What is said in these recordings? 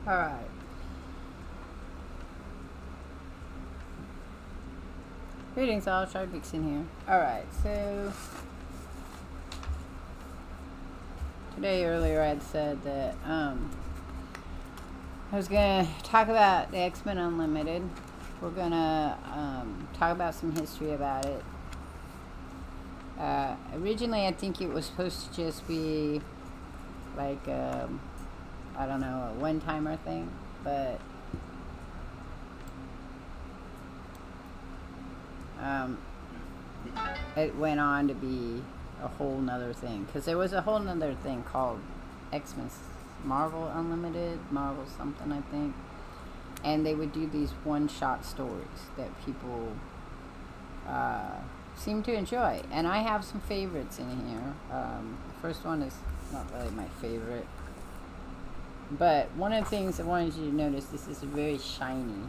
Alright. Greetings all, Shardvixen here. Alright, so today earlier I had said that I was gonna talk about the X-Men Unlimited. We're gonna talk about some history about it. Originally I think it was supposed to just be like I don't know, a one-timer thing, but it went on to be a whole nother thing, because there was a whole nother thing called X-Men Marvel Unlimited, Marvel something I think, and they would do these one-shot stories that people seem to enjoy, and I have some favorites in here. The first one is not really my favorite, but one of the things I wanted you to notice, this is very shiny.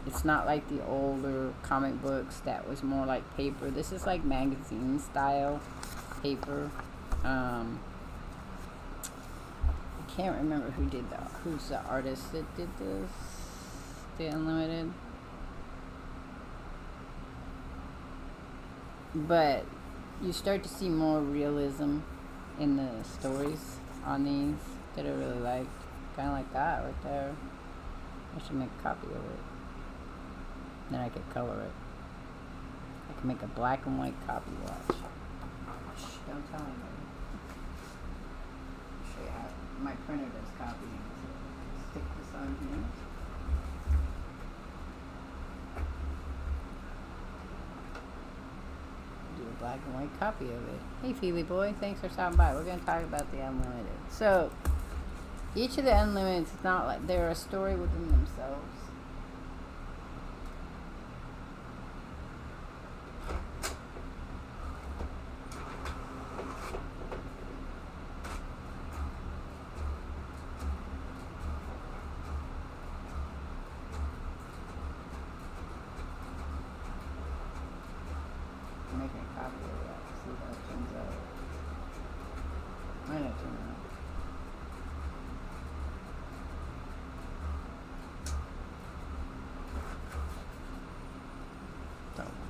It's not like the older comic books that was more like paper. This is like magazine style paper. I can't remember who's the artist that did this, the Unlimited. But you start to see more realism in the stories on these that I really liked. Kind of like that right there. I should make a copy of it. Then I could color it. I can make a black and white copy. Watch. Shh, don't tell anybody. I'll show you how my printer does copying. So stick this on here. Do a black and white copy of it. Hey Feely boy, thanks for stopping by. We're going to talk about the Unlimited. So, each of the Unlimited is not like they're a story within themselves. I'm making a copy of that. See how it turns out. Might not turn out.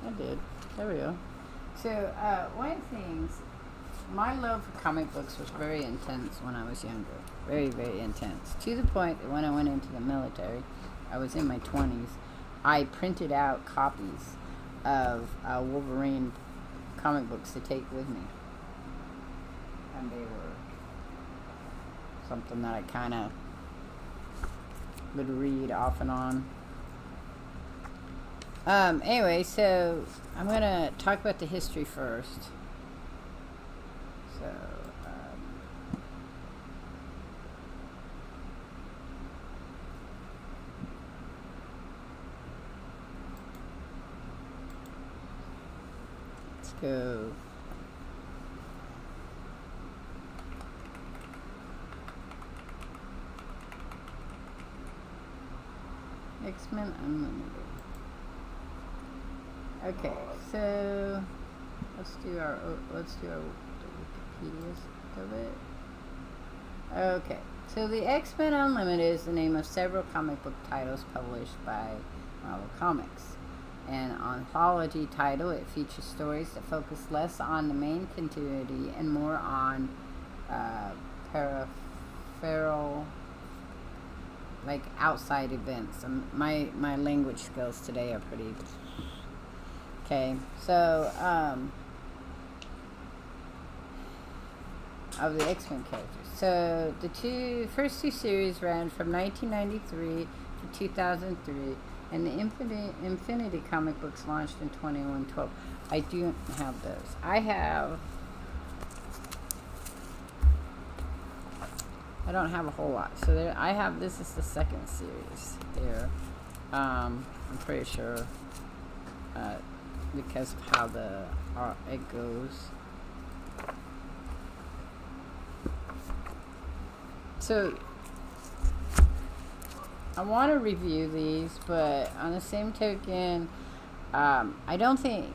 I did. There we go. So, one of the things, my love for comic books was very intense when I was younger. Very, very intense. To the point that when I went into the military, I was in my 20s, I printed out copies of Wolverine comic books to take with me. And they were something that I kind of would read off and on. Anyway, so I'm going to talk about the history first. So, let's go. X-Men Unlimited. Okay, so let's do our Wikipedia's of it. Okay, so the X-Men Unlimited is the name of several comic book titles published by Marvel Comics. An anthology title, it features stories that focus less on the main continuity and more on peripheral, like outside events. My language skills today are pretty. Okay, so of the X-Men characters. So the first two series ran from 1993 to 2003, and the Infinity comic books launched in 2112. I do have those. I don't have a whole lot. So this is the second series there. I'm pretty sure. Because of how it goes. So I want to review these, but on the same token, I don't think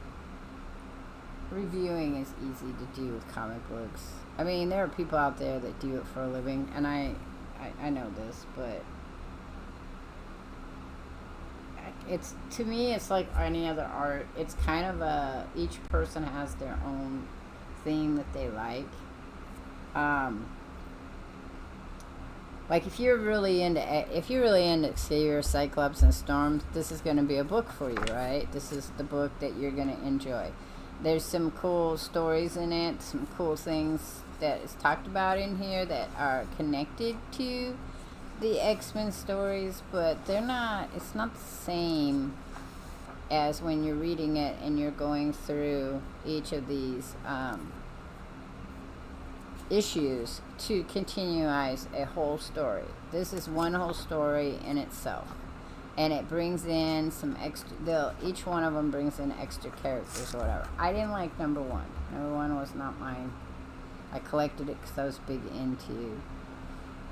reviewing is easy to do with comic books. I mean, there are people out there that do it for a living, and I I know this, but it's, to me, it's like any other art. It's kind of each person has their own theme that they like. Like if you're really into Xavier, Cyclops, and Storm, this is going to be a book for you, right? This is the book that you're going to enjoy. There's some cool stories in it, some cool things that is talked about in here that are connected to the X-Men stories, but they're not, it's not the same as when you're reading it and you're going through each of these issues to continuize a whole story. This is one whole story in itself, and it brings in some extra, each one of them brings in extra characters or whatever. I didn't like number one. Number one was not mine. I collected it because I was big into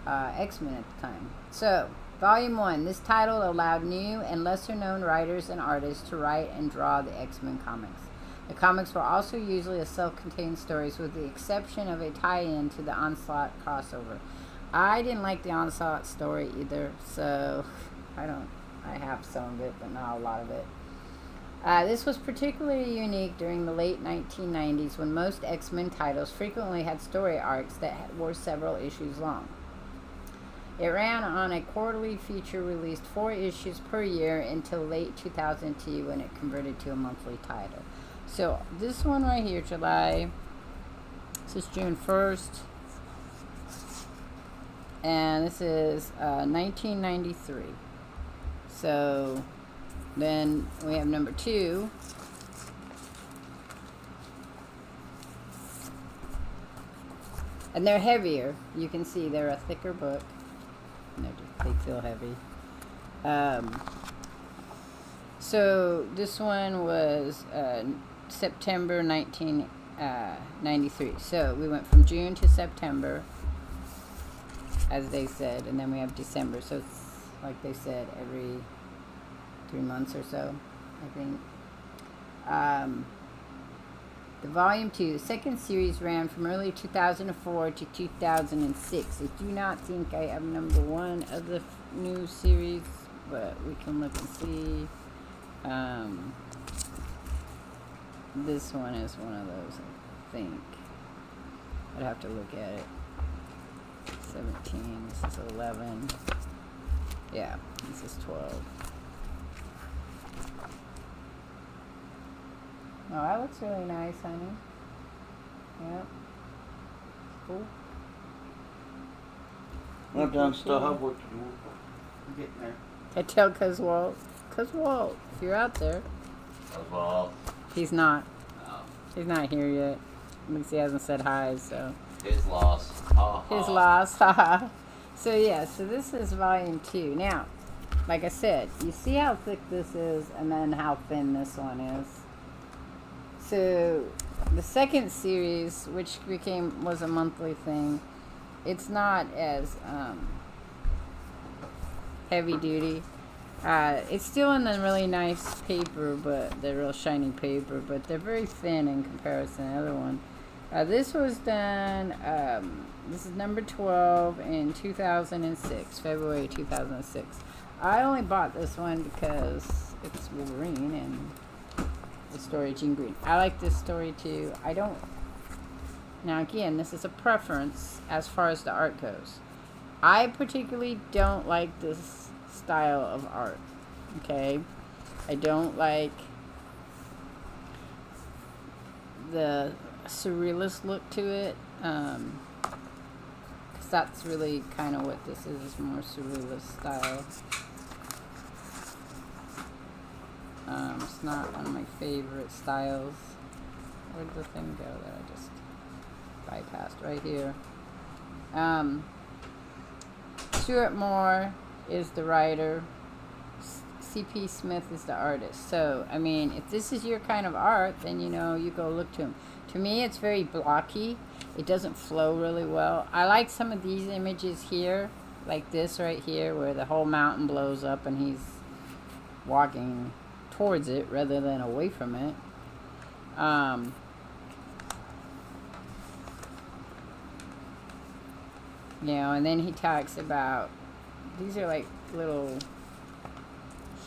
X-Men at the time. So, Volume 1. This title allowed new and lesser-known writers and artists to write and draw the X-Men comics. The comics were also usually self-contained stories, with the exception of a tie-in to the Onslaught crossover. I didn't like the Onslaught story either, so I have some of it, but not a lot of it. This was particularly unique during the late 1990s, when most X-Men titles frequently had story arcs that were several issues long. It ran on a quarterly feature, released 4 issues per year until late 2002, when it converted to a monthly title. So this one right here, July, this is June 1st, and this is 1993. So then we have number 2. And they're heavier. You can see they're a thicker book. And they feel heavy. So this one was September 1993. So we went from June to September, as they said, and then we have December. So it's like they said, every 3 months or so, I think. The Volume 2, the second series, ran from early 2004 to 2006. I do not think I have number 1 of the new series, but we can look and see. This one is one of those, I think. I'd have to look at it. 17, this is 11. Yeah, this is 12. Oh, that looks really nice, honey. Yep. Cool. I've done stuff. I've worked in getting there. I tell Walt, if you're out there. Walt. He's not. No. He's not here yet. At least he hasn't said hi, so. His loss. His loss, haha. So yeah, so this is Volume 2. Now, like I said, you see how thick this is and then how thin this one is. So the second series, which was a monthly thing, it's not as heavy duty. It's still in the really nice paper, but the real shiny paper, but they're very thin in comparison to the other one. This was done, this is number 12 in 2006, February 2006. I only bought this one because it's Wolverine and the story of Jean Green. I like this story too. Now again, this is a preference as far as the art goes. I particularly don't like this style of art, okay? I don't like the surrealist look to it, because that's really kind of what this is more surrealist style. It's not one of my favorite styles. Where did the thing go that I just bypassed? Right here. Stuart Moore is the writer. C.P. Smith is the artist. So, I mean, if this is your kind of art, then, you go look to him. To me, it's very blocky. It doesn't flow really well. I like some of these images here, like this right here, where the whole mountain blows up and he's walking towards it rather than away from it. You know, and then he talks about, these are like little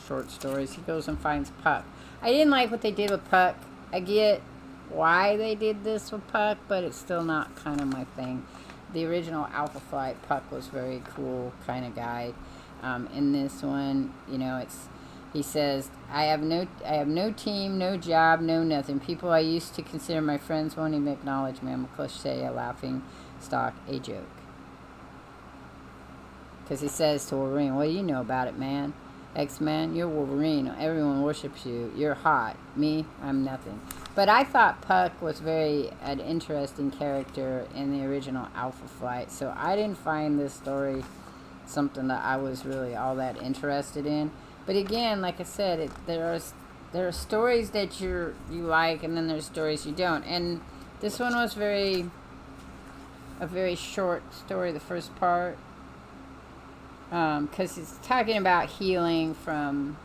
short stories. He goes and finds Puck. I didn't like what they did with Puck. I get why they did this with Puck, but it's still not kind of my thing. The original Alpha Flight, Puck was very cool kind of guy. In this one, you know, he says, I have no team, no job, no nothing. People I used to consider my friends won't even acknowledge me. I'm a cliche, a laughing stock, a joke. Because he says to Wolverine, what do you know about it, man? X-Man, you're Wolverine. Everyone worships you. You're hot. Me, I'm nothing. But I thought Puck was an interesting character in the original Alpha Flight. So I didn't find this story something that I was really all that interested in. But again, like I said, there are stories that you like, and then there's stories you don't. And this one was a very short story, the first part. Because he's talking about healing from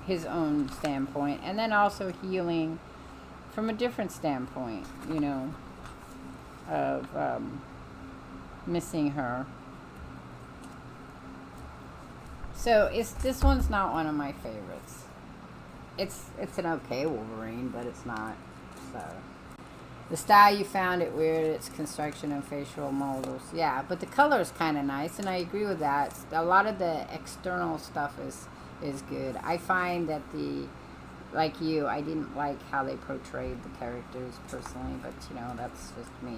his own standpoint, and then also healing from a different standpoint, you know, of missing her. So this one's not one of my favorites. It's an okay Wolverine, but it's not. So the style, you found it weird, its construction and facial models. Yeah, but the color is kind of nice, and I agree with that. A lot of the external stuff is good. I find that like you, I didn't like how they portrayed the characters personally, but you know, that's just me.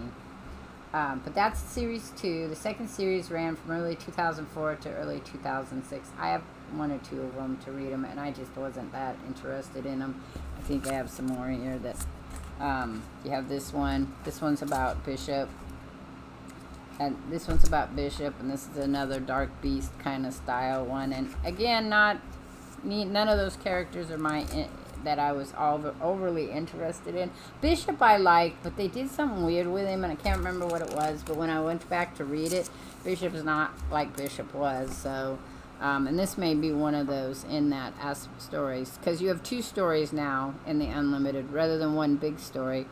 But that's series 2. The second series ran from early 2004 to early 2006. I have 1 or 2 of them to read them, and I just wasn't that interested in them. I think I have some more here that... you have this one. This one's about Bishop. And this one's about Bishop, and this is another Dark Beast kind of style one. And again, none of those characters are that I was overly interested in. Bishop I liked, but they did something weird with him, and I can't remember what it was. But when I went back to read it, Bishop is not like Bishop was. So, and this may be one of those in that stories, because you have 2 stories now in the Unlimited rather than one big story.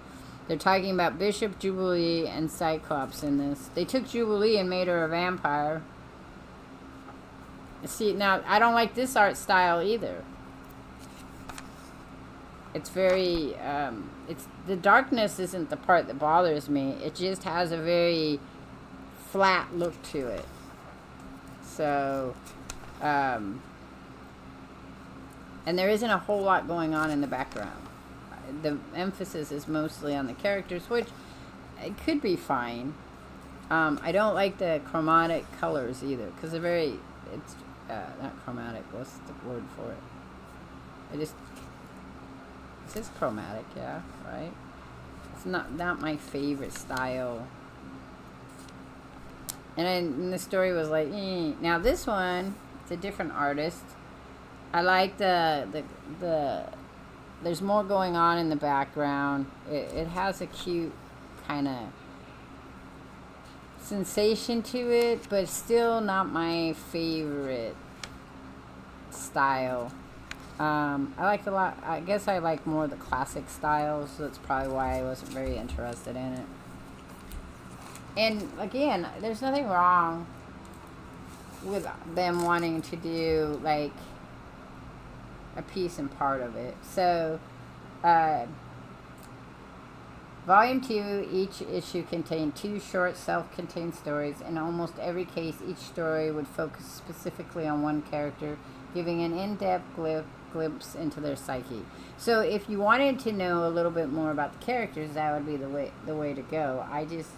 They're talking about Bishop, Jubilee, and Cyclops in this. They took Jubilee and made her a vampire. See, now I don't like this art style either. It's very, the darkness isn't the part that bothers me. It just has a very flat look to it. So, and there isn't a whole lot going on in the background. The emphasis is mostly on the characters, which it could be fine. I don't like the chromatic colors either, because it's not chromatic, what's the word for it? It says chromatic, yeah, right? It's not my favorite style. And the story was like, eh. Now this one, it's a different artist. I like the there's more going on in the background. It has a cute kind of sensation to it, but still not my favorite style. I like a lot. I guess I like more the classic styles, so that's probably why I wasn't very interested in it. And again, there's nothing wrong with them wanting to do like a piece and part of it. So, Volume 2, each issue contained 2 short self-contained stories. In almost every case, each story would focus specifically on one character, giving an in-depth glimpse into their psyche. So if you wanted to know a little bit more about the characters, that would be the way to go. I just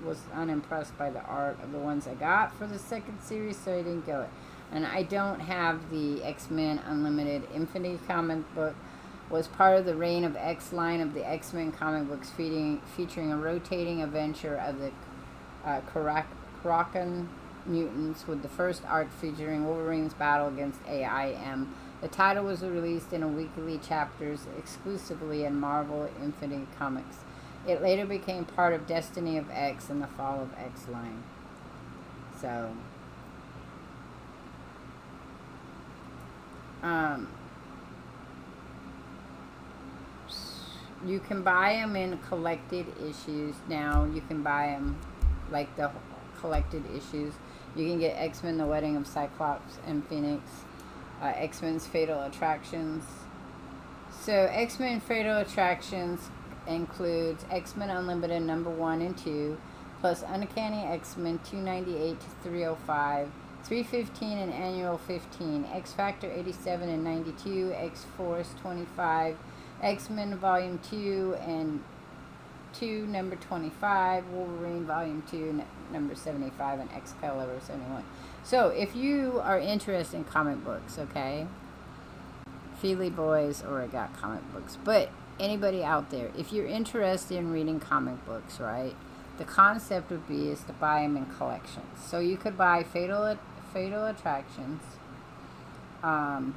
was unimpressed by the art of the ones I got for the second series, so I didn't go it. And I don't have the X-Men Unlimited Infinity comic book. Was part of the Reign of X line of the X-Men comic books, featuring a rotating adventure of the Kraken mutants, with the first arc featuring Wolverine's battle against AIM. The title was released in weekly chapters exclusively in Marvel Infinity Comics. It later became part of Destiny of X and the Fall of X line. So, you can buy them in collected issues now. You can buy them like the collected issues. You can get X-Men: The Wedding of Cyclops and Phoenix, X-Men's Fatal Attractions. So X-Men Fatal Attractions includes X-Men Unlimited number 1 and 2, plus Uncanny X-Men 298 to 305, 315 and Annual 15, X-Factor 87 and 92, X-Force 25, X-Men Volume 2 and 2, number 25, Wolverine Volume 2, number 75, and Excalibur 71. So, if you are interested in comic books, okay, Feely Boys or I got comic books, but anybody out there, if you're interested in reading comic books, right, the concept would be is to buy them in collections. So, you could buy Fatal Attractions,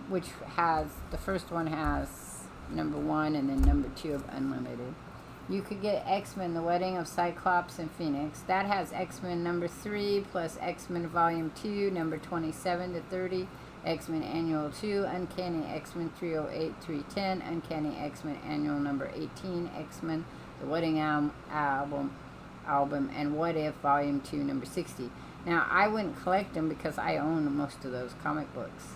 which has, the first one has number 1 and then number 2 of Unlimited. You could get X-Men: The Wedding of Cyclops and Phoenix. That has X-Men number 3 plus X-Men Volume 2, number 27 to 30, X-Men Annual 2, Uncanny X-Men 308, 310, Uncanny X-Men Annual number 18, X-Men: The Wedding album, and What If Volume 2, number 60. Now, I wouldn't collect them because I own most of those comic books.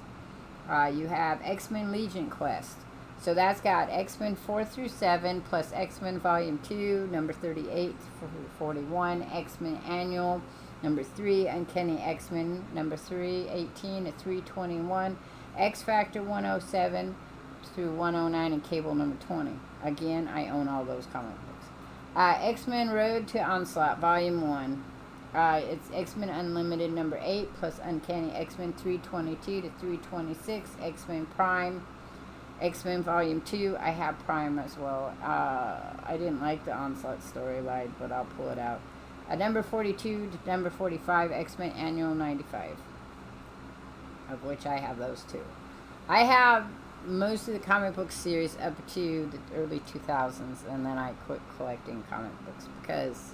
You have X-Men Legion Quest. So that's got X-Men 4 through 7 plus X-Men Volume 2, number 38 to 41, X-Men Annual, number 3, Uncanny X-Men, number 318 to 321, X-Factor 107 through 109, and Cable number 20. Again, I own all those comic books. X-Men Road to Onslaught, Volume 1. It's X-Men Unlimited number 8 plus Uncanny X-Men 322 to 326, X-Men Prime, X-Men Volume 2. I have Prime as well. I didn't like the Onslaught storyline, but I'll pull it out. Number 42 to number 45, X-Men Annual 95, of which I have those two. I have most of the comic book series up to the early 2000s, and then I quit collecting comic books because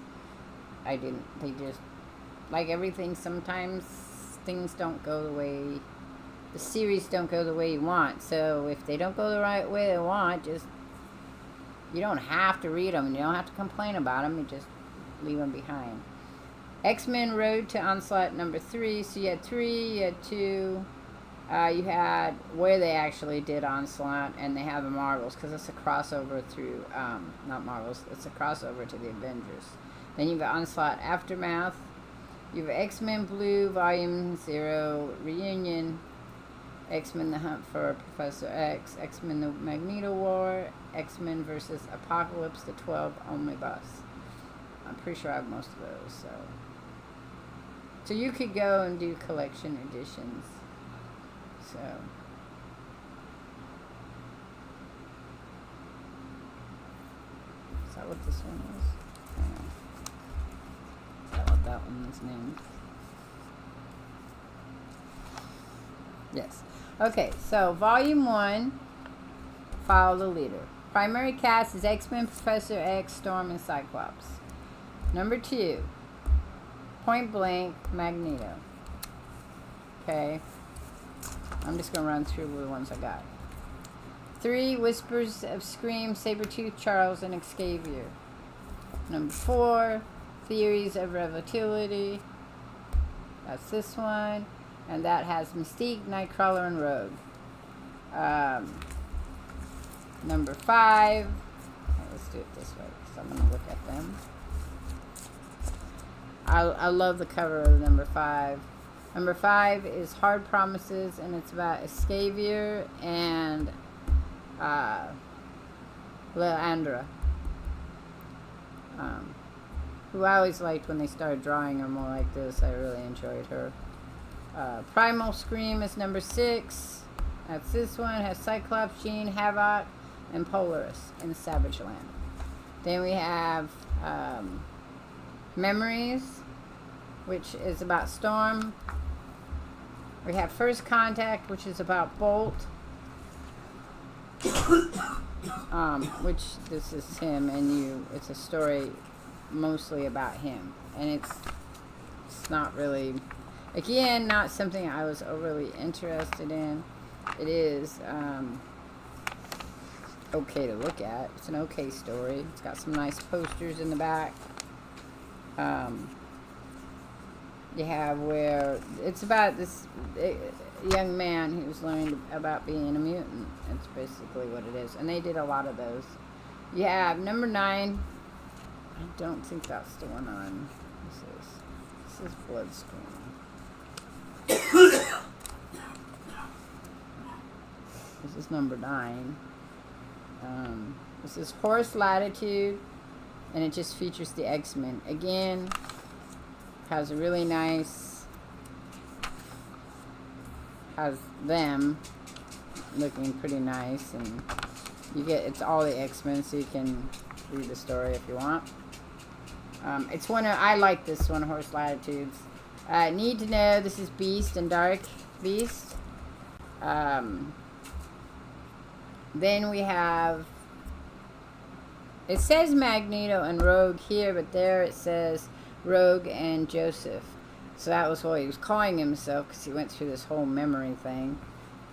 they just, like everything, sometimes things don't go the way, the series don't go the way you want. So if they don't go the right way they want, just, you don't have to read them. You don't have to complain about them. You just leave them behind. X-Men Road to Onslaught number 3. So you had 3, you had 2. You had where they actually did Onslaught, and they have the Marvels, because it's a crossover through, not Marvels, it's a crossover to the Avengers. Then you've got Onslaught Aftermath. You have X-Men Blue, Volume 0, Reunion, X-Men The Hunt for Professor X, X-Men The Magneto War, X-Men vs. Apocalypse, the 12 Omnibus. I'm pretty sure I have most of those, so you could go and do collection editions. So is that what this one is? Is that what that one is named? Yes. Okay, so Volume 1, Follow the Leader. Primary cast is X-Men, Professor X, Storm, and Cyclops. Number 2, Point Blank, Magneto. Okay. I'm just going to run through the ones I got. 3, Whispers of Scream, Sabretooth, Charles, and Xavier. Number 4, Theories of Relativity. That's this one. And that has Mystique, Nightcrawler, and Rogue. Number 5. Let's do it this way, because I'm going to look at them. I love the cover of number 5. Number 5 is Hard Promises, and it's about Xavier and Leandra, who I always liked when they started drawing her more like this. I really enjoyed her. Primal Scream is number 6. That's this one. It has Cyclops, Jean, Havoc, and Polaris in Savage Land. Then we have Memories, which is about Storm. We have First Contact, which is about Bolt. Which this is him and you. It's a story mostly about him. And it's not really, again, not something I was overly interested in. It is okay to look at. It's an okay story. It's got some nice posters in the back. you have where it's about this young man who's learned about being a mutant. It's basically what it is. And they did a lot of those. You have number 9. I don't think that's the one on. This is Bloodscreen. This is number 9. This is Horse Latitude, and it just features the X-Men. Again, has a really nice, has them looking pretty nice, and you get, it's all the X-Men, so you can read the story if you want. It's one of, I like this one, Horse Latitudes. Need to know, this is Beast and Dark Beast. Then we have, it says Magneto and Rogue here, but there it says Rogue and Joseph. So that was what he was calling himself, because he went through this whole memory thing.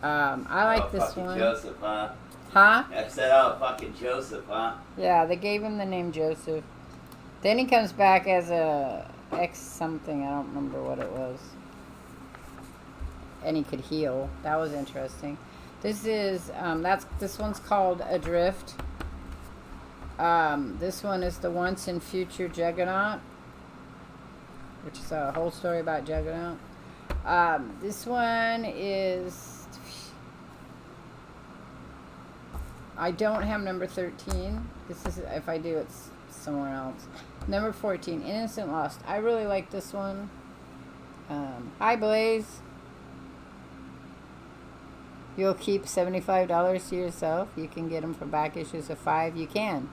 I like this one. Joseph, huh? Huh? I said, oh, fucking Joseph, huh? Yeah, they gave him the name Joseph. Then he comes back as a X something, I don't remember what it was. And he could heal. That was interesting. This is, this one's called Adrift. This one is the Once and Future Juggernaut, which is a whole story about Juggernaut. This one is, I don't have number 13. This is, if I do, it's somewhere else. Number 14, Innocent Lost. I really like this one. Hi, Blaze. You'll keep $75 to yourself. You can get them for back issues of 5. You can.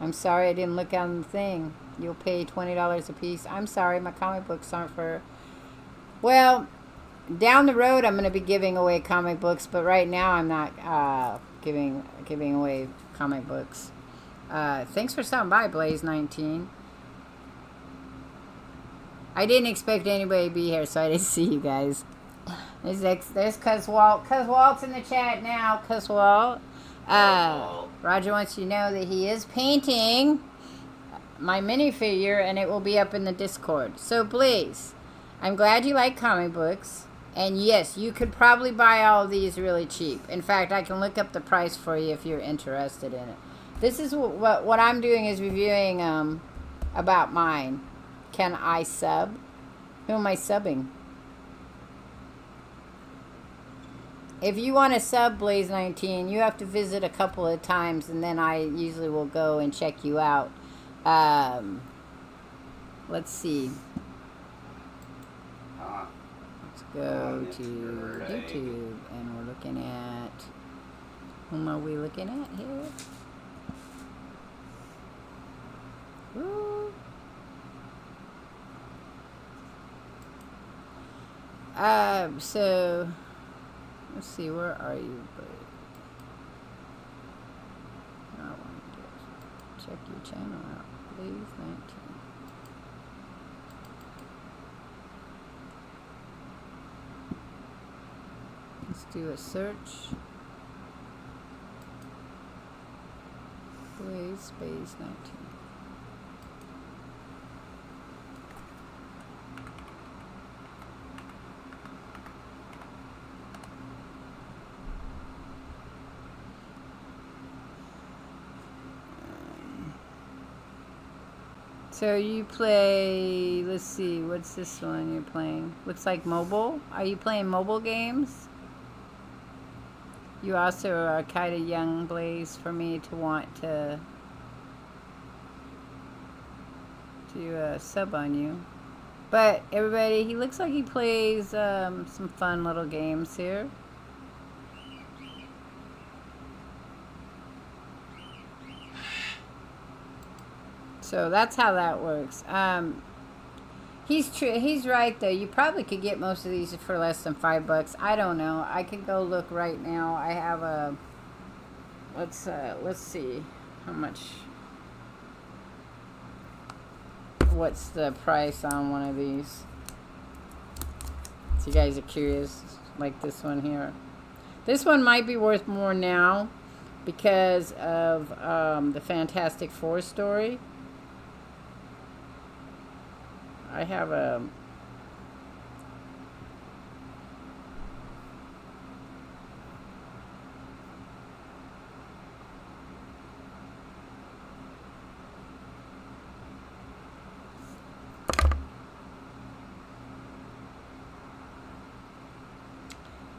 I'm sorry I didn't look on the thing. You'll pay $20 a piece. I'm sorry, my comic books aren't for... Well, down the road I'm going to be giving away comic books, but right now I'm not giving away comic books. Thanks for stopping by, Blaze19. I didn't expect anybody to be here, so I didn't see you guys. There's Cuz Walt. Cuz Walt's in the chat now. Cuz Walt. Roger wants you to know that he is painting my minifigure, and it will be up in the Discord. So please, I'm glad you like comic books. And yes, you could probably buy all of these really cheap. In fact, I can look up the price for you if you're interested in it. This is what I'm doing is reviewing about mine. Can I sub? Who am I subbing? If you want to sub Blaze19, you have to visit a couple of times, and then I usually will go and check you out. Let's see. Let's go to YouTube, and we're looking at... Whom are we looking at here? Woo. So... Let's see, where are you? I want to check your channel out, please. 19. Let's do a search. Blaze space 19. So you play, let's see, what's this one you're playing? Looks like mobile. Are you playing mobile games? You also are kind of young, Blaze, for me to want to sub on you. But everybody, he looks like he plays some fun little games here. So that's how that works. He's right though. You probably could get most of these for less than $5. I don't know. I could go look right now. I have a. Let's see how much. What's the price on one of these? So you guys are curious, like this one here. This one might be worth more now because of the Fantastic Four story. I have a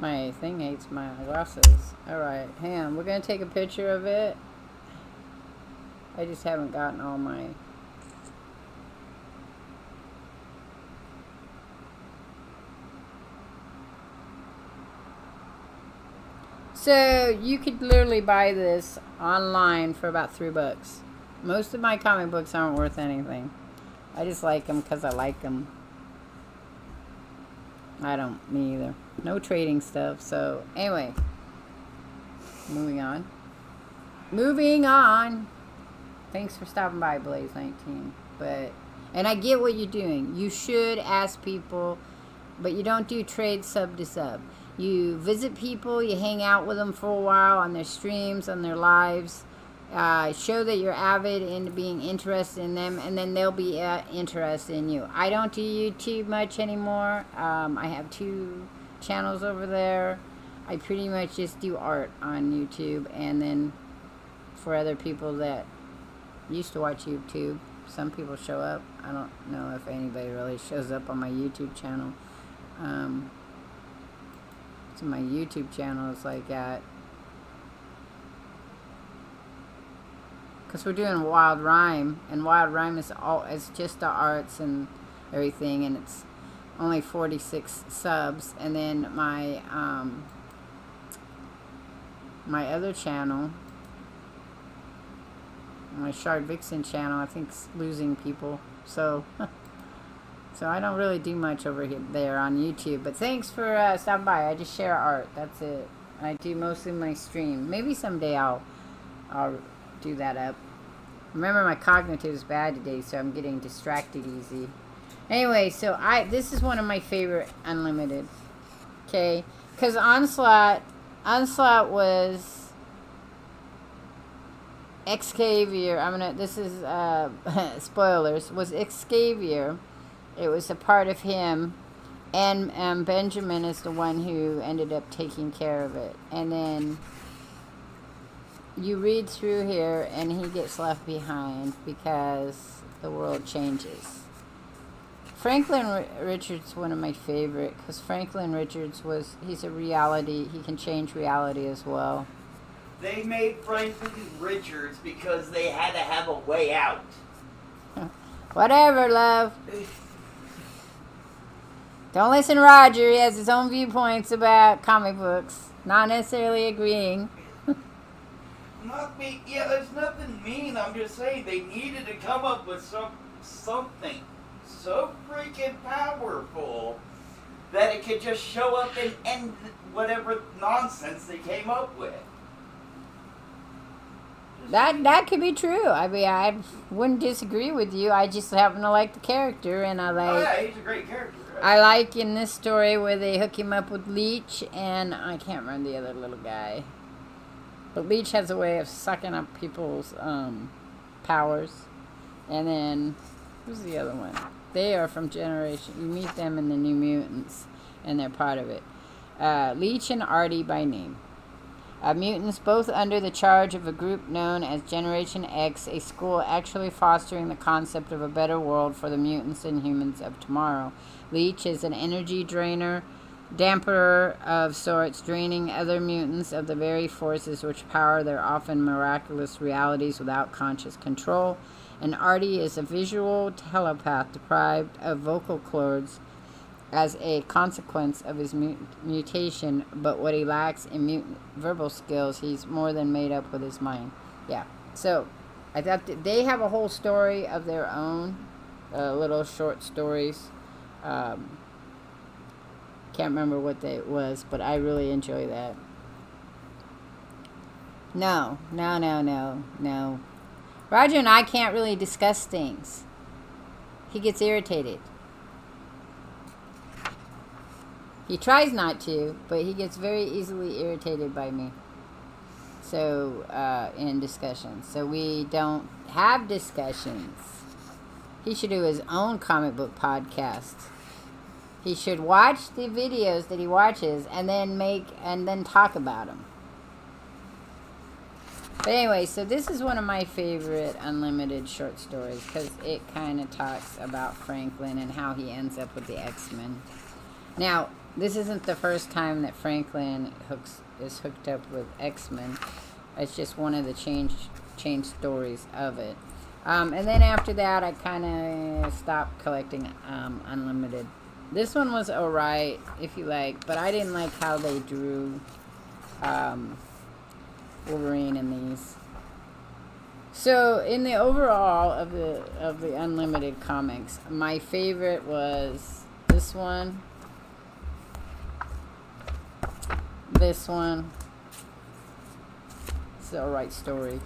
my thing hates my glasses. Alright, hang on. We're going to take a picture of it. I just haven't gotten all my... So, you could literally buy this online for about $3. Most of my comic books aren't worth anything. I just like them because I like them. Me either. No trading stuff. So, anyway. Moving on. Thanks for stopping by, Blaze19. And I get what you're doing. You should ask people, but you don't do trade sub to sub. You visit people, you hang out with them for a while on their streams, on their lives. Show that you're avid into being interested in them, and then they'll be interested in you. I don't do YouTube much anymore. I have 2 channels over there. I pretty much just do art on YouTube, and then for other people that used to watch YouTube, some people show up. I don't know if anybody really shows up on my YouTube channel. So my YouTube channel is like at... Because we're doing Wild Rhyme, and Wild Rhyme is it's just the arts and everything, and it's only 46 subs. And then my my other channel, my Shardvixen channel, I think is losing people. So so I don't really do much over there on YouTube. But thanks for stopping by. I just share art. That's it. I do mostly my stream. Maybe someday I'll do that up. Remember, my cognitive is bad today, so I'm getting distracted easy. Anyway, so this is one of my favorite Unlimited. Okay, because Onslaught was Xavier. This is spoilers. Was Xavier? It was a part of him, and Benjamin is the one who ended up taking care of it, and then you read through here, and he gets left behind because the world changes. Franklin Richards is one of my favorite, because Franklin Richards he's a reality. He can change reality as well. They made Franklin Richards because they had to have a way out. Whatever, love. Don't listen to Roger. He has his own viewpoints about comic books. Not necessarily agreeing. There's nothing mean. I'm just saying they needed to come up with something so freaking powerful that it could just show up and end whatever nonsense they came up with. That could be true. I wouldn't disagree with you. I just happen to like the character, and I like... Oh yeah, he's a great character. Right? I like in this story where they hook him up with Leech, and I can't remember the other little guy. But Leech has a way of sucking up people's powers. And then, who's the other one? They are from Generation. You meet them in the New Mutants, and they're part of it. Leech and Artie by name. Mutants, both under the charge of a group known as Generation X, a school actually fostering the concept of a better world for the mutants and humans of tomorrow. Leech is an energy drainer, dampener of sorts, draining other mutants of the very forces which power their often miraculous realities without conscious control. And Artie is a visual telepath deprived of vocal cords as a consequence of his mutation, but what he lacks in verbal skills, he's more than made up with his mind. Yeah, so I thought they have a whole story of their own, little short stories. Can't remember what it was, but I really enjoy that. No. Roger and I can't really discuss things. He gets irritated. He tries not to, but he gets very easily irritated by me. So, in discussions. So we don't have discussions. He should do his own comic book podcast. He should watch the videos that he watches and then talk about them. But anyway, so this is one of my favorite Unlimited short stories because it kind of talks about Franklin and how he ends up with the X-Men. Now, this isn't the first time that Franklin is hooked up with X-Men. It's just one of the change stories of it. And then after that, I kind of stopped collecting Unlimited. This one was alright, if you like, but I didn't like how they drew Wolverine in these. So in the overall of the Unlimited comics, my favorite was this one, this one. It's an alright story.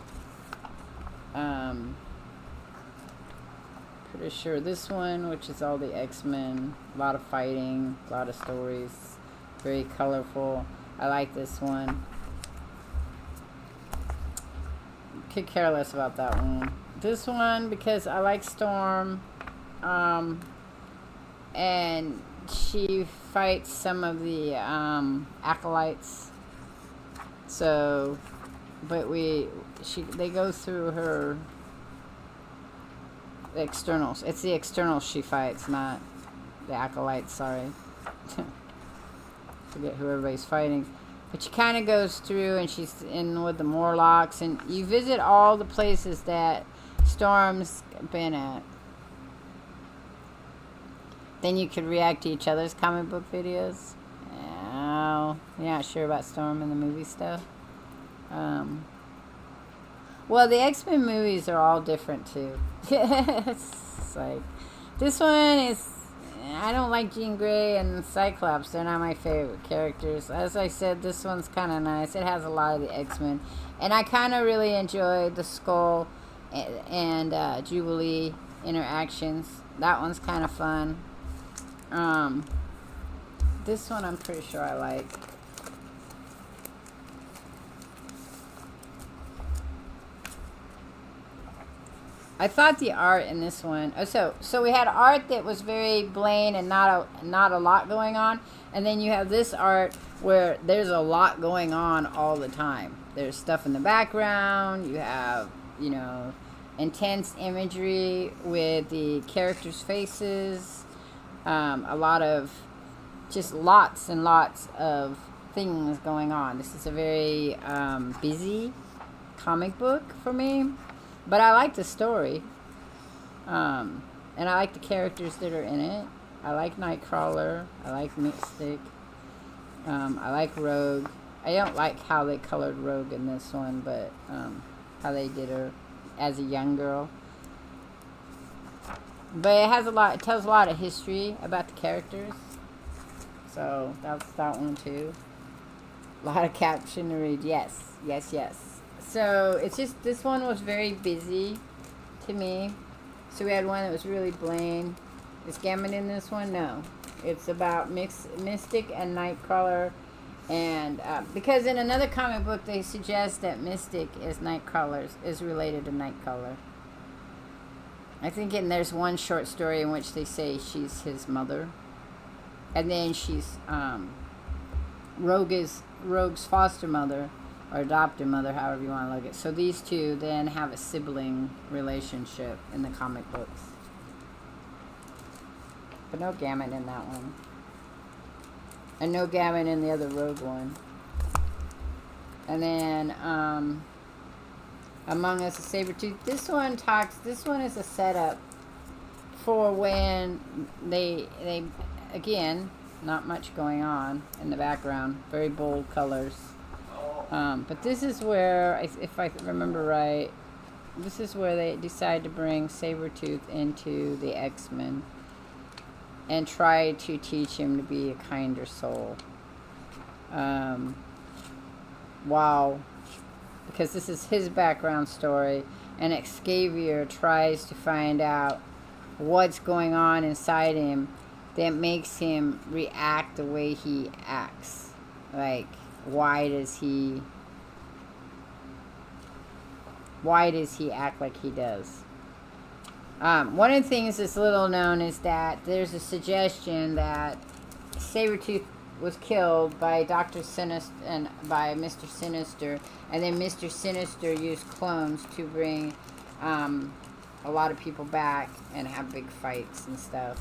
Pretty sure this one, which is all the X-Men, a lot of fighting, a lot of stories, very colorful. I like this one. Could care less about that one. This one, because I like Storm, and she fights some of the acolytes. So, but they go through her externals. It's the externals she fights, not the acolytes. Sorry, forget who everybody's fighting. But she kind of goes through, and she's in with the Morlocks, and you visit all the places that Storm's been at. Then you could react to each other's comic book videos. Oh, you're not sure about Storm and the movie stuff? Well, the X-Men movies are all different, too. It's like, this one is, I don't like Jean Grey and Cyclops. They're not my favorite characters. As I said, this one's kind of nice. It has a lot of the X-Men. And I kind of really enjoyed the Skull and Jubilee interactions. That one's kind of fun. This one I'm pretty sure I like. I thought the art in this one. So we had art that was very plain and not a lot going on, and then you have this art where there's a lot going on all the time. There's stuff in the background. You have, intense imagery with the characters' faces. A lot of, just lots and lots of things going on. This is a very busy comic book for me. But I like the story. And I like the characters that are in it. I like Nightcrawler. I like Mystic. I like Rogue. I don't like how they colored Rogue in this one, but how they did her as a young girl. But it tells a lot of history about the characters. So that's that one too. A lot of caption to read. Yes. So it's just, this one was very busy to me. So we had one that was really plain. Is Gambit in this one? No. It's about Mystic and Nightcrawler. And because in another comic book they suggest that Mystic is related to Nightcrawler. I think there's one short story in which they say she's his mother. And then she's Rogue's foster mother. Or adopted mother, however you want to look at it. So these two then have a sibling relationship in the comic books. But no Gambit in that one. And no Gambit in the other Rogue one. And then, Among Us, a Sabretooth. This one is a setup for when they again, not much going on in the background. Very bold colors. But this is where, if I remember right, this is where they decide to bring Sabretooth into the X-Men and try to teach him to be a kinder soul. Because this is his background story, and Xavier tries to find out what's going on inside him that makes him react the way he acts. Like, why does he act like he does? One of the things that's little known is that there's a suggestion that Sabretooth was killed by Dr. Sinister and by Mr. Sinister, and then Mr. Sinister used clones to bring a lot of people back and have big fights and stuff.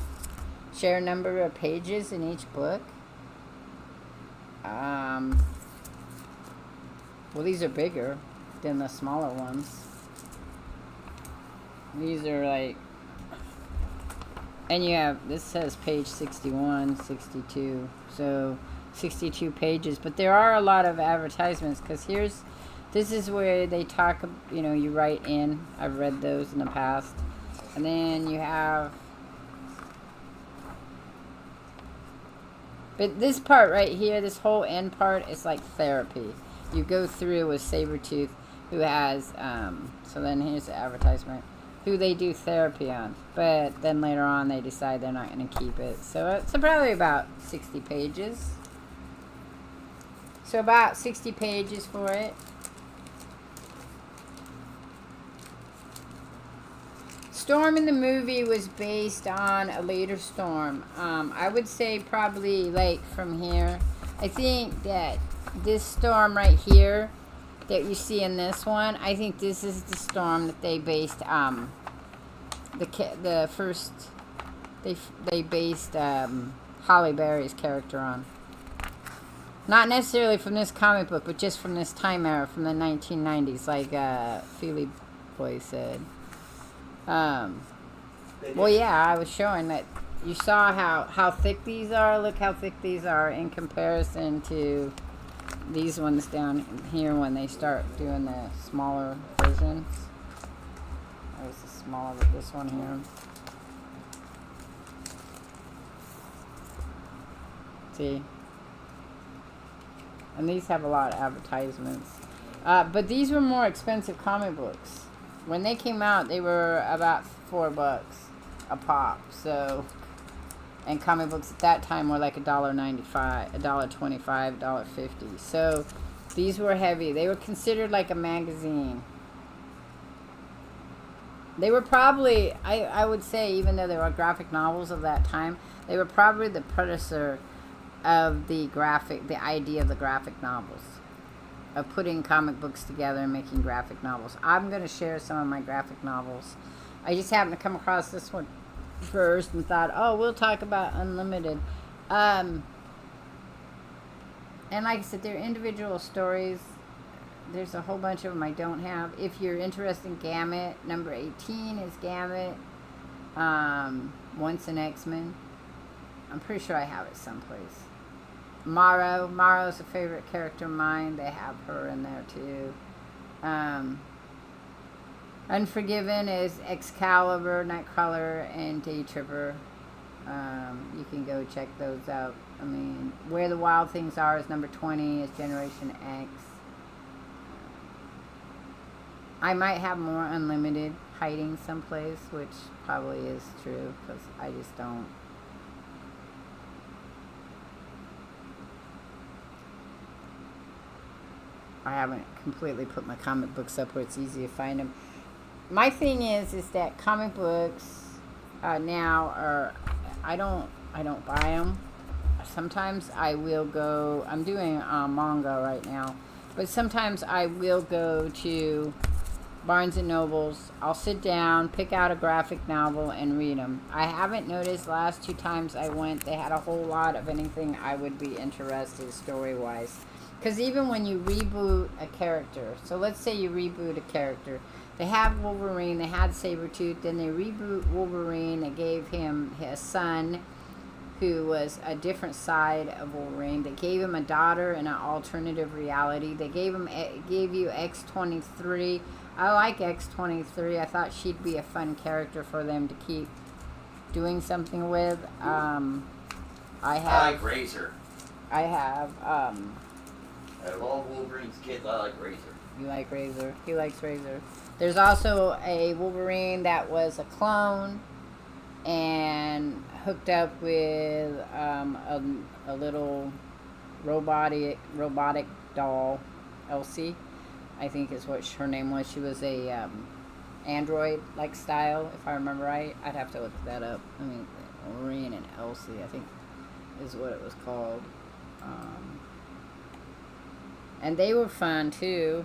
Share a number of pages in each book. Well, these are bigger than the smaller ones. These are like, and you have, this says page 61, 62, so 62 pages, but there are a lot of advertisements, because this is where they talk, you write in. I've read those in the past. And then you have, but this part right here, this whole end part, is like therapy. You go through with Sabretooth, who has, so then here's the advertisement, who they do therapy on. But then later on, they decide they're not going to keep it. So it's probably about 60 pages. So about 60 pages for it. Storm in the movie was based on a later storm. I would say probably like from here. I think that this storm right here that you see in this one, I think this is the storm that they based the first they based Halle Berry's character on. Not necessarily from this comic book, but just from this time era, from the 1990s, like Feely Boy said. Well, yeah, I was showing that you saw how thick these are. Look how thick these are in comparison to these ones down here when they start doing the smaller versions. There's the smaller, this one here. See? And these have a lot of advertisements. But these were more expensive comic books. When they came out, they were about $4 a pop. So, and comic books at that time were like $1.95, $1.25, $1.50. So, these were heavy. They were considered like a magazine. They were probably, I would say, even though they were graphic novels of that time, they were probably the predecessor of the idea of the graphic novels, of putting comic books together and making graphic novels. I'm going to share some of my graphic novels. I just happened to come across this one first and thought, oh, we'll talk about Unlimited. And like I said, they're individual stories. There's a whole bunch of them I don't have. If you're interested in Gamut, number 18 is Gamut. Once an X-Men. I'm pretty sure I have it someplace. Morrow's a favorite character of mine. They have her in there too. Unforgiven is Excalibur, Nightcrawler, and Day Tripper. You can go check those out. I mean, Where the Wild Things Are is number 20, is Generation X. I might have more Unlimited hiding someplace, which probably is true, because I just don't. I haven't completely put my comic books up where it's easy to find them. My thing is that comic books now are, I don't buy them. Sometimes I will go, I'm doing manga right now, but sometimes I will go to Barnes and Nobles. I'll sit down, pick out a graphic novel, and read them. I haven't noticed the last 2 times I went, they had a whole lot of anything I would be interested in story-wise. Because even when you reboot a character, so let's say you reboot a character, they have Wolverine, they had Sabretooth, then they reboot Wolverine, they gave him his son, who was a different side of Wolverine. They gave him a daughter in an alternative reality. They gave you X-23. I like X-23. I thought she'd be a fun character for them to keep doing something with. I like Razor. I have, Out of all Wolverine's kids, I like Razor. You like Razor. He likes Razor. There's also a Wolverine that was a clone and hooked up with a little robotic doll, Elsie, I think is what her name was. She was a android-like style, if I remember right. I'd have to look that up. I mean, Wolverine and Elsie, I think, is what it was called. And they were fun, too.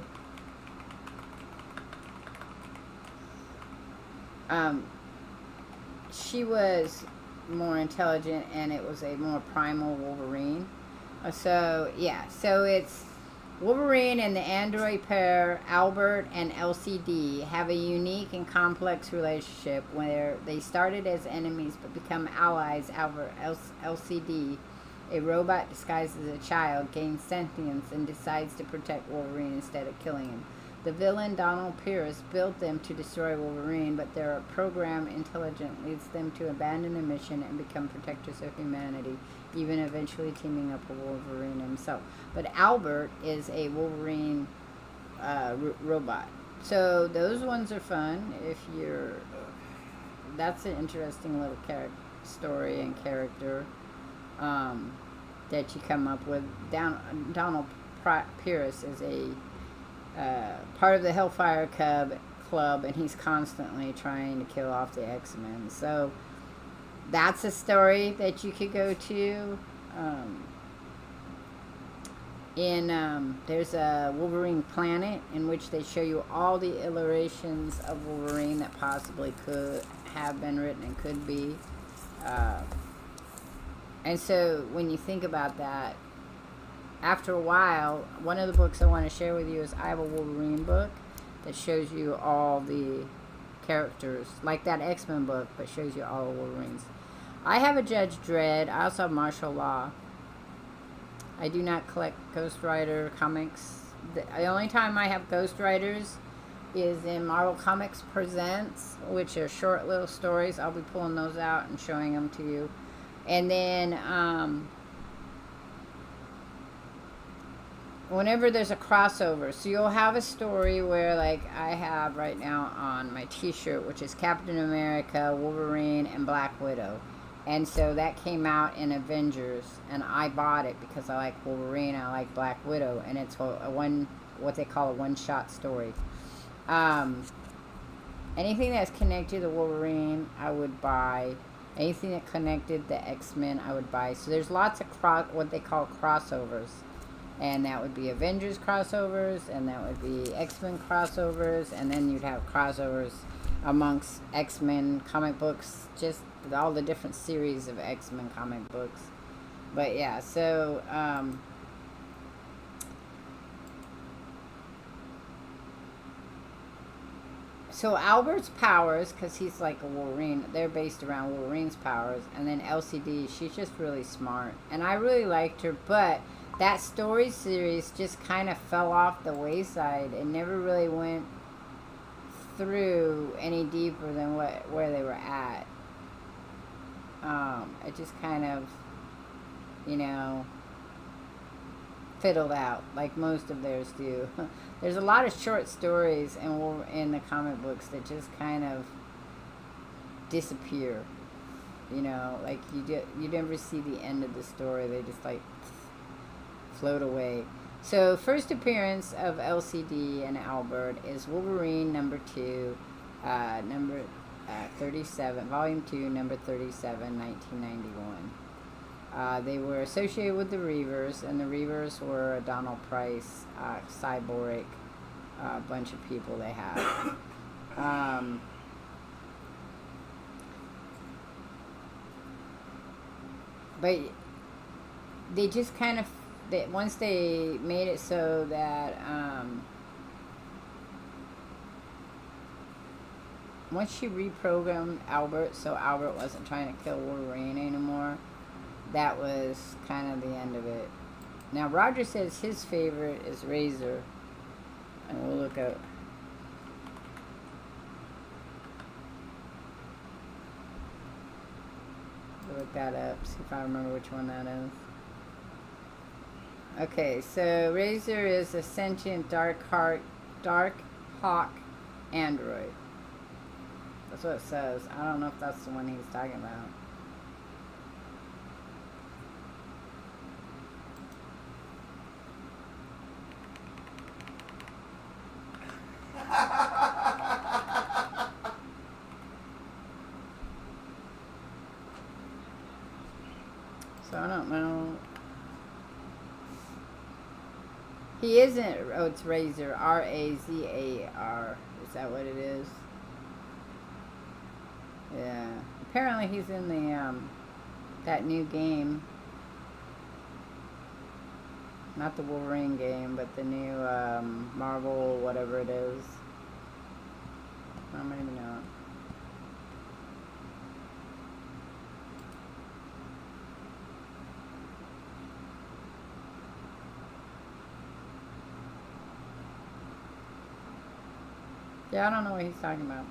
She was more intelligent, and it was a more primal Wolverine. So yeah, so it's Wolverine and the android pair Albert and LCD have a unique and complex relationship where they started as enemies but become allies. Albert LCD, a robot disguised as a child, gains sentience and decides to protect Wolverine instead of killing him. The villain Donald Pierce built them to destroy Wolverine, but their program intelligence leads them to abandon the mission and become protectors of humanity, even eventually teaming up with Wolverine himself. But Albert is a Wolverine robot. So those ones are fun if you're... That's an interesting little story and character that you come up with. Donald Pierce is a part of the Hellfire Club, and he's constantly trying to kill off the X-Men. So that's a story that you could go to. There's a Wolverine Planet in which they show you all the iterations of Wolverine that possibly could have been written and could be. And so when you think about that, after a while, one of the books I want to share with you is I have a Wolverine book that shows you all the characters, like that X-Men book, but shows you all the Wolverines. I have a Judge Dredd. I also have Martial Law. I do not collect Ghost Rider comics. The only time I have Ghost Riders is in Marvel Comics Presents, which are short little stories. I'll be pulling those out and showing them to you. And then whenever there's a crossover, so you'll have a story where, like I have right now on my t-shirt, which is Captain America, Wolverine, and Black Widow. And so that came out in Avengers, and I bought it because I like Wolverine, I like Black Widow, and it's what they call a one-shot story. Anything that's connected to Wolverine, I would buy. Anything that connected the X-Men, I would buy. So there's lots of what they call crossovers. And that would be Avengers crossovers, and that would be X-Men crossovers, and then you'd have crossovers amongst X-Men comic books, just all the different series of X-Men comic books. But yeah, so Albert's powers, because he's like a Wolverine, they're based around Wolverine's powers, and then LCD, she's just really smart, and I really liked her, but that story series just kind of fell off the wayside and never really went through any deeper than where they were at. It just kind of, fiddled out like most of theirs do. There's a lot of short stories in the comic books that just kind of disappear. Like you never see the end of the story. They just like float away. So first appearance of LCD and Albert is Wolverine number 2, number 37, volume 2, number 37, 1991. They were associated with the Reavers, and the Reavers were a Donald Price, cyborg, bunch of people they had. But they just kind of, once they made it so that once she reprogrammed Albert so Albert wasn't trying to kill Wolverine anymore, that was kind of the end of it. Now Roger says his favorite is Razor, and we'll look that up, see if I remember which one that is. Okay, so Razor is a sentient Dark Hawk android. That's what it says. I don't know if that's the one he's talking about. So I don't know. He isn't. Oh, it's Razor. R-A-Z-A-R. Is that what it is? Yeah. Apparently he's in the that new game. Not the Wolverine game, but the new Marvel, whatever it is. I don't even know. Yeah, I don't know what he's talking about.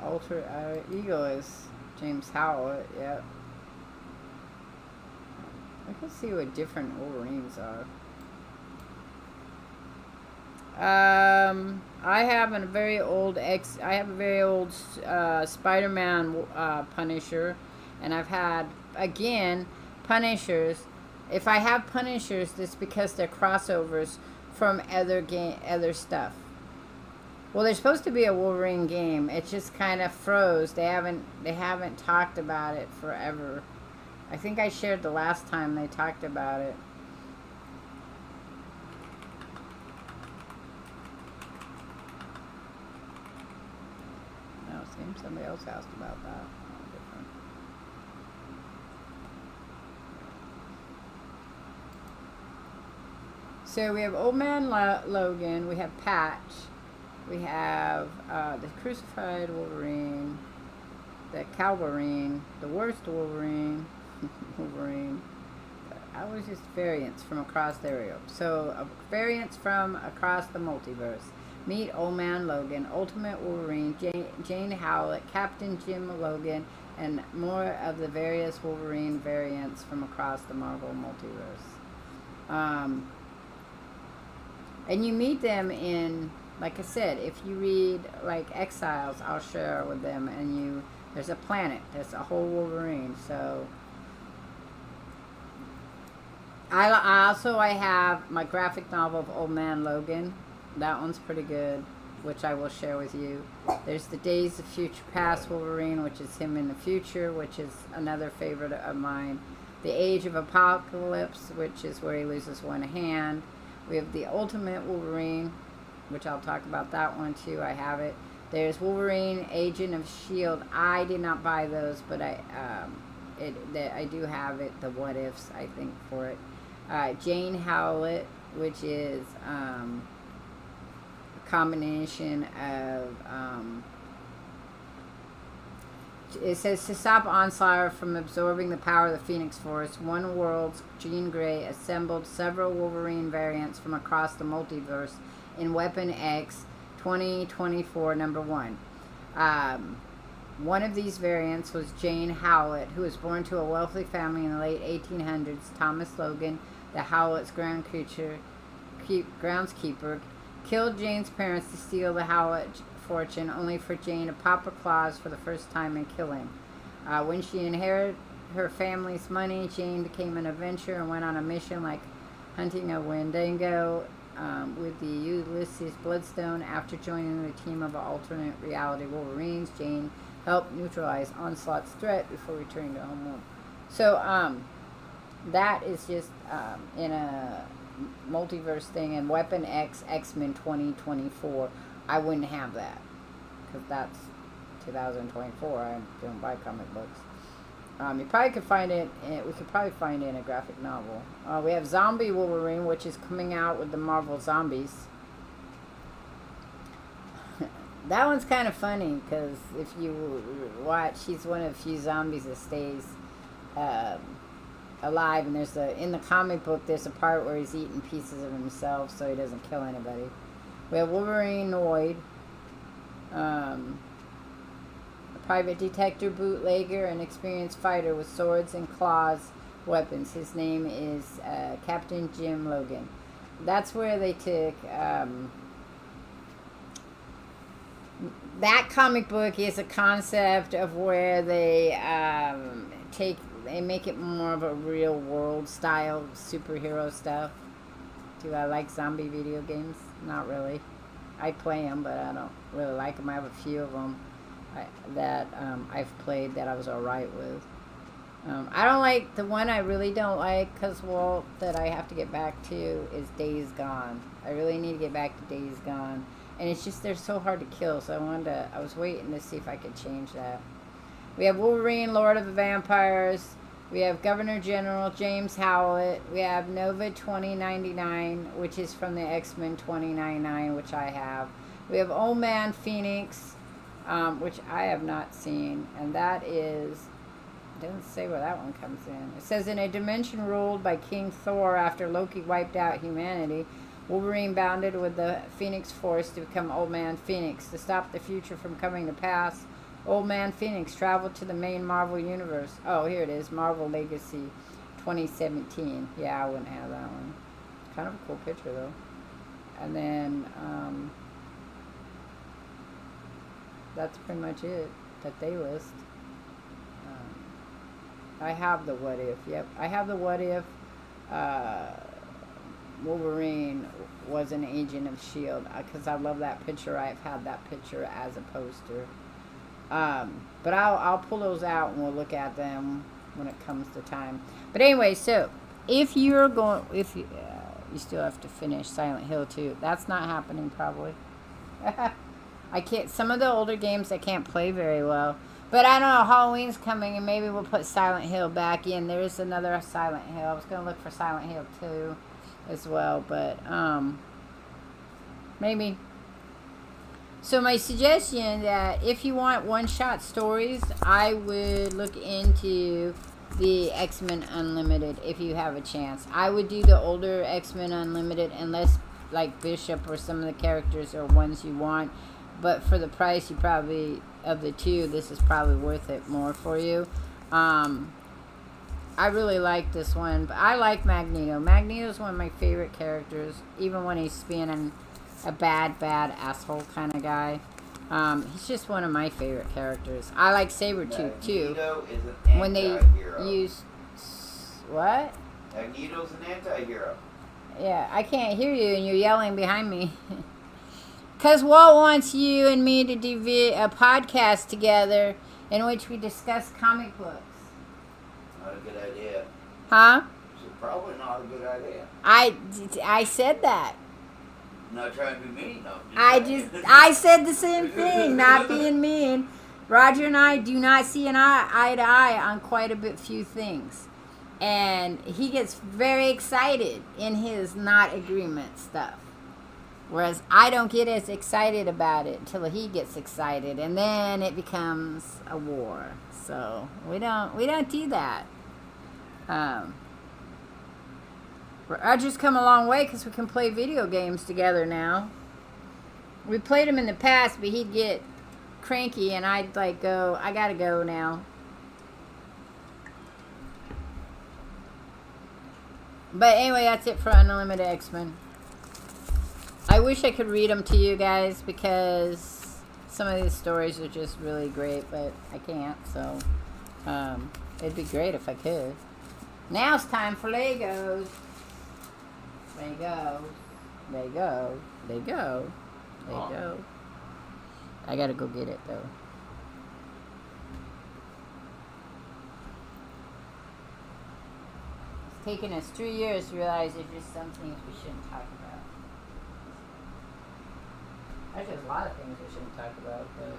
Alter Ego is James Howlett, yeah. I can see what different Wolverines are. I have a very old Spider-Man Punisher, and I've had again Punishers. If I have Punishers, it's because they're crossovers from other stuff. Well, there's supposed to be a Wolverine game. It just kind of froze. They haven't talked about it forever. I think I shared the last time they talked about it. No, it seems somebody else asked about that. Different. So we have Old Man Logan. We have Patch. We have the Crucified Wolverine, the Calverine, the Worst Wolverine, Wolverine. I was just variants from across the area. So variants from across the multiverse. Meet Old Man Logan, Ultimate Wolverine, Jane Howlett, Captain Jim Logan, and more of the various Wolverine variants from across the Marvel multiverse. And you meet them in, like I said, if you read like Exiles, I'll share with them, and there's a planet, there's a whole Wolverine. So I have my graphic novel of Old Man Logan. That one's pretty good, which I will share with you. There's the Days of Future Past Wolverine, which is him in the future, which is another favorite of mine. The Age of Apocalypse, which is where he loses one hand. We have the Ultimate Wolverine, which I'll talk about that one too. I have it. There's Wolverine, Agent of S.H.I.E.L.D. I did not buy those, but I do have it. The What Ifs, I think, for it. Jane Howlett, which is a combination of it says to stop Onslaught from absorbing the power of the Phoenix Force, One World's Jean Grey assembled several Wolverine variants from across the multiverse in Weapon X 2024 #1. One of these variants was Jane Howlett, who was born to a wealthy family in the late 1800s. Thomas Logan, the Howlett's groundskeeper, killed Jane's parents to steal the Howlett fortune, only for Jane to pop her claws for the first time and kill him. When she inherited her family's money, Jane became an adventurer and went on a mission like hunting a Wendigo with the Ulysses Bloodstone. After joining the team of alternate reality Wolverines, Jane helped neutralize Onslaught's threat before returning to homeworld. So that is just in a multiverse thing. And Weapon X X-Men 2024, I wouldn't have that because that's 2024. I don't buy comic books. You probably could find it. We could probably find it in a graphic novel. We have Zombie Wolverine, which is coming out with the Marvel Zombies. That one's kind of funny because if you watch, he's one of the few zombies that stays alive. And in the comic book, there's a part where he's eating pieces of himself so he doesn't kill anybody. We have Wolverine Noid, a private detective bootlegger, an experienced fighter with swords and claws weapons. His name is Captain Jim Logan. That's where they took... that comic book is a concept of where they make it more of a real world style superhero stuff. Do I like zombie video games? Not really. I play them, but I don't really like them. I have a few of them that I've played that I was alright with. I don't like, the one I really don't like, that I have to get back to is Days Gone. I really need to get back to Days Gone. And it's just, they're so hard to kill, so I was waiting to see if I could change that. We have Wolverine, Lord of the Vampires, We have Governor General James Howlett. We have Nova 2099, which is from the X-Men 2099, which I have. We have Old Man Phoenix, which I have not seen, and that is, doesn't say where that one comes in. It says, in a dimension ruled by King Thor after Loki wiped out humanity, Wolverine bounded with the Phoenix Force to become Old Man Phoenix. To stop the future from coming to pass, Old Man Phoenix traveled to the main Marvel universe. Oh, here it is, Marvel Legacy 2017. Yeah, I wouldn't have that one. Kind of a cool picture, though. And then, that's pretty much it that they list. I have the What If. Yep, I have the What If Wolverine was an agent of S.H.I.E.L.D. Because I love that picture. I've had that picture as a poster. But I'll pull those out and we'll look at them when it comes to time. But anyway, so if you're going, if you still have to finish Silent Hill 2. That's not happening probably. I can't. Some of the older games I can't play very well. But I don't know. Halloween's coming, and maybe we'll put Silent Hill back in. There is another Silent Hill. I was gonna look for Silent Hill 2 as well, but maybe. So my suggestion that if you want one-shot stories, I would look into the X-Men Unlimited if you have a chance. I would do the older X-Men Unlimited unless like Bishop or some of the characters are ones you want. But for the price, you probably, of the two, this is probably worth it more for you. I really like this one, but I like Magneto. Magneto is one of my favorite characters, even when he's being a bad asshole kind of guy. He's just one of my favorite characters. I like Sabretooth too. Magneto is an When they anti-hero. use what? Magneto's an anti-hero. Yeah, I can't hear you, and you're yelling behind me. Because Walt wants you and me to do a podcast together in which we discuss comic books. Not a good idea. Huh? It's probably not a good idea. I said that. I'm not trying to be mean. No, I said the same thing, not being mean. Roger and I do not see eye to eye on quite a few things. And he gets very excited in his not agreement stuff. Whereas I don't get as excited about it until he gets excited, and then it becomes a war. So we don't do that. Roger's come a long way because we can play video games together now. We played them in the past, but he'd get cranky, and I'd like go. I gotta go now. But anyway, that's it for Unlimited X-Men. I wish I could read them to you guys because some of these stories are just really great, but I can't, so it'd be great if I could. Now it's time for Legos. Legos. Lego. Lego. Lego. I gotta go get it, though. It's taken us 2 years to realize there's just some things we shouldn't talk about. There's just a lot of things we shouldn't talk about, but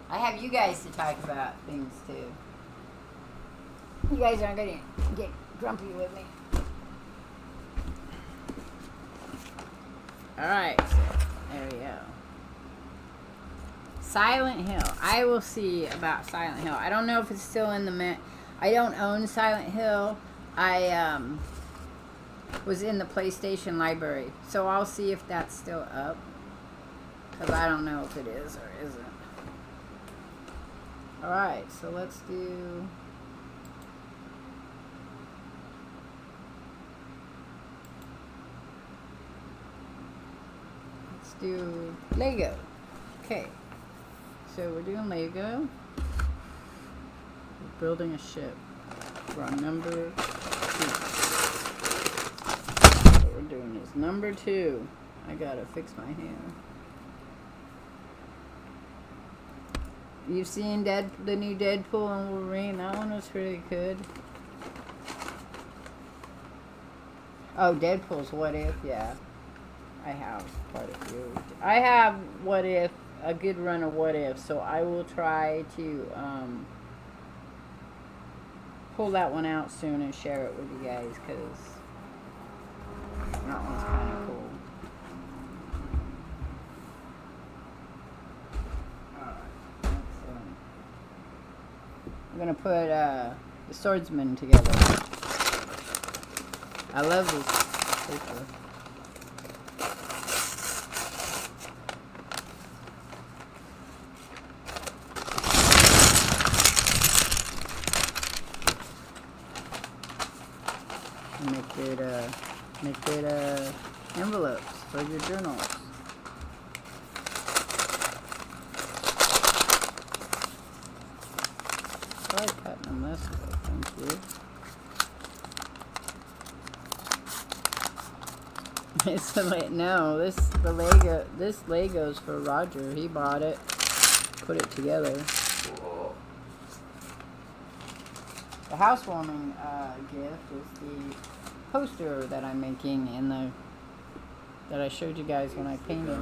I have you guys to talk about things too. You guys aren't going to get grumpy with me. Alright, so there we go. Silent Hill. I will see about Silent Hill. I don't know if it's still in the I don't own Silent Hill. I was in the PlayStation library, so I'll see if that's still up, because I don't know if it is or isn't. Alright, so let's do Lego. Okay, so we're doing Lego. We're building a ship. We're on number 2. What we're doing is number 2. I gotta fix my hair. You've seen the new Deadpool and Wolverine? That one was pretty good. Oh, Deadpool's What If, yeah. I have quite a few. I have What If, a good run of What If, so I will try to pull that one out soon and share it with you guys, because that one's kind of cool. Alright, excellent. I'm going to put the Swordsman together. I love this paper. Make good envelopes for your journals. Try cutting them this way, thank you. It's this Lego's for Roger. He bought it, put it together. The housewarming gift is the poster that I'm making that I showed you guys when I painted.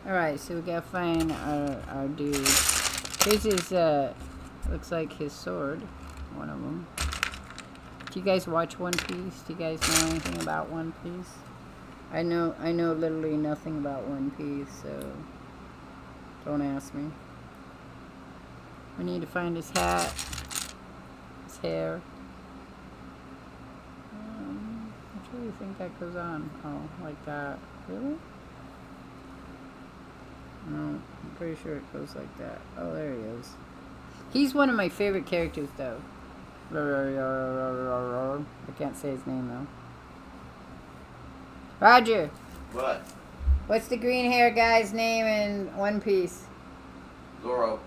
Alright, so we gotta find our dude. Here's his, looks like his sword, one of them. Do you guys watch One Piece? Do you guys know anything about One Piece? I know literally nothing about One Piece, so don't ask me. We need to find his hat, his hair. What do you think that goes on? Oh, like that. Really? No, I'm pretty sure it goes like that. Oh, there he is. He's one of my favorite characters, though. I can't say his name, though. Roger! What? What's the green hair guy's name in One Piece? Zoro.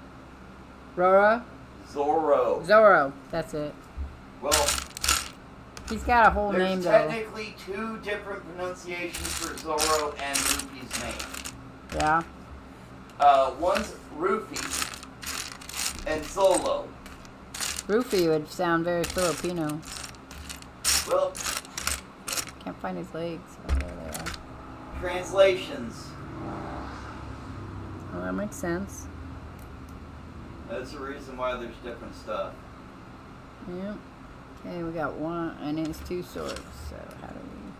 Roro? Zoro. Zoro. That's it. Well, he's got a whole name, though. There's technically two different pronunciations for Zoro and Luffy's name. Yeah? One's Rufy and Zolo. Rufy would sound very Filipino. Well, can't find his legs. Oh, there they are. Translations. Well, that makes sense. That's the reason why there's different stuff. Yep. Okay, we got one, and it's two swords. So how do we?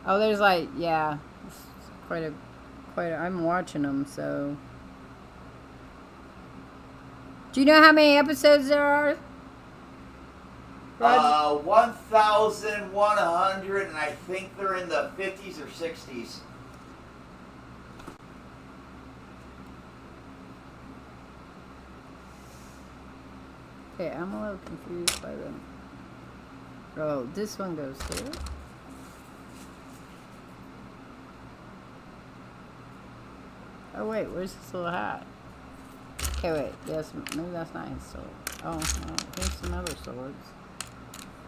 Oh, there's like, yeah, it's quite a. I'm watching them, so. Do you know how many episodes there are? 1,100, and I think they're in the 50s or 60s. Okay, I'm a little confused by them. Oh, this one goes here. Oh wait, where's this little hat? Okay, wait. Yes, maybe that's not his sword. Oh, no, here's some other swords.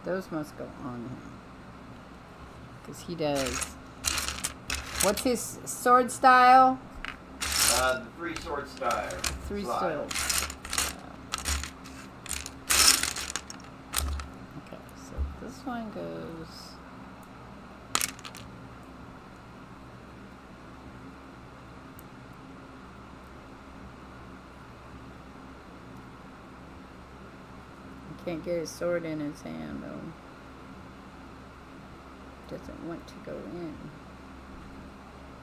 Those must go on him. Because he does. What's his sword style? The three sword style. Three swords. Okay, so this one goes. Can't get his sword in his hand, though. Doesn't want to go in.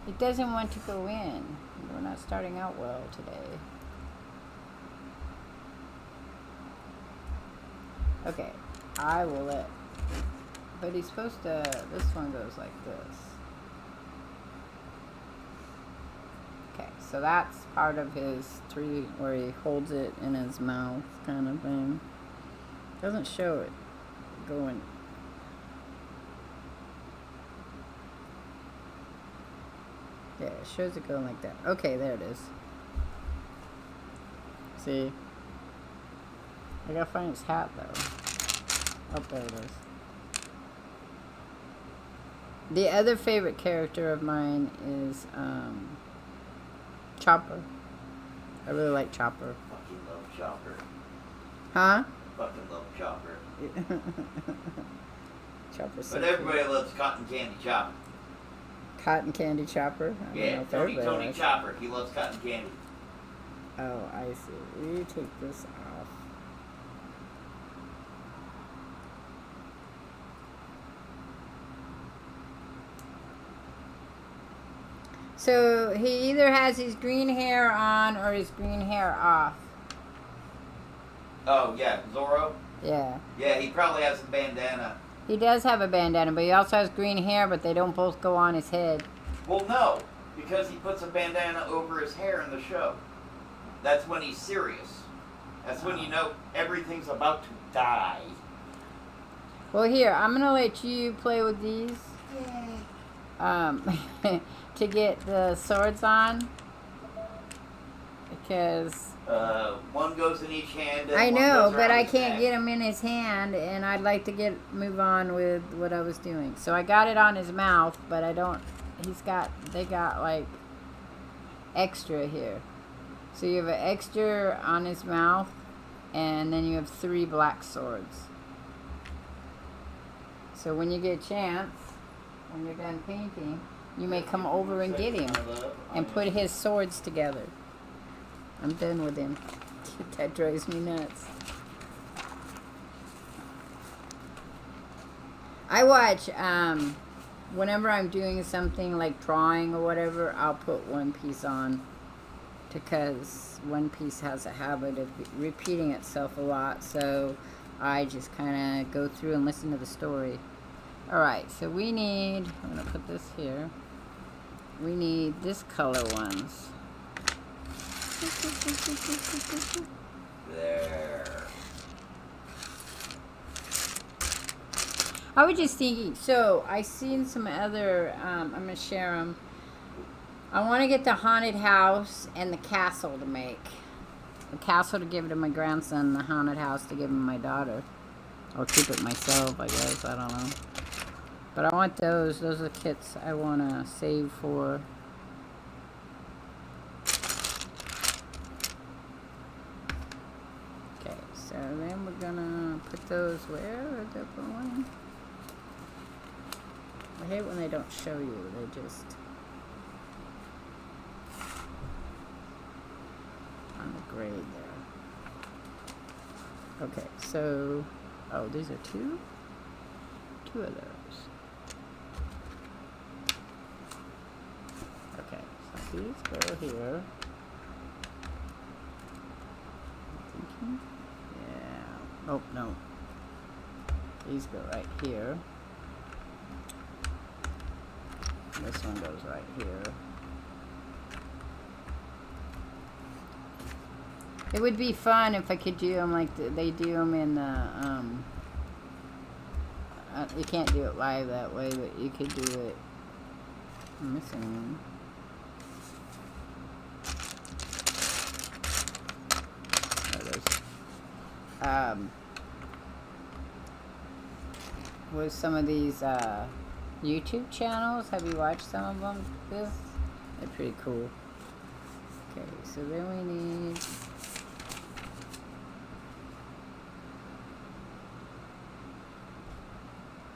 It doesn't want to go in. We're not starting out well today. Okay, I will let. But he's supposed to. This one goes like this. Okay, so that's part of his three, where he holds it in his mouth, kind of thing. Doesn't show it going. Yeah, it shows it going like that. Okay, there it is. See? I gotta find his hat, though. Oh, there it is. The other favorite character of mine is Chopper. I really like Chopper. Fucking love Chopper. Huh? Fucking love Chopper. Chopper's so But everybody loves Cotton Candy Chopper. Cotton Candy Chopper? I don't know Yeah, if Tony everybody likes- Chopper. He loves cotton candy. Oh, I see. You take this off. So he either has his green hair on or his green hair off. Oh, yeah, Zorro? Yeah. Yeah, he probably has a bandana. He does have a bandana, but he also has green hair, but they don't both go on his head. Well, no, because he puts a bandana over his hair in the show. That's when he's serious. That's when you know everything's about to die. Well, here, I'm going to let you play with these. To get the swords on. Because... one goes in each hand. And I one know, goes but around I his can't neck. get him in his hand, and I'd like to move on with what I was doing. So I got it on his mouth, but I don't. They got like extra here. So you have an extra on his mouth, and then you have 3 black swords. So when you get a chance, when you're done painting, you may come over and get him and put his swords together. I'm done with him. That drives me nuts. I watch, whenever I'm doing something like drawing or whatever, I'll put One Piece on. Because One Piece has a habit of repeating itself a lot. So I just kind of go through and listen to the story. Alright, so we need, I'm going to put this here. We need this color ones. There. I was just thinking, so I seen some other, I'm going to share them. I want to get the haunted house and the castle to make. The castle to give to my grandson, the haunted house to give to my daughter. I'll keep it myself, I guess, I don't know. But I want those are the kits I want to save for. Okay, so then we're gonna put those where are they going? I hate when they don't show you, they just on the grade there. Okay, so oh, these are two of those. Okay, so these go here. Thinking? Yeah. Oh, no. These go right here. This one goes right here. It would be fun if I could do them like they do them in the, you can't do it live that way, but you could do it. I'm missing one. With some of these YouTube channels. Have you watched some of them? They're pretty cool. Okay, so then we need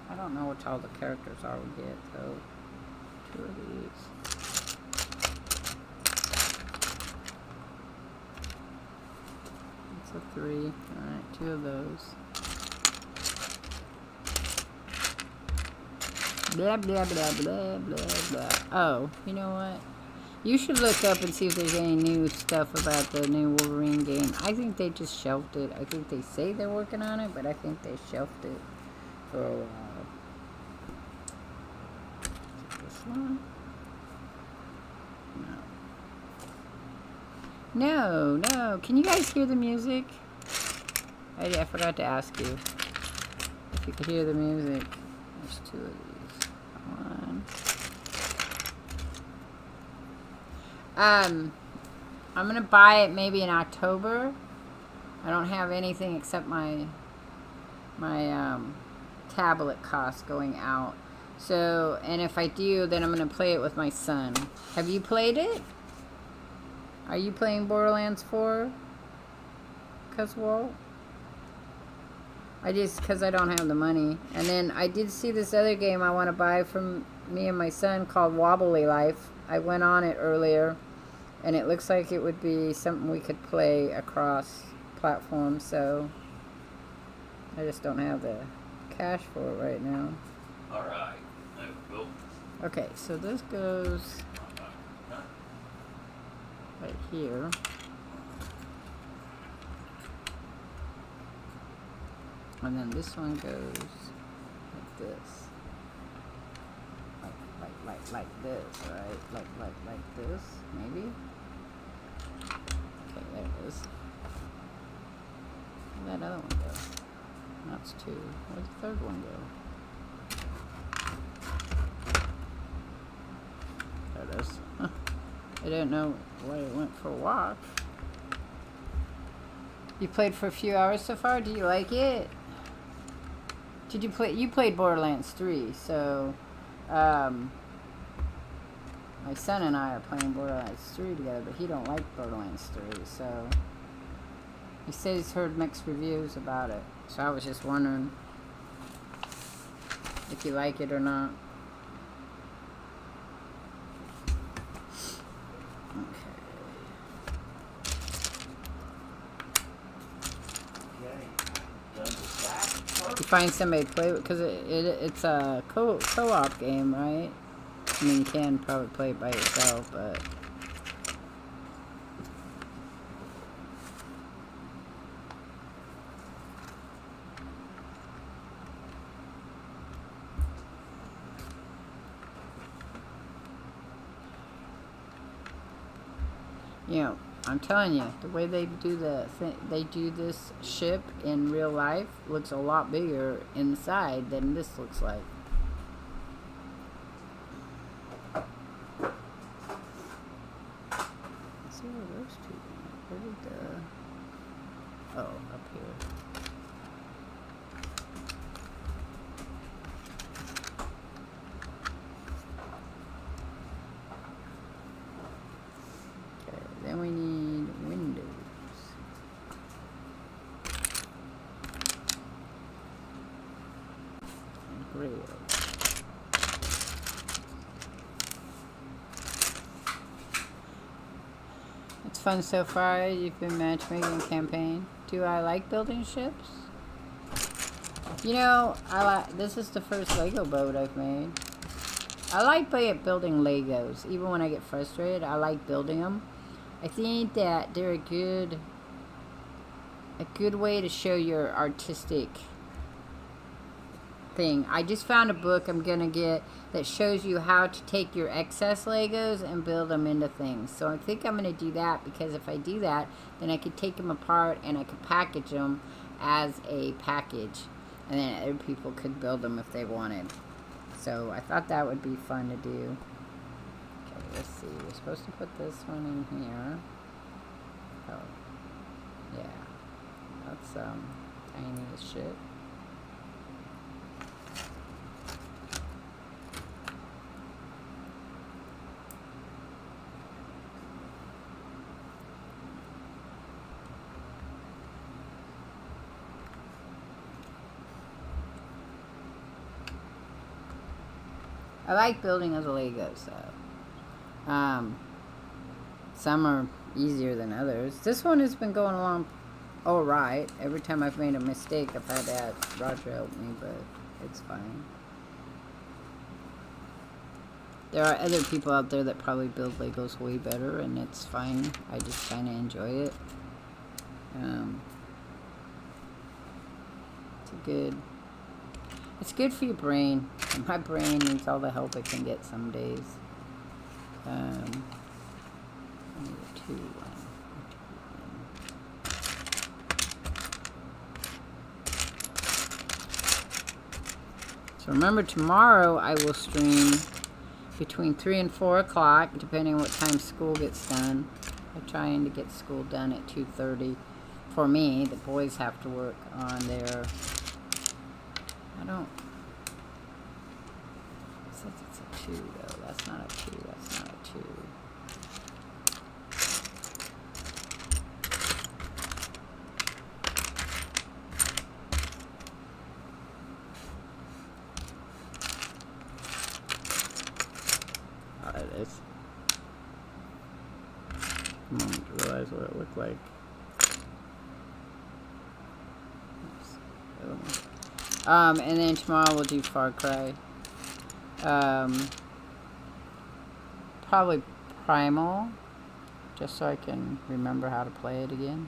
I don't know which all the characters are we get, so 2 of these. That's a 3. Alright, 2 of those. Blah, blah, blah, blah, blah, blah. Oh, you know what? You should look up and see if there's any new stuff about the new Wolverine game. I think they just shelved it. I think they say they're working on it, but I think they shelved it for a while. This one? No. No. Can you guys hear the music? I forgot to ask you if you could hear the music. There's 2 of these. One. I'm gonna buy it maybe in October. I don't have anything except my tablet cost going out. So, and if I do, then I'm gonna play it with my son. Have you played it? Are you playing Borderlands 4? Cause Walt? Cause I don't have the money. And then I did see this other game I want to buy from me and my son called Wobbly Life. I went on it earlier, and it looks like it would be something we could play across platforms, so I just don't have the cash for it right now. Alright, there we go. Okay, so this goes right here. And then this one goes like this. Like this, right? Like this, maybe? Okay, there it is. Where'd that other one go? That's two. Where'd the third one go? There it is. Huh. I didn't know why it went for a walk. You played for a few hours so far? Do you like it? Did you play? You played Borderlands 3, so my son and I are playing Borderlands 3 together, but he don't like Borderlands 3, so he says he's heard mixed reviews about it. So I was just wondering if you like it or not. You find somebody to play with, because it's a co-op game, right? I mean, you can probably play it by yourself, but you know, I'm telling you, the way they do they do this ship in real life looks a lot bigger inside than this looks like. Let's see where those two went. Where did the... Oh, up here. Then we need windows. And grills. It's fun so far. You've been matchmaking campaign. Do I like building ships? You know, this is the first Lego boat I've made. I like building Legos. Even when I get frustrated, I like building them. I think that they're a good way to show your artistic thing. I just found a book I'm gonna get that shows you how to take your excess Legos and build them into things. So I think I'm gonna do that, because if I do that, then I could take them apart and I could package them as a package, and then other people could build them if they wanted. So I thought that would be fun to do. Let's see, we're supposed to put this one in here. Oh, yeah. That's, tiny as shit. I like building as a Lego, so. Some are easier than others. This one has been going along alright. Every time I've made a mistake, I've had to ask Roger help me, but it's fine. There are other people out there that probably build Legos way better, and it's fine. I just kind of enjoy it. It's good for your brain. And my brain needs all the help it can get some days. So remember, tomorrow I will stream between 3 and 4 o'clock, depending on what time school gets done. I'm trying to get school done at 2:30. For me, the boys have to work on their... It says it's a 2 though. That's not a 2. That's not a 2. it is. A moment to realize what it looked like. Oops. And then tomorrow we'll do Far Cry. Probably Primal, just so I can remember how to play it again.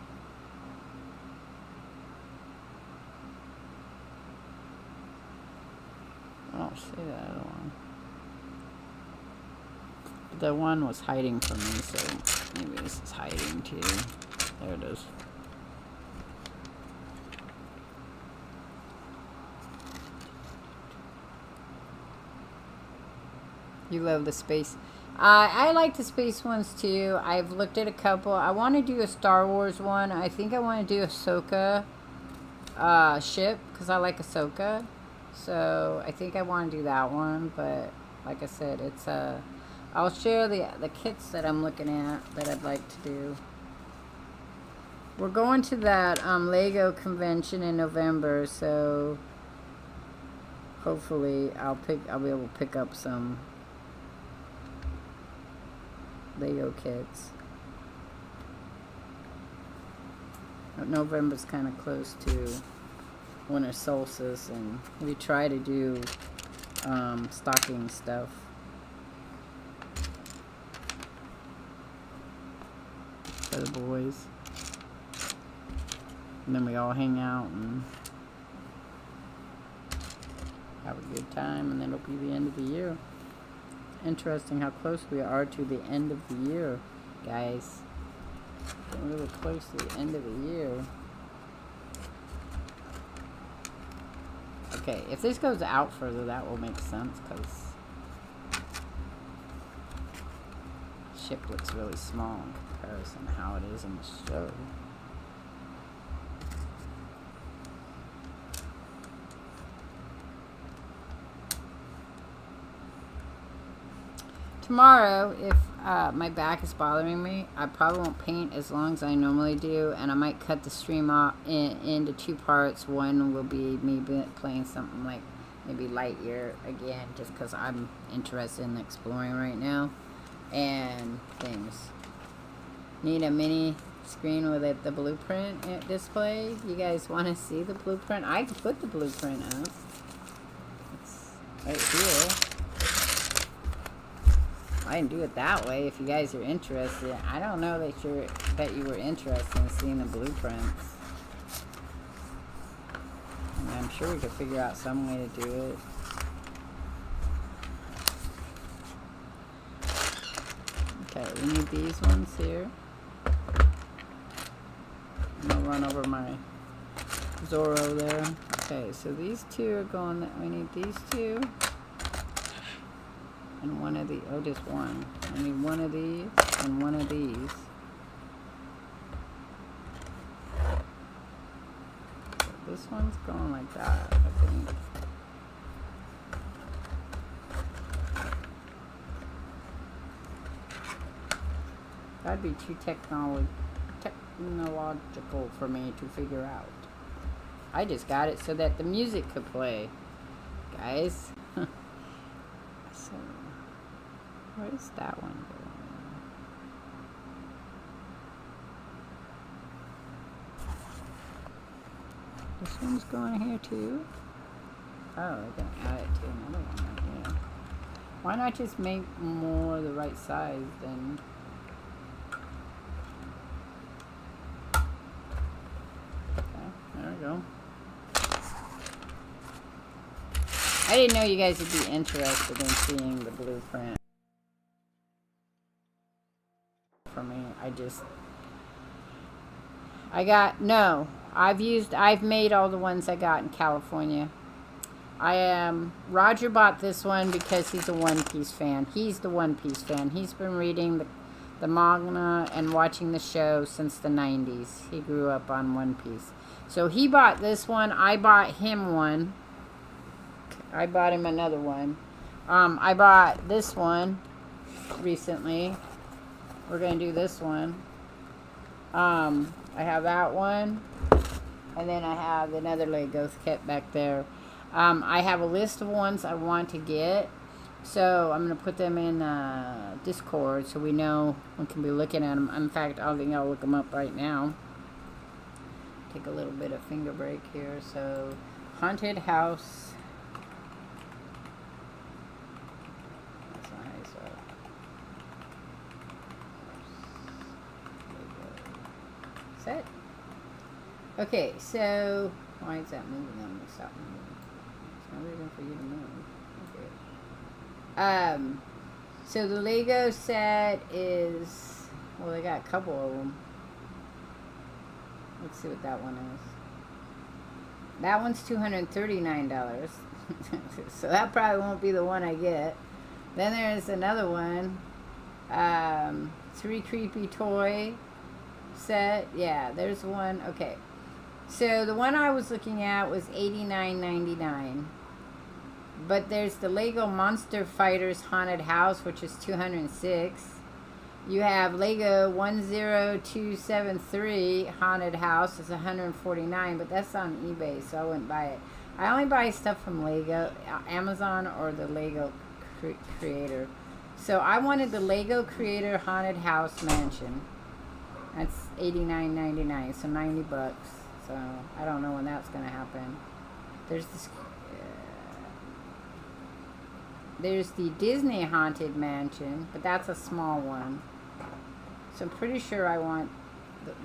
I don't see that other one. The one was hiding from me, so maybe this is hiding too. There it is. You love the space. I like the space ones too. I've looked at a couple. I want to do a Star Wars one. I think I want to do Ahsoka ship because I like Ahsoka. So I think I want to do that one. But like I said, it's I'll share the kits that I'm looking at that I'd like to do. We're going to that Lego convention in November, so hopefully I'll be able to pick up some Lego kits. November's kind of close to winter solstice, and we try to do stocking stuff. For the boys. And then we all hang out and have a good time, and then it'll be the end of the year. Interesting how close we are to the end of the year, guys. Getting really close to the end of the year. Okay, if this goes out further, that will make sense, because ship looks really small in comparison to how it is in the show. Tomorrow, if my back is bothering me, I probably won't paint as long as I normally do, and I might cut the stream off into two parts. One will be me playing something like maybe Lightyear again, just because I'm interested in exploring right now, and things. Need a mini screen with the blueprint display. You guys want to see the blueprint? I can put the blueprint up. It's right here. I can do it that way if you guys are interested. I don't know that you were interested in seeing the blueprints. I mean, I'm sure we could figure out some way to do it. Okay, we need these ones here. I'm gonna run over my Zorro there. Okay, so these two are going. We need these two. And one of the, oh, just one. I need one of these and one of these. So this one's going like that, I think. That'd be too technological for me to figure out. I just got it so that the music could play, guys. So, where's that one going? This one's going here too? Oh, they're gonna add it to another one right here. Why not just make more the right size then? Okay, there we go. I didn't know you guys would be interested in seeing the blueprint. For me, I've made all the ones I got in California. Roger bought this one because he's a One Piece fan. He's the One Piece fan. He's been reading the manga and watching the show since the 90s. He grew up on One Piece. So he bought this one. I bought him one. I bought him another one. I bought this one recently. We're going to do this one. I have that one. And then I have another Lego kit back there. I have a list of ones I want to get. So I'm going to put them in Discord so we know we can be looking at them. In fact, I think I'll look them up right now. Take a little bit of finger break here. So, haunted house. That's not how you spell it. Set. Okay, so why is that moving? Let me stop moving. There's no reason for you to move. Okay. So the Lego set is, well, they got a couple of them. Let's see what that one is. That one's $239. So that probably won't be the one I get. Then there's another one. 3 creepy toy set. Yeah, there's one. Okay. So the one I was looking at was $89.99. But there's the Lego Monster Fighters Haunted House, which is $206. You have Lego 10273 Haunted House, it's $149, but that's on eBay, so I wouldn't buy it. I only buy stuff from Lego, Amazon, or the Lego Creator. So I wanted the Lego Creator Haunted House Mansion. That's $89.99, so $90. So I don't know when that's going to happen. There's this. There's the Disney Haunted Mansion, but that's a small one. So I'm pretty sure I want,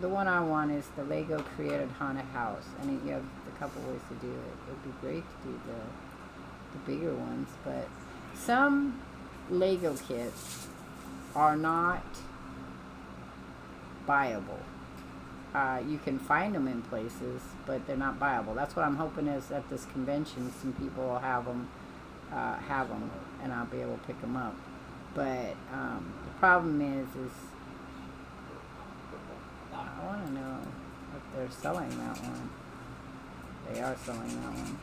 the one I want is the Lego Created Haunted House. And you have a couple ways to do it. It would be great to do the bigger ones, but some Lego kits are not buyable. You can find them in places, but they're not buyable. That's what I'm hoping is at this convention, some people will have them, and I'll be able to pick them up. But the problem is I want to know if they're selling that one. They are selling that one.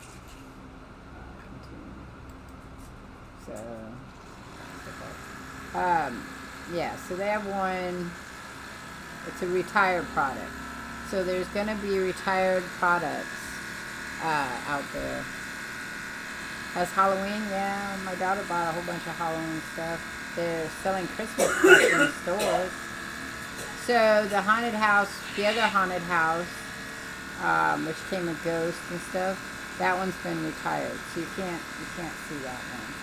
So, yeah, so they have one. It's a retired product. So there's going to be retired products out there. Has Halloween, yeah. My daughter bought a whole bunch of Halloween stuff. They're selling Christmas stuff in the stores. So the haunted house, the other haunted house, which came with ghosts and stuff, that one's been retired. So you can't see that one.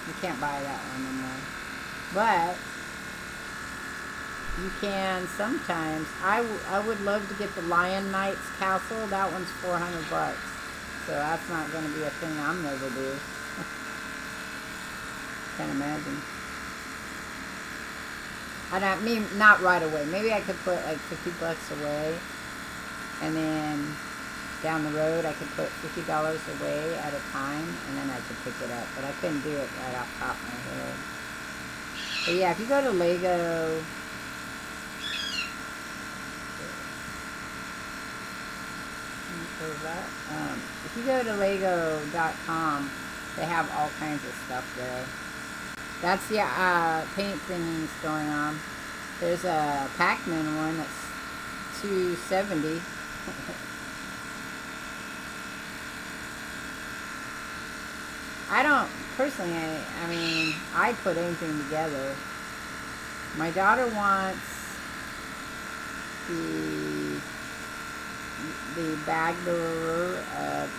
You can't buy that one anymore. But you can sometimes. I would love to get the Lion Knights Castle. That one's $400. So that's not going to be a thing I'm never do. Can't imagine. I mean, not right away. Maybe I could put like $50 away, and then down the road I could put $50 away at a time, and then I could pick it up. But I couldn't do it right off the top of my head. But yeah, if you go to Lego. If you go to Lego.com, they have all kinds of stuff there. That's the paint things going on. There's a Pac-Man one that's $270. I don't personally. I mean, I put anything together. My daughter wants the Bagler,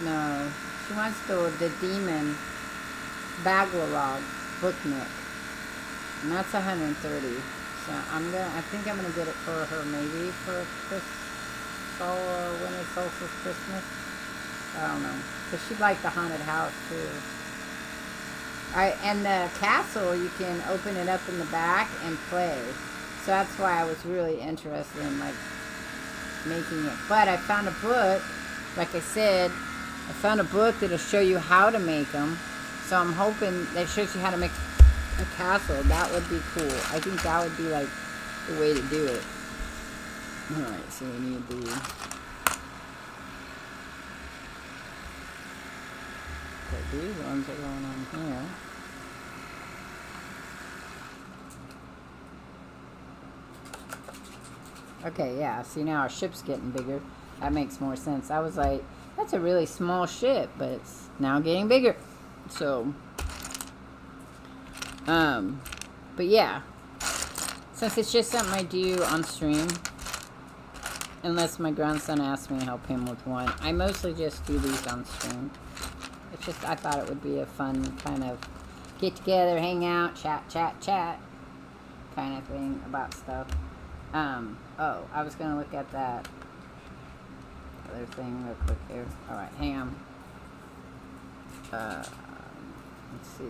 no, she wants the Demon Baglerog Booknik, and that's $130. So I think I'm gonna get it for her maybe for winter solstice Christmas. I don't know, because she'd like the haunted house too. And the castle, you can open it up in the back and play. So that's why I was really interested in like making it. But I found a book, like I said, I found a book that'll show you how to make them. So I'm hoping that shows you how to make a castle. That would be cool. I think that would be like the way to do it. Alright, so we need the these ones are going on here. Okay, yeah, see now our ship's getting bigger. That makes more sense. I was like, that's a really small ship, but it's now getting bigger. So, But yeah, since it's just something I do on stream, unless my grandson asks me to help him with one, I mostly just do these on stream. It's just, I thought it would be a fun kind of get together, hang out, chat kind of thing about stuff. Oh, I was gonna look at that other thing real quick here. Alright, hang on. Let's see.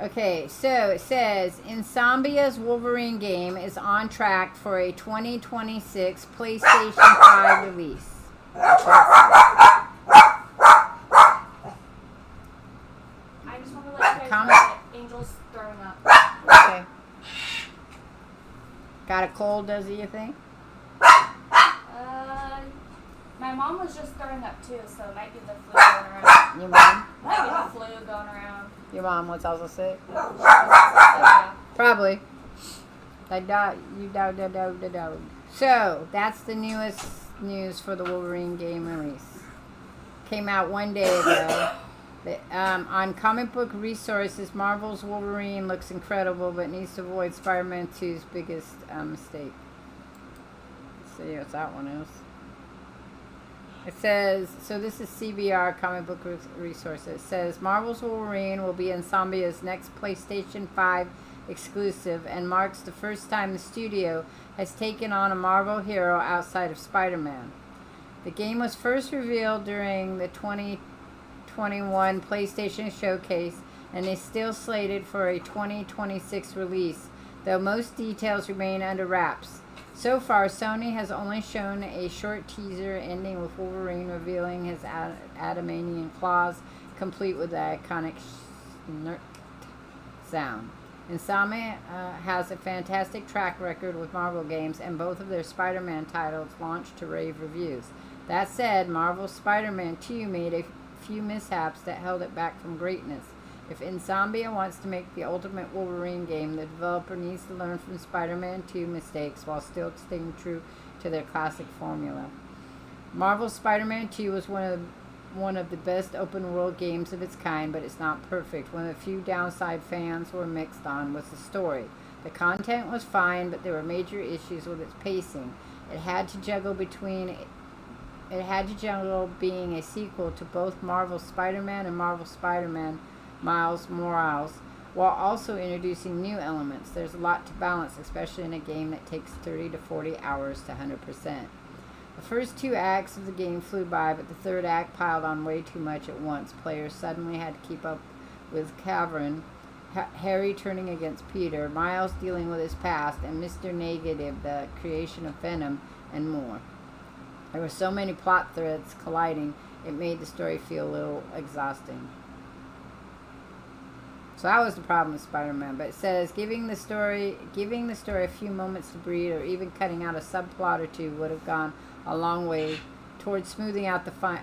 Okay, so it says Insomnia's Wolverine game is on track for a 2026 PlayStation 5 release. I just want to let you guys know that Angel's throwing up. Okay. Got a cold, does he, you think? My mom was just throwing up too, so it might be the flu going around. Your mom? Might be the flu going around. Your mom was also sick? Yeah. Probably. You. So, that's the newest news for the Wolverine game release. Came out one day ago. On comic book resources, Marvel's Wolverine looks incredible, but needs to avoid Spider-Man 2's biggest mistake. Let's see what that one is. It says, so this is CBR, comic book resources. It says, Marvel's Wolverine will be Insomnia's next PlayStation 5 exclusive and marks the first time the studio has taken on a Marvel hero outside of Spider-Man. The game was first revealed during the 2021 PlayStation Showcase and is still slated for a 2026 release, though most details remain under wraps. So far, Sony has only shown a short teaser ending with Wolverine revealing his adamantium claws, complete with the iconic snort sound. Insomnia has a fantastic track record with Marvel games, and both of their Spider-Man titles launched to rave reviews. That said, Marvel's Spider-Man 2 made a few mishaps that held it back from greatness. If Insomnia wants to make the ultimate Wolverine game, the developer needs to learn from Spider-Man 2 mistakes while still staying true to their classic formula. Marvel's Spider-Man 2 was one of the best open-world games of its kind, but it's not perfect. One of the few downside fans were mixed on was the story. The content was fine, but there were major issues with its pacing. It had to juggle being a sequel to both Marvel's Spider-Man and Marvel's Spider-Man Miles Morales, while also introducing new elements. There's a lot to balance, especially in a game that takes 30 to 40 hours to 100%. The first two acts of the game flew by, but the third act piled on way too much at once. Players suddenly had to keep up with Cavern, Harry turning against Peter, Miles dealing with his past, and Mr. Negative, the creation of Venom, and more. There were so many plot threads colliding, it made the story feel a little exhausting. So that was the problem with Spider-Man. But it says giving the story a few moments to breathe, or even cutting out a subplot or two, would have gone a long way towards smoothing out the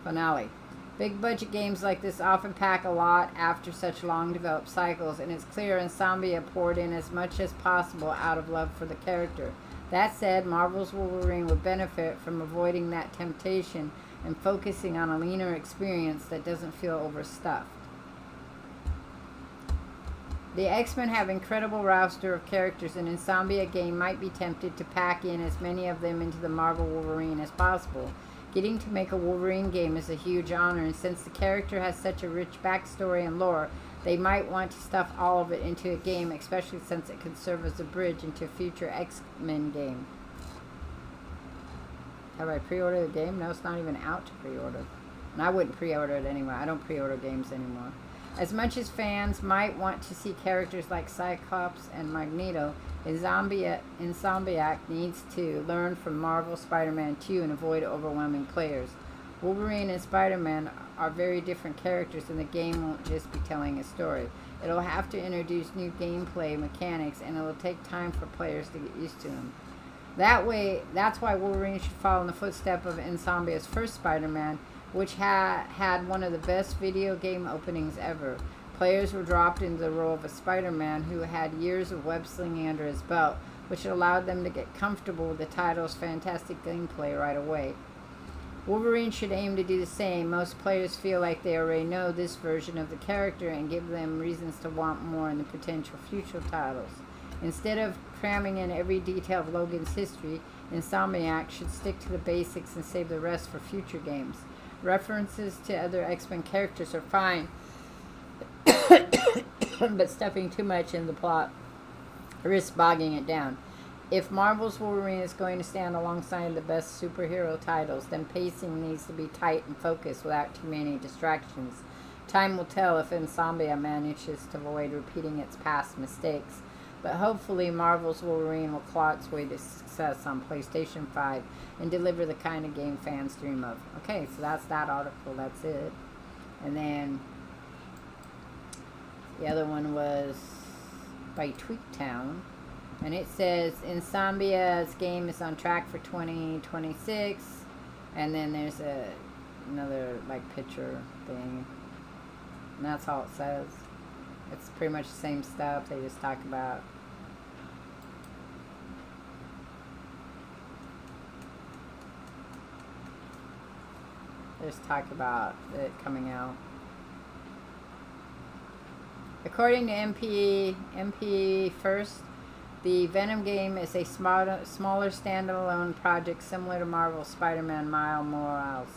finale. Big budget games like this often pack a lot after such long developed cycles, and it's clear Insomnia poured in as much as possible out of love for the character. That said, Marvel's Wolverine would benefit from avoiding that temptation and focusing on a leaner experience that doesn't feel overstuffed. The X-Men have incredible roster of characters, and Insomnia game might be tempted to pack in as many of them into the Marvel Wolverine as possible. Getting to make a Wolverine game is a huge honor, and since the character has such a rich backstory and lore, they might want to stuff all of it into a game, especially since it could serve as a bridge into a future X-Men game. Have I pre-ordered the game? No, it's not even out to pre-order. And I wouldn't pre-order it anyway. I don't pre-order games anymore. As much as fans might want to see characters like Cyclops and Magneto, Insomniac needs to learn from Marvel Spider-Man 2 and avoid overwhelming players. Wolverine and Spider-Man are very different characters, and the game won't just be telling a story. It'll have to introduce new gameplay mechanics, and it'll take time for players to get used to them. That's why Wolverine should follow in the footsteps of Insomnia's first Spider-Man, which had one of the best video game openings ever. Players were dropped into the role of a Spider-Man who had years of web slinging under his belt, which allowed them to get comfortable with the title's fantastic gameplay right away. Wolverine should aim to do the same. Most players feel like they already know this version of the character and give them reasons to want more in the potential future titles. Instead of cramming in every detail of Logan's history, Insomniac should stick to the basics and save the rest for future games. References to other X-Men characters are fine, but stuffing too much in the plot risks bogging it down. If Marvel's Wolverine is going to stand alongside the best superhero titles, then pacing needs to be tight and focused without too many distractions. Time will tell if Insomnia manages to avoid repeating its past mistakes, but hopefully Marvel's Wolverine will claw its way to success on PlayStation 5 and deliver the kind of game fans dream of. Okay, so that's that article, that's it. And then the other one was by Tweaktown. And it says Insomnia's game is on track for 2026. And then there's another like picture thing. And that's all it says. It's pretty much the same stuff. They just talk about it coming out. According to MP First, the Venom game is a smaller standalone project similar to Marvel's Spider-Man Miles Morales.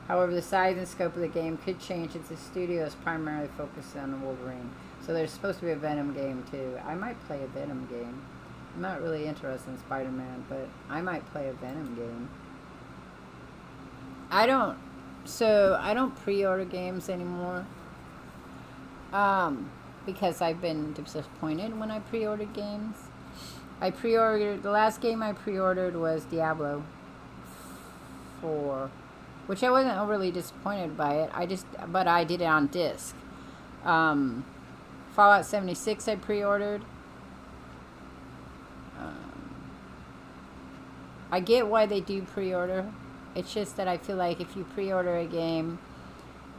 However, the size and scope of the game could change as the studio is primarily focused on Wolverine. So there's supposed to be a Venom game too. I might play a Venom game. I'm not really interested in Spider-Man, but I might play a Venom game. I don't pre-order games anymore. Because I've been disappointed when I pre-ordered games. The last game I pre-ordered was Diablo 4, which I wasn't overly disappointed by it. But I did it on disc. Fallout 76 I pre-ordered. I get why they do pre-order. It's just that I feel like if you pre-order a game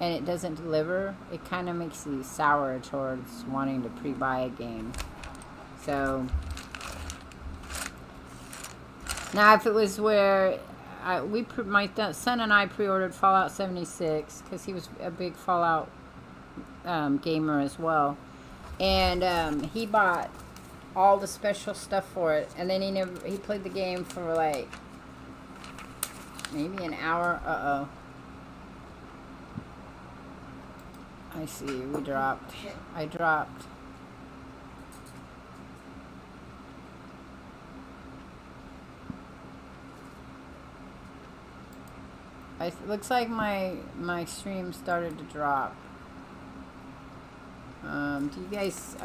and it doesn't deliver, it kind of makes you sour towards wanting to pre-buy a game. So now, if it was where my son and I pre-ordered Fallout 76 because he was a big Fallout gamer as well, and he bought all the special stuff for it, and then he played the game for like maybe an hour. I see. I dropped. It looks like my stream started to drop. Are you guys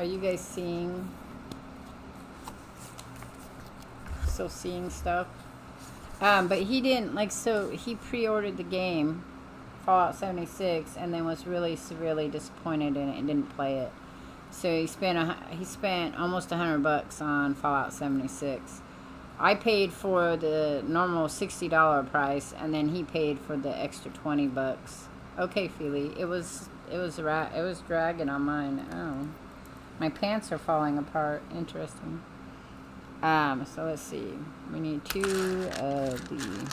still seeing stuff? But he didn't so he pre-ordered the game, Fallout 76, and then was really severely disappointed in it and didn't play it. So he spent almost $100 on Fallout 76. I paid for the normal $60 price, and then he paid for the extra $20. Okay, Feely, it was dragging on mine. Oh, my pants are falling apart. Interesting. So let's see. We need 2 of the.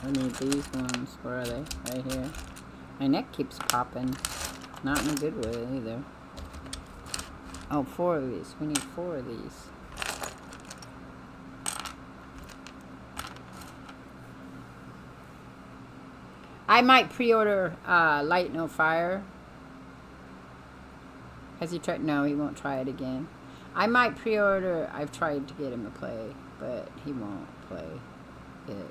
I need these ones. Where are they? Right here. My neck keeps popping. Not in a good way either. Oh, 4 of these. We need 4 of these. I might pre-order Light No Fire. Has he tried? No, he won't try it again. I might pre-order. I've tried to get him to play, but he won't play it.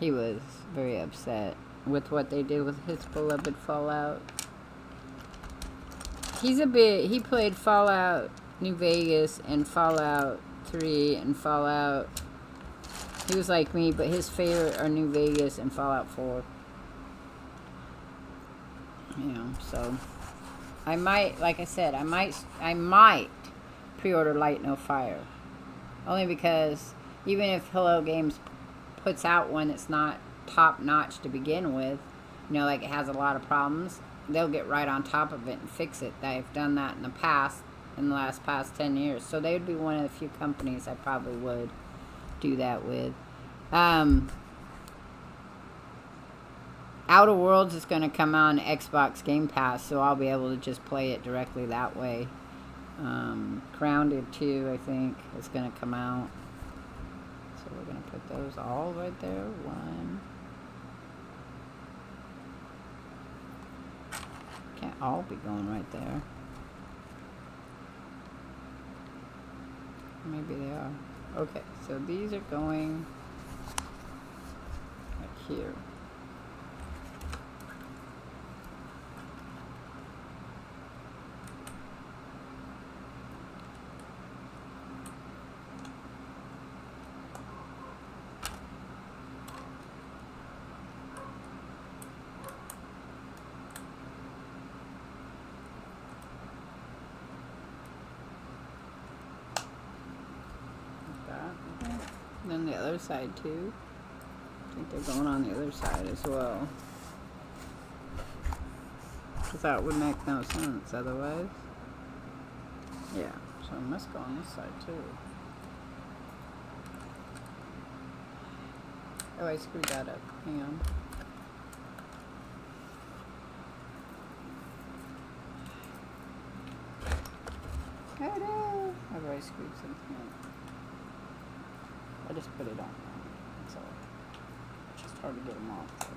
He was very upset with what they did with his beloved Fallout. He played Fallout New Vegas and Fallout 3 and Fallout. He was like me, but his favorite are New Vegas and Fallout 4. So I might, like I said, I might pre-order Light No Fire. Only because even if Hello Games puts out one that's not top notch to begin with, like it has a lot of problems, they'll get right on top of it and fix it. They've done that in the past, in the past 10 years. So they would be one of the few companies I probably would do that with. Outer Worlds is going to come out on Xbox Game Pass, so I'll be able to just play it directly that way. Grounded 2, I think, is going to come out. So we're going to put those all right there. 1. Can't all be going right there. Maybe they are. Okay, so these are going like here. And then the other side too. I think they're going on the other side as well. Because that would make no sense otherwise. Yeah, so it must go on this side too. Oh, I screwed that up. Hang on. Oh no! I've already screwed something up. I just put it on. That's all. It's just hard to get them off. So.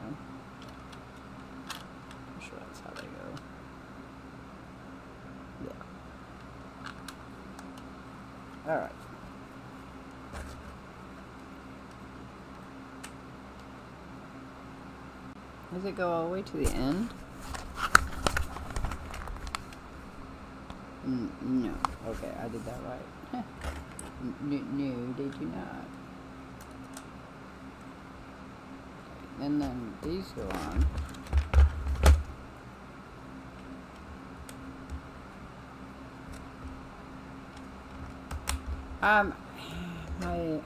Okay. I'm sure that's how they go. Yeah. Alright. Does it go all the way to the end? No. Okay, I did that right. No, they do not. Okay, and then these go on.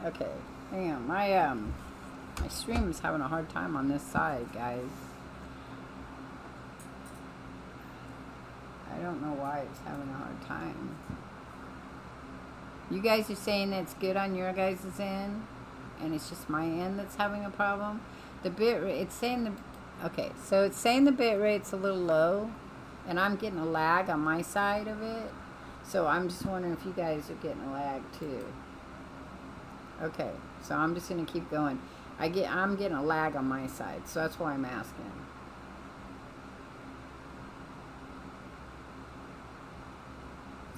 Okay, hang on. My stream is having a hard time on this side, guys. I don't know why it's having a hard time. You guys are saying it's good on your guys' end, and it's just my end that's having a problem. The bit rate, it's saying okay, so it's saying the bit rate's a little low, and I'm getting a lag on my side of it. So I'm just wondering if you guys are getting a lag too. Okay, so I'm just gonna keep going. I'm getting a lag on my side, so that's why I'm asking.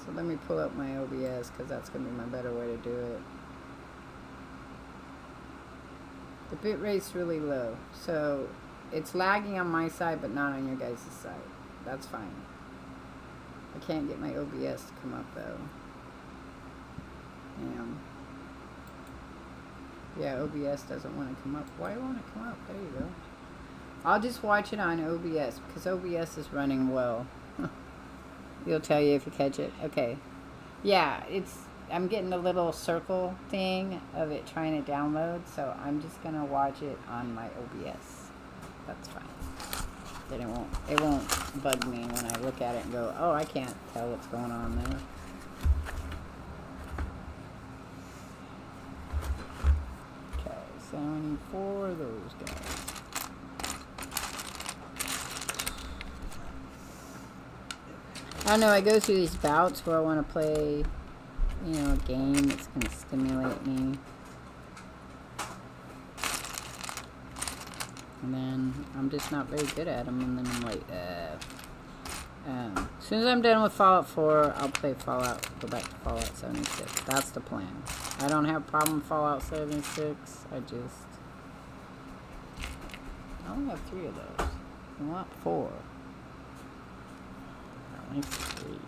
So let me pull up my OBS, because that's going to be my better way to do it. The bit rate's really low, so it's lagging on my side, but not on your guys' side. That's fine. I can't get my OBS to come up, though. Yeah, OBS doesn't want to come up. Why won't it come up? There you go. I'll just watch it on OBS, because OBS is running well. It'll tell you if you catch it. Okay. Yeah, I'm getting a little circle thing of it trying to download, so I'm just going to watch it on my OBS. That's fine. Then it won't bug me when I look at it and go, oh, I can't tell what's going on there. So I need 4 of those guys. I don't know, I go through these bouts where I want to play, a game that's going to stimulate me. And then I'm just not very good at them, and then I'm like, as soon as I'm done with Fallout 4, I'll play go back to Fallout 76. That's the plan. I don't have a problem with Fallout 76. I only have 3 of those. I want 4. I only 3.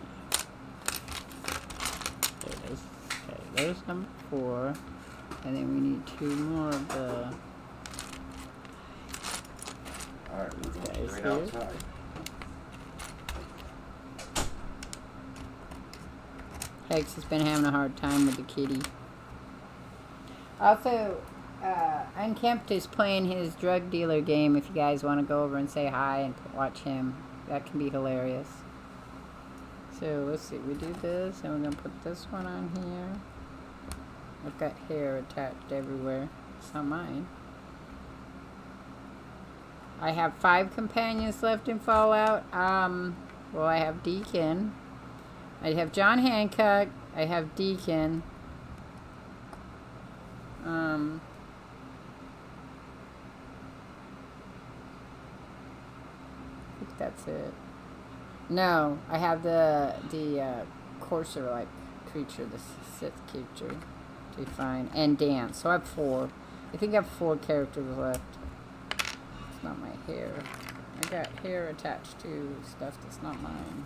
There it is. Okay, there's number 4. And then we need 2 more of the... Alright, we're going guys straight here. outside. Hex has been having a hard time with the kitty. Also, Unkempt is playing his drug dealer game. If you guys want to go over and say hi and watch him, that can be hilarious. So let's see, we do this, and we're going to put this one on here. I've got hair attached everywhere. It's not mine. I have 5 companions left in Fallout. Well, I have Deacon. I have John Hancock. I have Deacon. I think that's it. No, I have the courser-like creature, the Sith creature, to find, and Dance. So I have 4. I think I have 4 characters left. It's not my hair. I got hair attached to stuff that's not mine.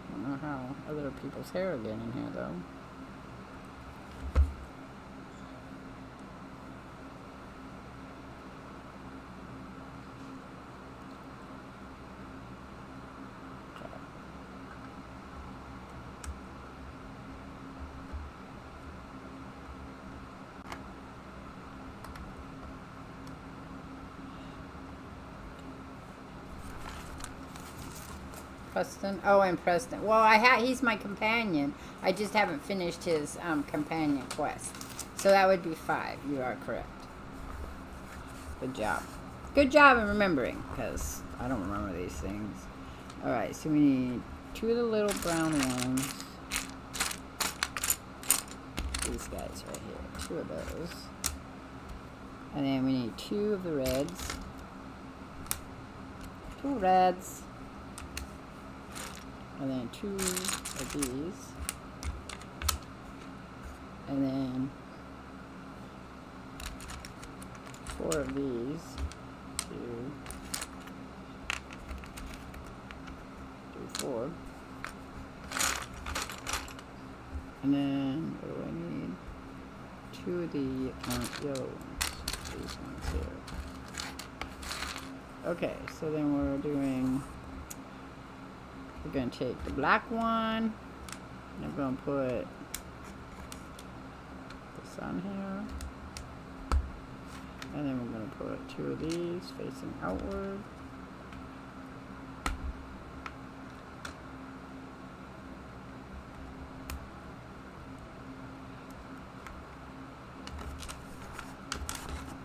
I don't know how other people's hair are getting in here, though. Preston. Oh, and Preston. Well, he's my companion. I just haven't finished his companion quest. So that would be 5. You are correct. Good job. Good job in remembering, because I don't remember these things. Alright, so we need 2 of the little brown ones. These guys right here. 2 of those. And then we need 2 of the reds. 2 reds. And then 2 of these. And then 4 of these. 2, 4. And then what do I need? 2 of the yellow ones. These ones here. Okay, so then we're going to take the black one, and I'm going to put this on here, and then we're going to put 2 of these facing outward.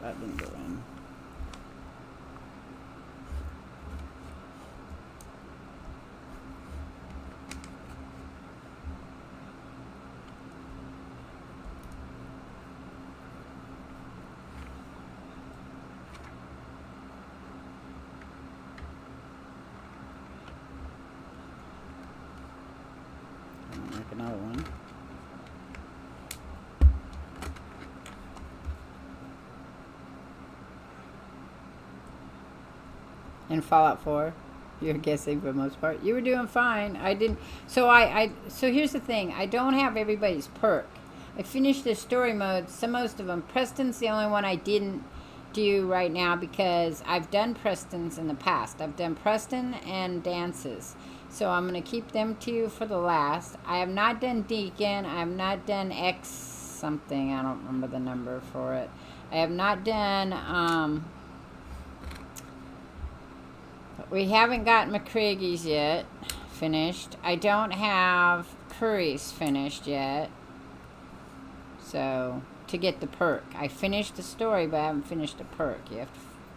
That didn't go in. Make another one. In Fallout 4, you're guessing for the most part. You were doing fine. I didn't. So So here's the thing. I don't have everybody's perk. I finished the story mode. Most of them. Preston's the only one I didn't do right now because I've done Preston's in the past. I've done Preston and Dances. So I'm going to keep them 2 for the last. I have not done Deacon. I have not done X something. I don't remember the number for it. I have not done, we haven't got McCragy's yet finished. I don't have Curry's finished yet. So, to get the perk. I finished the story, but I haven't finished the perk. You have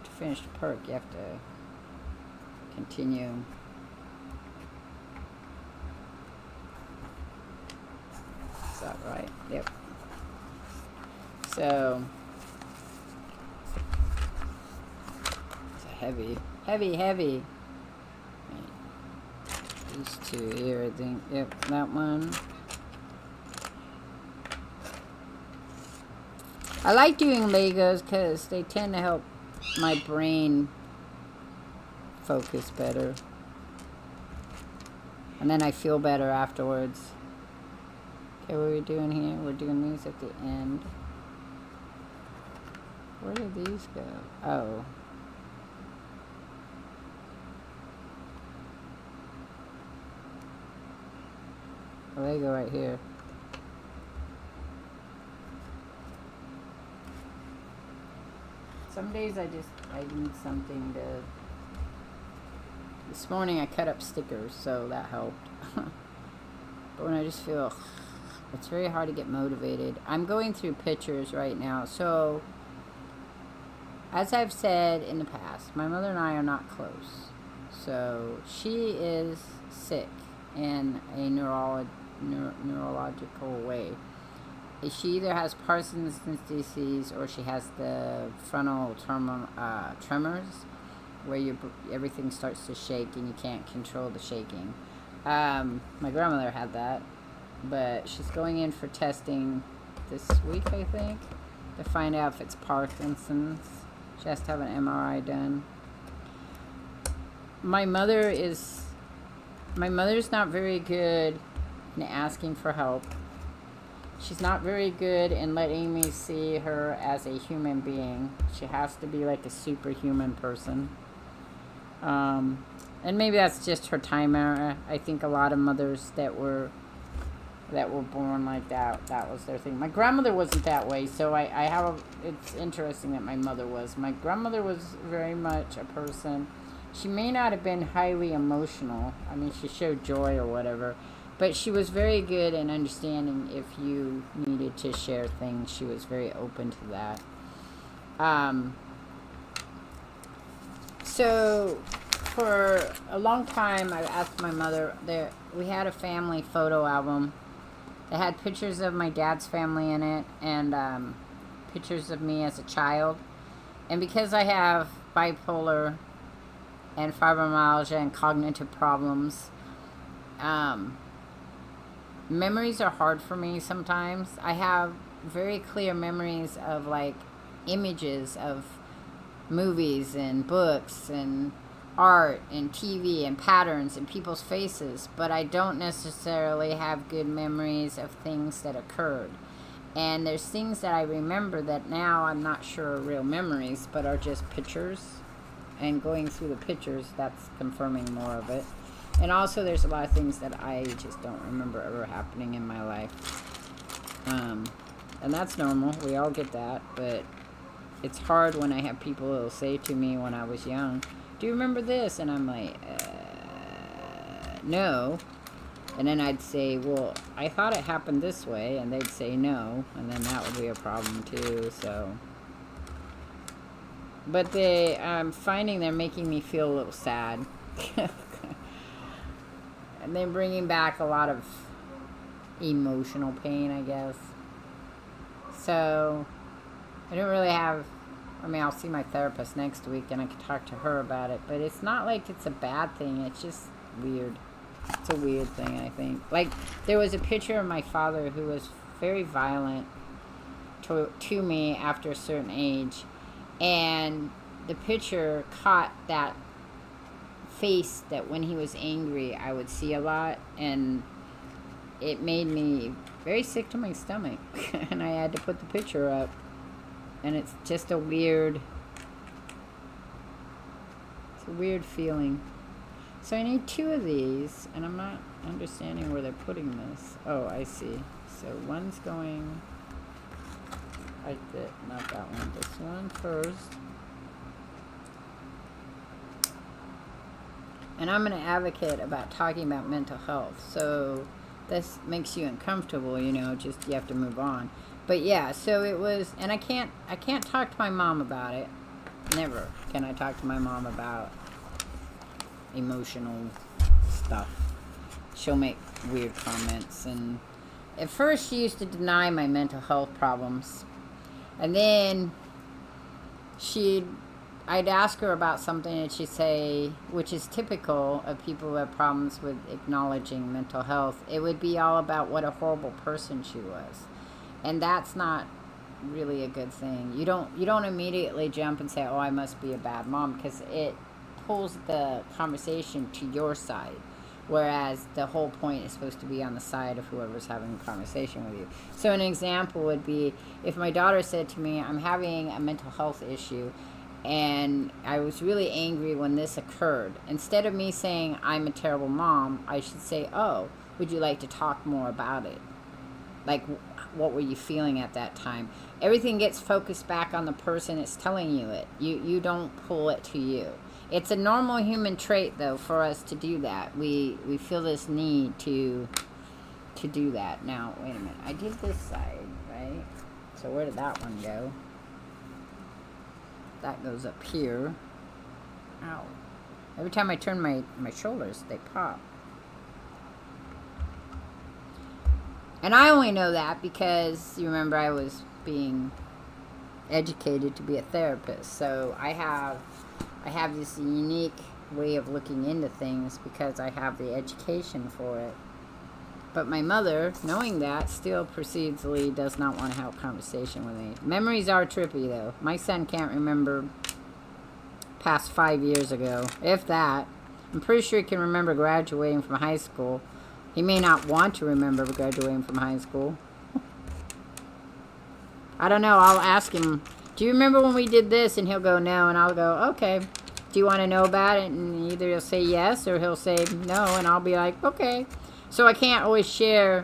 to finish the perk. You have to continue. Is that right? Yep. So, it's a heavy. Right. These 2 here, I think. Yep, that one. I like doing Legos because they tend to help my brain focus better. And then I feel better afterwards. Okay, what are we doing here? We're doing these at the end. Where did these go? Oh. Well, they go right here. Some days I need something to... This morning I cut up stickers, so that helped. But when I just feel... It's very hard to get motivated. I'm going through pictures right now. So, as I've said in the past, my mother and I are not close. So, she is sick in a neurological way. She either has Parkinson's disease or she has the frontal tremors, where everything starts to shake and you can't control the shaking. My grandmother had that, but she's going in for testing this week, I think, to find out if it's Parkinson's. She has to have an MRI done. My mother's not very good in asking for help. She's not very good in letting me see her as a human being. She has to be like a superhuman person. And maybe that's just her time era. I think a lot of mothers that were born like that was their thing. My grandmother wasn't that way, so it's interesting that my mother was. My grandmother was very much a person. She may not have been highly emotional. I mean, she showed joy or whatever. But she was very good in understanding if you needed to share things. She was very open to that. So, for a long time, I asked my mother. We had a family photo album. It had pictures of my dad's family in it and pictures of me as a child. And because I have bipolar and fibromyalgia and cognitive problems, memories are hard for me sometimes. I have very clear memories of like images of movies and books and art and TV and patterns and people's faces, but I don't necessarily have good memories of things that occurred. And there's things that I remember that now I'm not sure are real memories, but are just pictures. And going through the pictures, that's confirming more of it. And also there's a lot of things that I just don't remember ever happening in my life. And that's normal. We all get that. But it's hard when I have people who will say to me when I was young, do you remember this? And I'm like, no. And then I'd say, well, I thought it happened this way. And they'd say no. And then that would be a problem too. So... But I'm finding they're making me feel a little sad. And they're bringing back a lot of emotional pain, I guess. So, I don't really have... I mean, I'll see my therapist next week and I can talk to her about it. But it's not like it's a bad thing. It's just weird. It's a weird thing, I think. Like, there was a picture of my father who was very violent to me after a certain age. And the picture caught that face that when he was angry I would see a lot, and it made me very sick to my stomach. And I had to put the picture up, and it's just a weird feeling. So I need 2 of these, and I'm not understanding where they're putting this. Oh, I see. So one's going not that one, this one first. And I'm an advocate about talking about mental health. So this makes you uncomfortable, just you have to move on. But yeah, so it was, and I can't talk to my mom about it. Never can I talk to my mom about emotional stuff. She'll make weird comments, and at first she used to deny my mental health problems. And then I'd ask her about something and she'd say, which is typical of people who have problems with acknowledging mental health, it would be all about what a horrible person she was. And that's not really a good thing. You don't immediately jump and say, oh, I must be a bad mom, because it pulls the conversation to your side. Whereas the whole point is supposed to be on the side of whoever's having a conversation with you. So an example would be if my daughter said to me, I'm having a mental health issue and I was really angry when this occurred. Instead of me saying, I'm a terrible mom, I should say, oh, would you like to talk more about it? Like, what were you feeling at that time? Everything gets focused back on the person that's telling you it. You don't pull it to you. It's a normal human trait, though, for us to do that. We feel this need to do that. Now, wait a minute. I did this side, right? So where did that one go? That goes up here. Ow. Every time I turn my shoulders, they pop. And I only know that because, you remember, I was being educated to be a therapist. So I have this unique way of looking into things because I have the education for it. But my mother, knowing that, still proceedingly does not want to have a conversation with me. Memories are trippy, though. My son can't remember past 5 years ago, if that. I'm pretty sure he can remember graduating from high school. He may not want to remember graduating from high school. I don't know. I'll ask him, do you remember when we did this? And he'll go, no. And I'll go, okay. Do you want to know about it? And either he'll say yes or he'll say no. And I'll be like, okay. So I can't always share.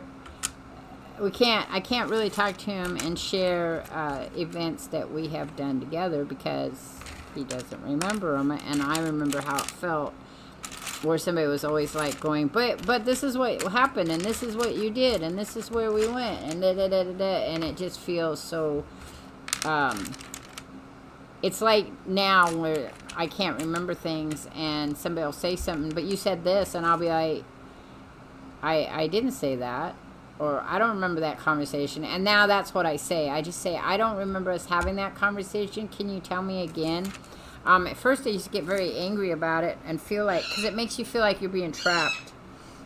I can't really talk to him and share events that we have done together because he doesn't remember them. And I remember how it felt. Where somebody was always like going, but this is what happened, and this is what you did, and this is where we went, and and it just feels so. It's like now where I can't remember things, and somebody will say something, but you said this, and I'll be like, I didn't say that, or I don't remember that conversation, and now that's what I say. I just say, I don't remember us having that conversation. Can you tell me again? At first I used to get very angry about it and feel like, because it makes you feel like you're being trapped.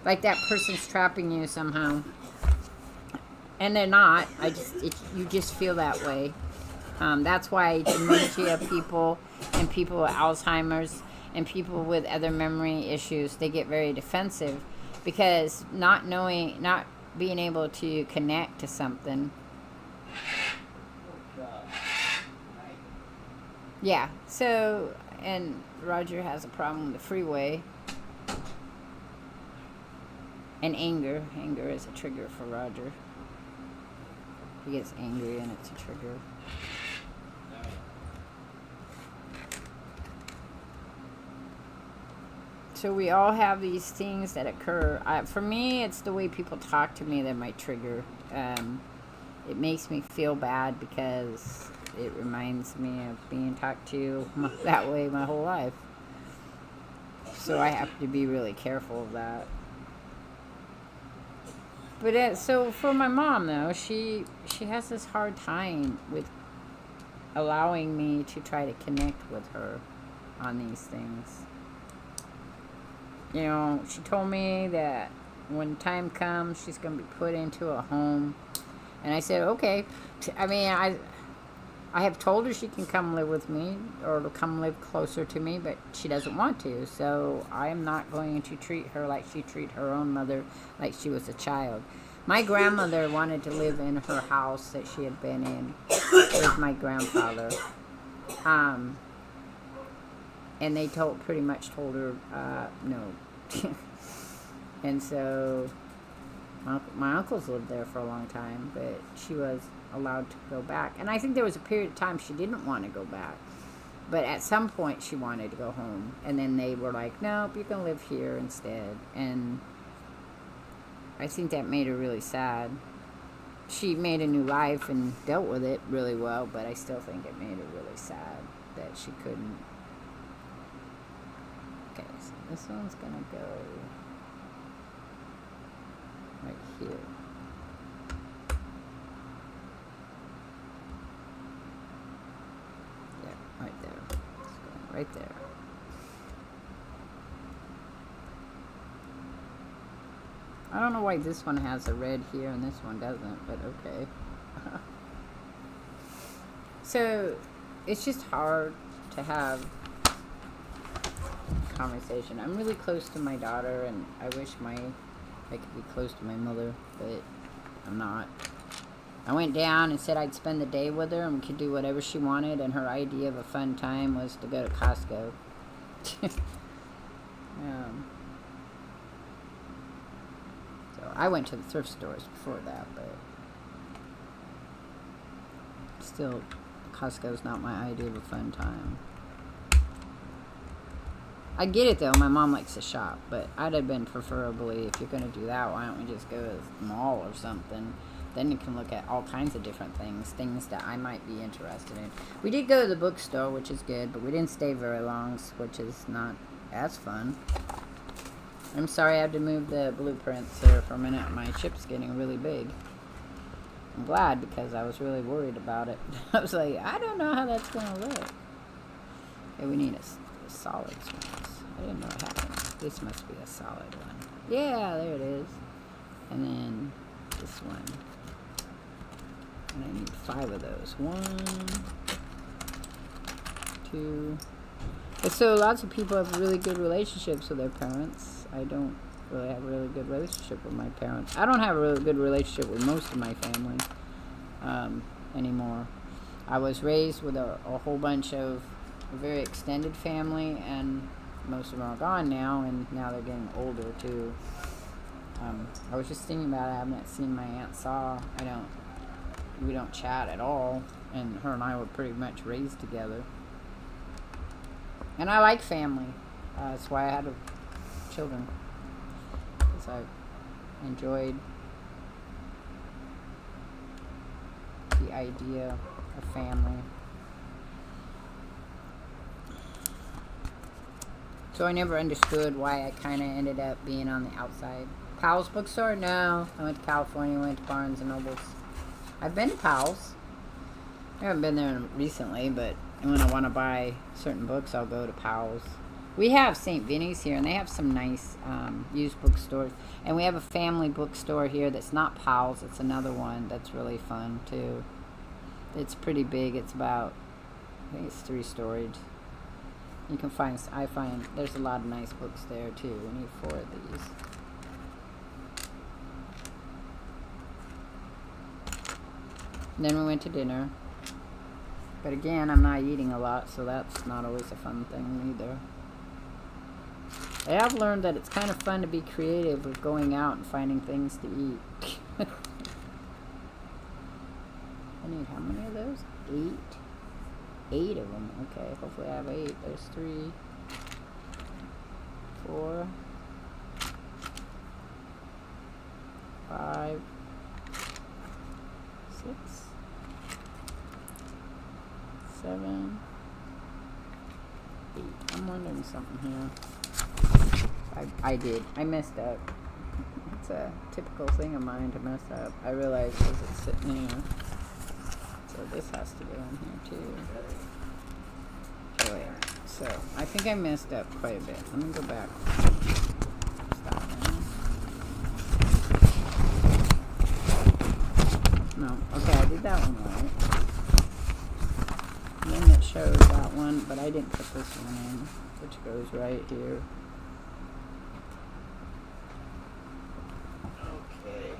Like that person's trapping you somehow. And they're not. You just feel that way. That's why dementia people and people with Alzheimer's and people with other memory issues, they get very defensive. Because not being able to connect to something. Yeah, so, and Roger has a problem with the freeway. And anger. Anger is a trigger for Roger. He gets angry and it's a trigger. So we all have these things that occur. For me, it's the way people talk to me that might trigger. It makes me feel bad because it reminds me of being talked to that way my whole life. So I have to be really careful of that. But so for my mom, though, she has this hard time with allowing me to try to connect with her on these things. You know, she told me that when time comes, she's going to be put into a home. And I said, okay. I mean, I have told her she can come live with me or to come live closer to me, but she doesn't want to. So I am not going to treat her like she treated her own mother, like she was a child. My grandmother wanted to live in her house that she had been in with my grandfather. And they pretty much told her no. And so my uncles lived there for a long time, but she was allowed to go back. And I think there was a period of time she didn't want to go back. But at some point she wanted to go home. And then they were like, nope, you can live here instead. And I think that made her really sad. She made a new life and dealt with it really well, but I still think it made her really sad that she couldn't. Okay, so this one's gonna go right here. Yeah, right there. It's going right there. I don't know why this one has a red here and this one doesn't, but okay. So, it's just hard to have conversation. I'm really close to my daughter, and I wish I could be close to my mother, but I'm not. I went down and said I'd spend the day with her and we could do whatever she wanted, and her idea of a fun time was to go to Costco. So I went to the thrift stores before that, but still, Costco's not my idea of a fun time. I get it though, my mom likes to shop, but I'd have been preferably, if you're going to do that, why don't we just go to the mall or something? Then you can look at all kinds of different things that I might be interested in. We did go to the bookstore, which is good, but we didn't stay very long, which is not as fun. I'm sorry I had to move the blueprints there for a minute. My ship's getting really big. I'm glad, because I was really worried about it. I was like, I don't know how that's going to look. Okay, we need a solid one. I didn't know what happened. This must be a solid one. Yeah, there it is. And then this one. And I need 5 of those. 1, 2. And so lots of people have really good relationships with their parents. I don't really have a really good relationship with my parents. I don't have a really good relationship with most of my family anymore. I was raised with a whole bunch of a very extended family, and most of them are gone now, and now they're getting older too. I was just thinking about it. I haven't seen my Aunt Saw. We don't chat at all, and her and I were pretty much raised together. And I like family. That's why I had children, because I enjoyed the idea of family. So I never understood why I kind of ended up being on the outside. Powell's bookstore? No. I went to California, went to Barnes & Nobles. I've been to Powell's. I haven't been there recently, but when I want to buy certain books, I'll go to Powell's. We have St. Vinny's here, and they have some nice used bookstores. And we have a family bookstore here that's not Powell's. It's another one that's really fun, too. It's pretty big. It's about, I think it's 3-storied. You can I find there's a lot of nice books there too. We need 4 of these. And then we went to dinner. But again, I'm not eating a lot, so that's not always a fun thing either. I have learned that it's kind of fun to be creative with going out and finding things to eat. I need how many of those? 8? 8 of them. Okay, hopefully I have 8. There's 3, 4, 5, 6, 7, 8. I'm wondering something here. I messed up. It's a typical thing of mine to mess up. I realize because it's sitting here. So this has to go in here too. Okay, so I think I messed up quite a bit. Let me go back. Stop now. No, okay, I did that one right. And then it shows that one, but I didn't put this one in, which goes right here. Okay.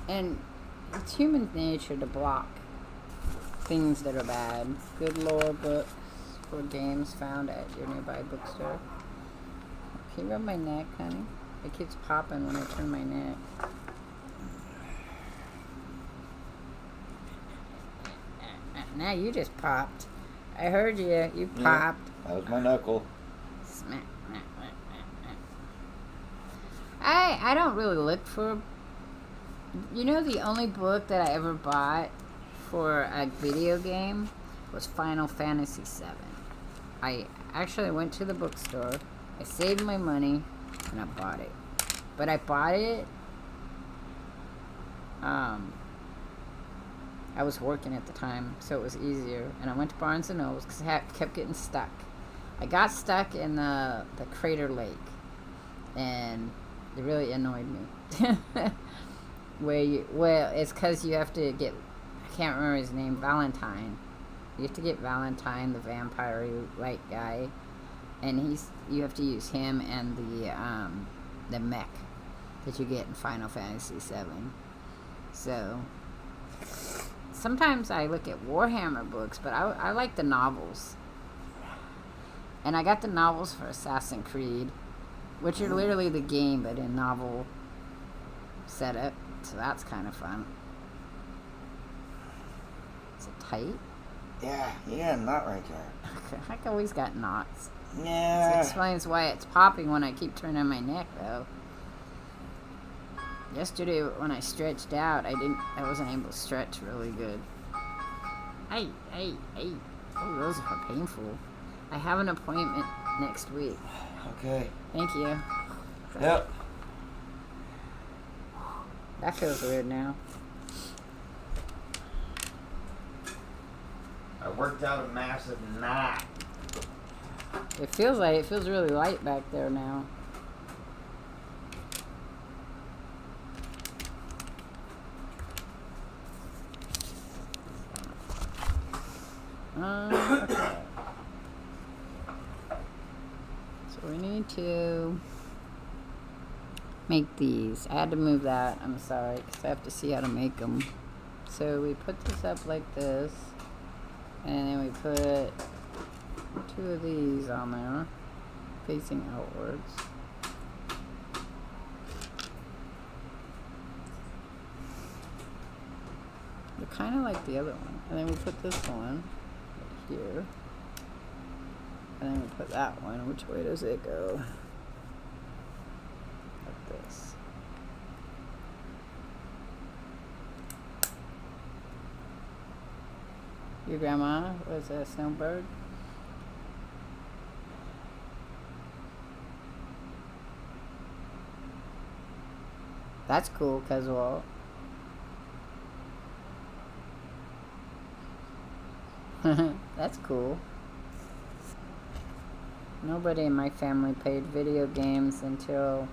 And it's human nature to block things that are bad. Good lore books for games found at your nearby bookstore. Can you rub my neck, honey? It keeps popping when I turn my neck. Now you just popped. I heard you. You popped. That was my knuckle. Smack. I don't really look for... You know, the only book that I ever bought for a video game was Final Fantasy VII. I actually went to the bookstore, I saved my money, and I bought it. But I bought it, I was working at the time, so it was easier. And I went to Barnes & Nobles because I kept getting stuck. I got stuck in the Crater Lake, and it really annoyed me. Well, it's because you have to get, I can't remember his name, Valentine. You have to get Valentine, the vampire light guy, and you have to use him and the mech that you get in Final Fantasy VII. So sometimes I look at Warhammer books, but I like the novels. And I got the novels for Assassin's Creed, which are literally the game, but in novel setup. So that's kind of fun. Is it tight? Yeah, you got a knot right there. I always got knots. Yeah. This explains why it's popping when I keep turning my neck, though. Yesterday, when I stretched out, I wasn't able to stretch really good. Hey. Oh, those are painful. I have an appointment next week. Okay. Thank you. Yep. That feels weird now. I worked out a massive knot. It feels really light back there now. Okay. So we need to make these. I had to move that. I'm sorry, because I have to see how to make them. So we put this up like this, and then we put 2 of these on there, facing outwards. They're kind of like the other one. And then we put this one right here. And then we put that one. Which way does it go? Like this. Your grandma was a snowbird? That's cool, casual. That's cool. Nobody in my family played video games until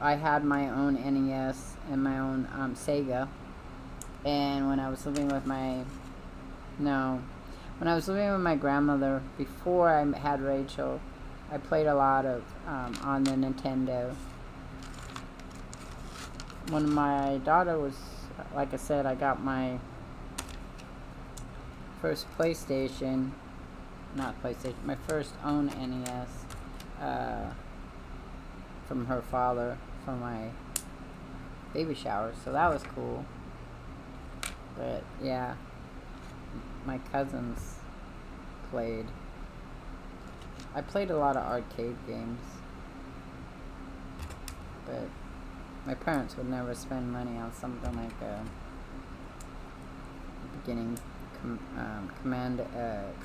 I had my own NES and my own Sega, and when I was living with my grandmother before I had Rachel, I played a lot of on the Nintendo. When my daughter was, like I said, I got my first PlayStation, my first own NES from her father for my baby shower, so that was cool. But yeah, my cousins played. I played a lot of arcade games, but my parents would never spend money on something like a beginning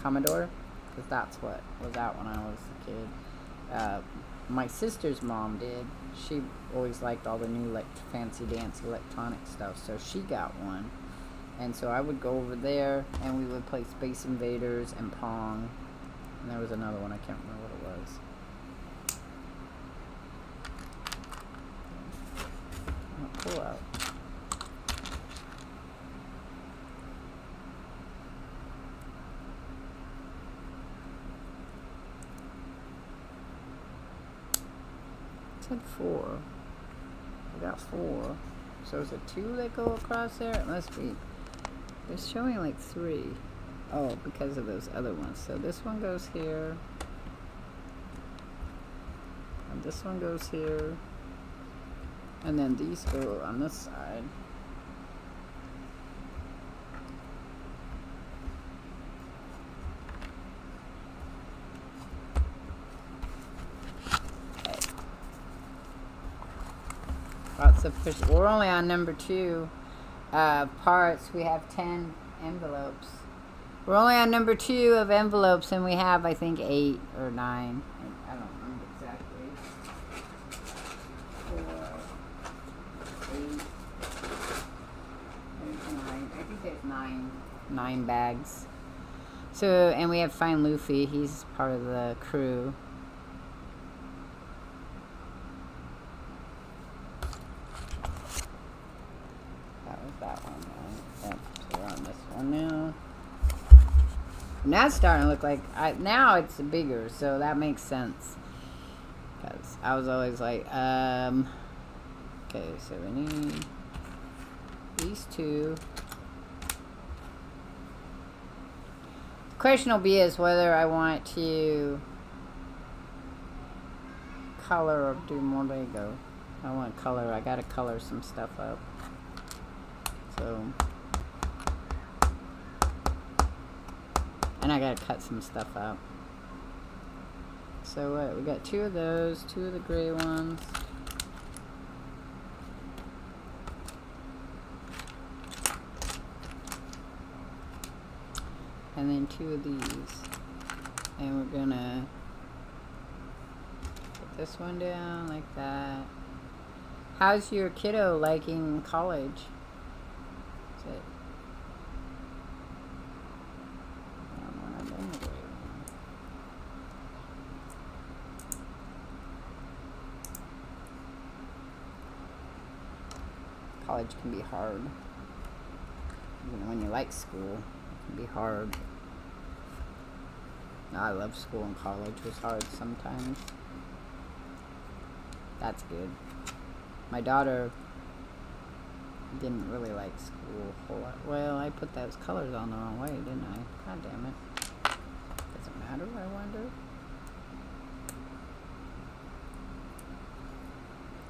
Commodore, because that's what was out when I was a kid. My sister's mom did. She always liked all the new fancy dance electronic stuff, so she got one. And so I would go over there and we would play Space Invaders and Pong. And there was another one, I can't remember what it was. I'll pull out. It said 4. I got 4. So is it 2 that go across there? It must be. It's showing like 3. Oh, because of those other ones. So this one goes here. And this one goes here. And then these go on this side. Okay. Lots of fish. We're only on number 2 parts. We have 10 envelopes. We're only on number 2 of envelopes, and we have, I think, 8 or 9. I don't remember exactly. 4, 8, there's 9. I think there's 9 bags. So, and we have Fine Luffy. He's part of the crew. That was that one. Right? Yep. So we're on this one now. Now it's starting to look like, now it's bigger, so that makes sense. Because I was always like, okay, so we need these two. The question will be is whether I want to color or do more Lego. I want color. I gotta color some stuff up. So, and I gotta cut some stuff out. So what? We got two of those, two of the gray ones. And then two of these. And we're gonna put this one down like that. How's your kiddo liking college? Is it? I don't know when I'm in the gray one. College can be hard. Even when you like school, it can be hard. I love school and college. It was hard sometimes. That's good. My daughter didn't really like school a whole lot. Well, I put those colors on the wrong way, didn't I? God damn it. Does it matter, I wonder?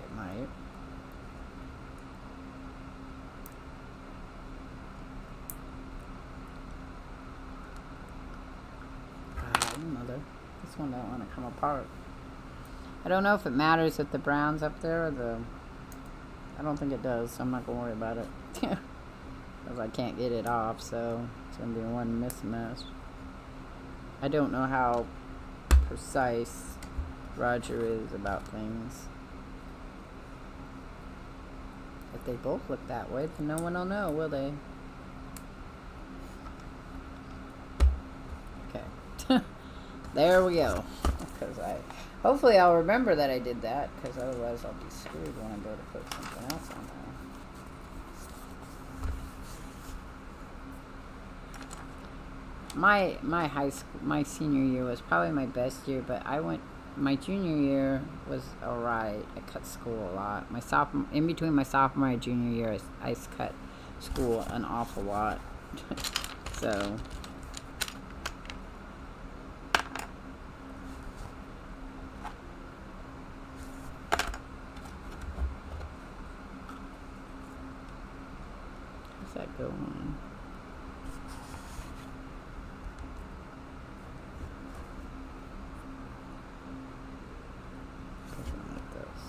It might. Mother. This one don't want to come apart. I don't know if it matters if the brown's up there or the... I don't think it does, so I'm not going to worry about it. Because I can't get it off, so it's going to be one mismatch. I don't know how precise Roger is about things. If they both look that way, then no one will know, will they? Okay. There we go. Because hopefully I'll remember that I did that, because otherwise I'll be screwed when I go to put something else on there. My high school, my senior year was probably my best year, but my junior year was alright. I cut school a lot. In between my sophomore and junior year, I cut school an awful lot. So... that go on? Something like this.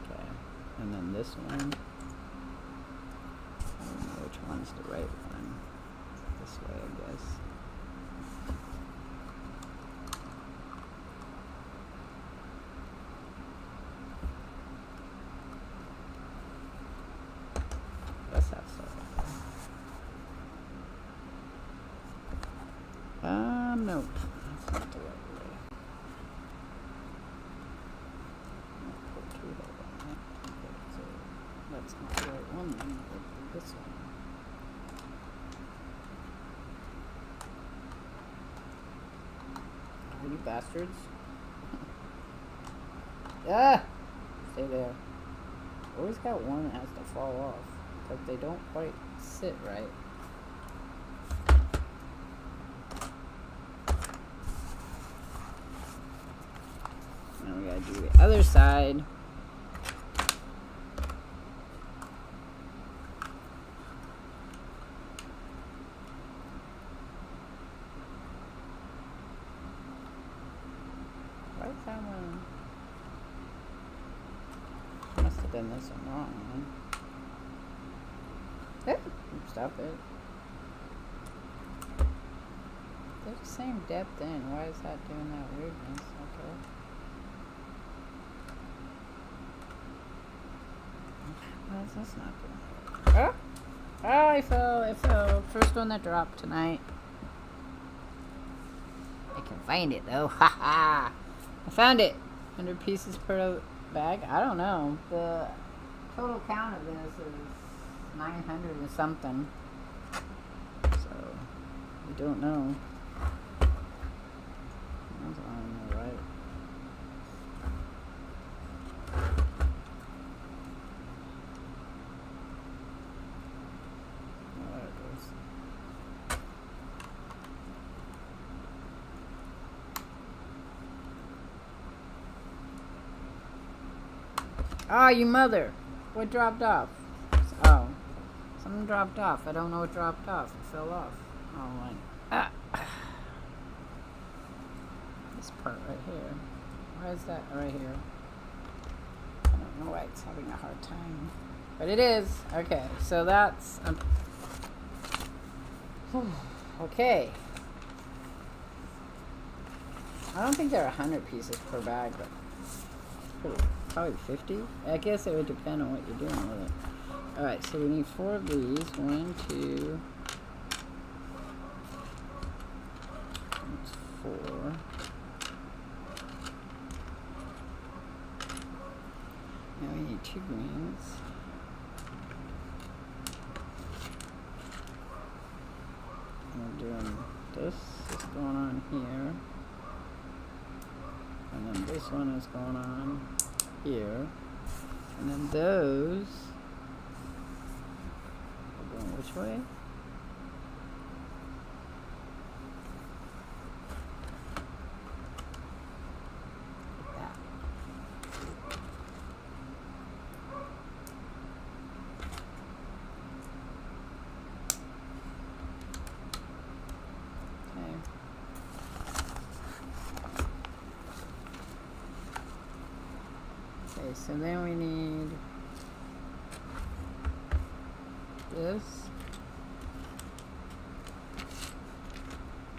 Okay, and then this one. I don't know which one's the right one. This way, I guess. Nope. That's not the right way. Okay, so that's not the right one, then we'll do this one. Oh, you bastards. Ah! Stay there. Always got one that has to fall off, because they don't quite sit right. We gotta do the other side. Why is that one? Must have done this one wrong, man. Stop it. They're the same depth in. Why is that doing that weirdness? Okay. Why is this not doing that? Oh, I fell. First one that dropped tonight. I can find it though. Haha. I found it. 100 pieces per bag. I don't know. The total count of this is 900 and something. So, I don't know. That's on the right. Ah, you mother. What dropped off? Oh. Something dropped off. I don't know what dropped off. It fell off. Oh, my. Ah. This part right here. Why is that right here? I don't know why it's having a hard time. But it is. Okay, so that's... okay. I don't think there are 100 pieces per bag, but probably 50. I guess it would depend on what you're doing with it. Alright, so we need 4 of these. 1, 2... That's 4. Now we need 2 greens. We're doing this is going on here. And then this one is going on here. And then those are going which way? Like that. Okay, so then we need this,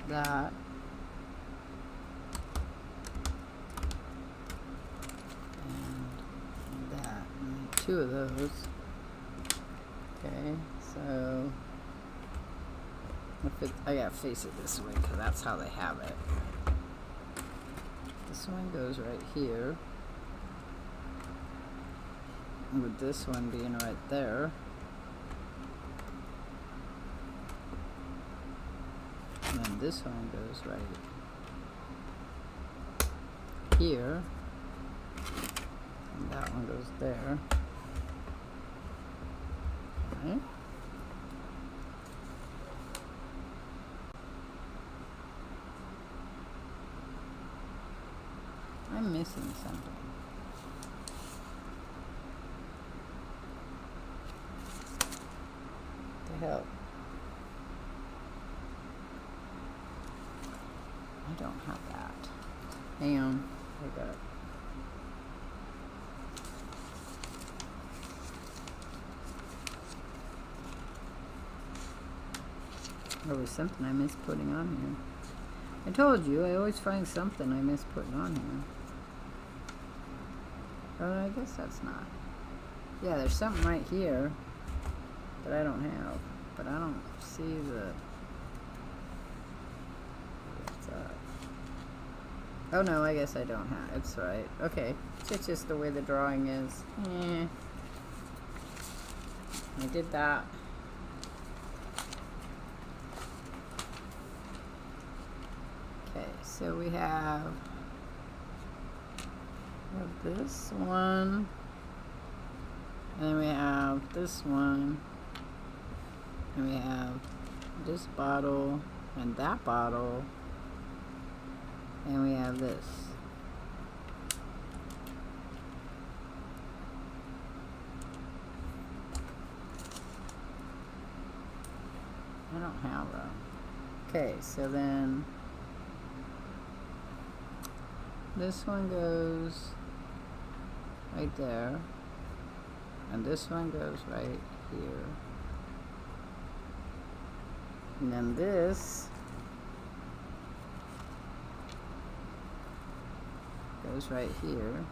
that, and that. We need 2 of those. Okay, so I gotta face it this way because that's how they have it. This one goes right here. With this one being right there. And then this one goes right here. And that one goes there. Okay. I'm missing something. Help. I don't have that. Hang on. I got it. There was something I missed putting on here. I told you, I always find something I miss putting on here. I guess that's not. Yeah, there's something right here that I don't have, but I don't see the. What's that? Oh no, I guess I don't have. It's right. Okay, it's just the way the drawing is. I did that. Okay, so we have this one, and then we have this one. And we have this bottle and that bottle, and we have this. I don't have them. Okay, so then this one goes right there, and this one goes right here. And then this goes right here.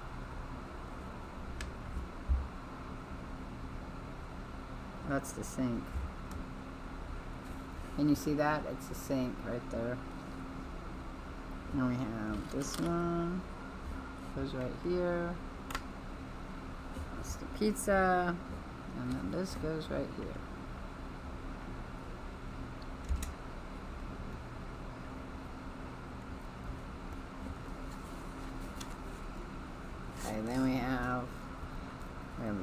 That's the sink. Can you see that? It's the sink right there. Now we have this one. Goes right here. That's the pizza. And then this goes right here. Okay, then we have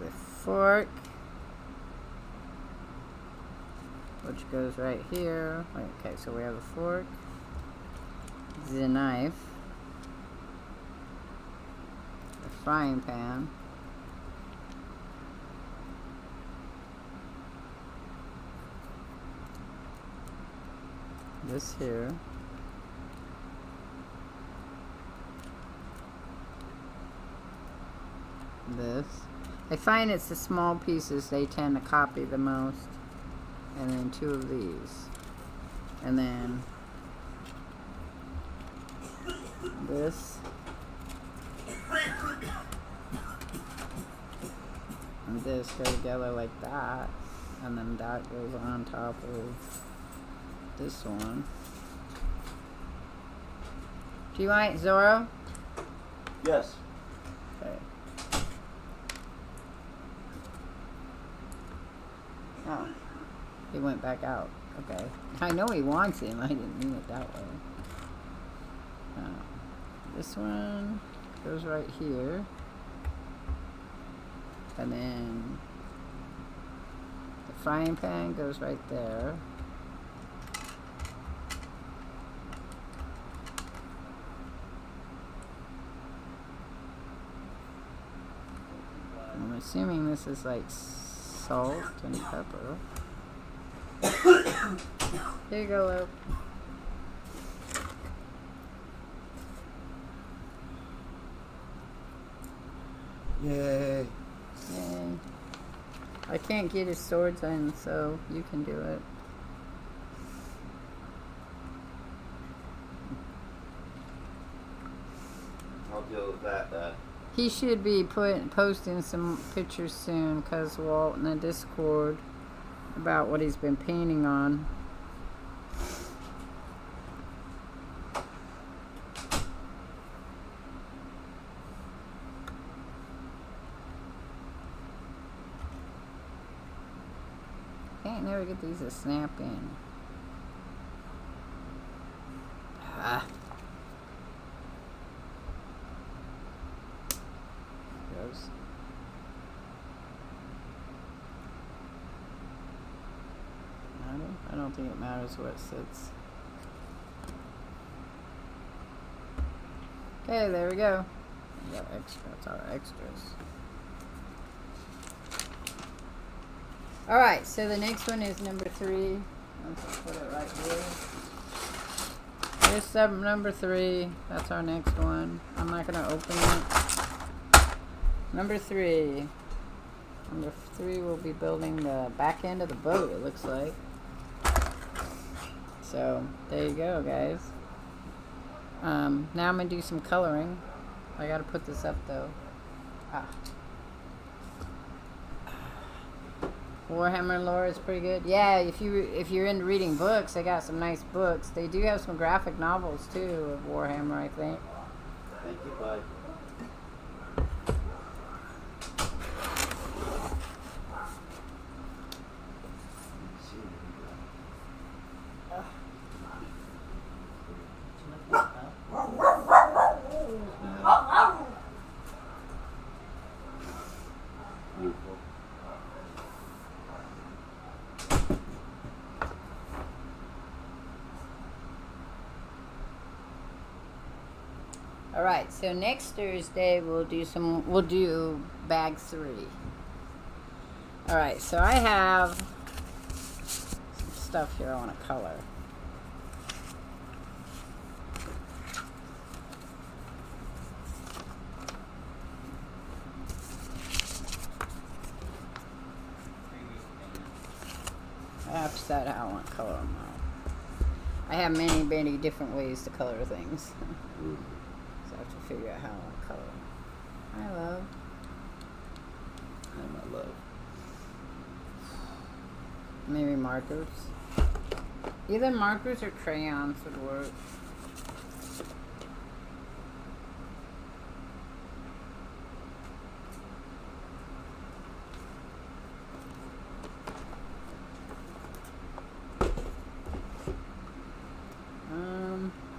the fork, which goes right here. Okay, so we have a fork, the knife, the frying pan, this here. This. I find it's the small pieces they tend to copy the most. And then 2 of these. And then this. And this go together like that. And then that goes on top of this one. Do you want it, Zorro? Yes. Okay. Oh. He went back out. Okay. I know he wants him. I didn't mean it that way. This one goes right here. And then the frying pan goes right there. I'm assuming this is like salt and pepper. Here you go, Luke. Yay. Yay. I can't get his swords in, so you can do it. I'll deal with that. He should be posting some pictures soon, because Walt in the Discord about what he's been painting on. Can't never get these to snap in. Ah. Gross. I don't think it matters where it sits. Okay, there we go. We got extras, our extras. Alright, so the next one is number 3. Let's put it right here. Here's number 3. That's our next one. I'm not going to open it. Number 3. Number 3 will be building the back end of the boat, it looks like. So, there you go, guys. Now I'm going to do some coloring. I got to put this up, though. Warhammer lore is pretty good. Yeah, if you're into reading books, they got some nice books. They do have some graphic novels, too, of Warhammer, I think. Thank you, bud. Beautiful. Alright, so next Thursday we'll do bag 3. Alright, so I have some stuff here I want to color. I have to decide how I want to color them out. I have many different ways to color things. So I have to figure out how I want to color them. Hi, love. Hi, my love. Maybe markers. Either markers or crayons would work.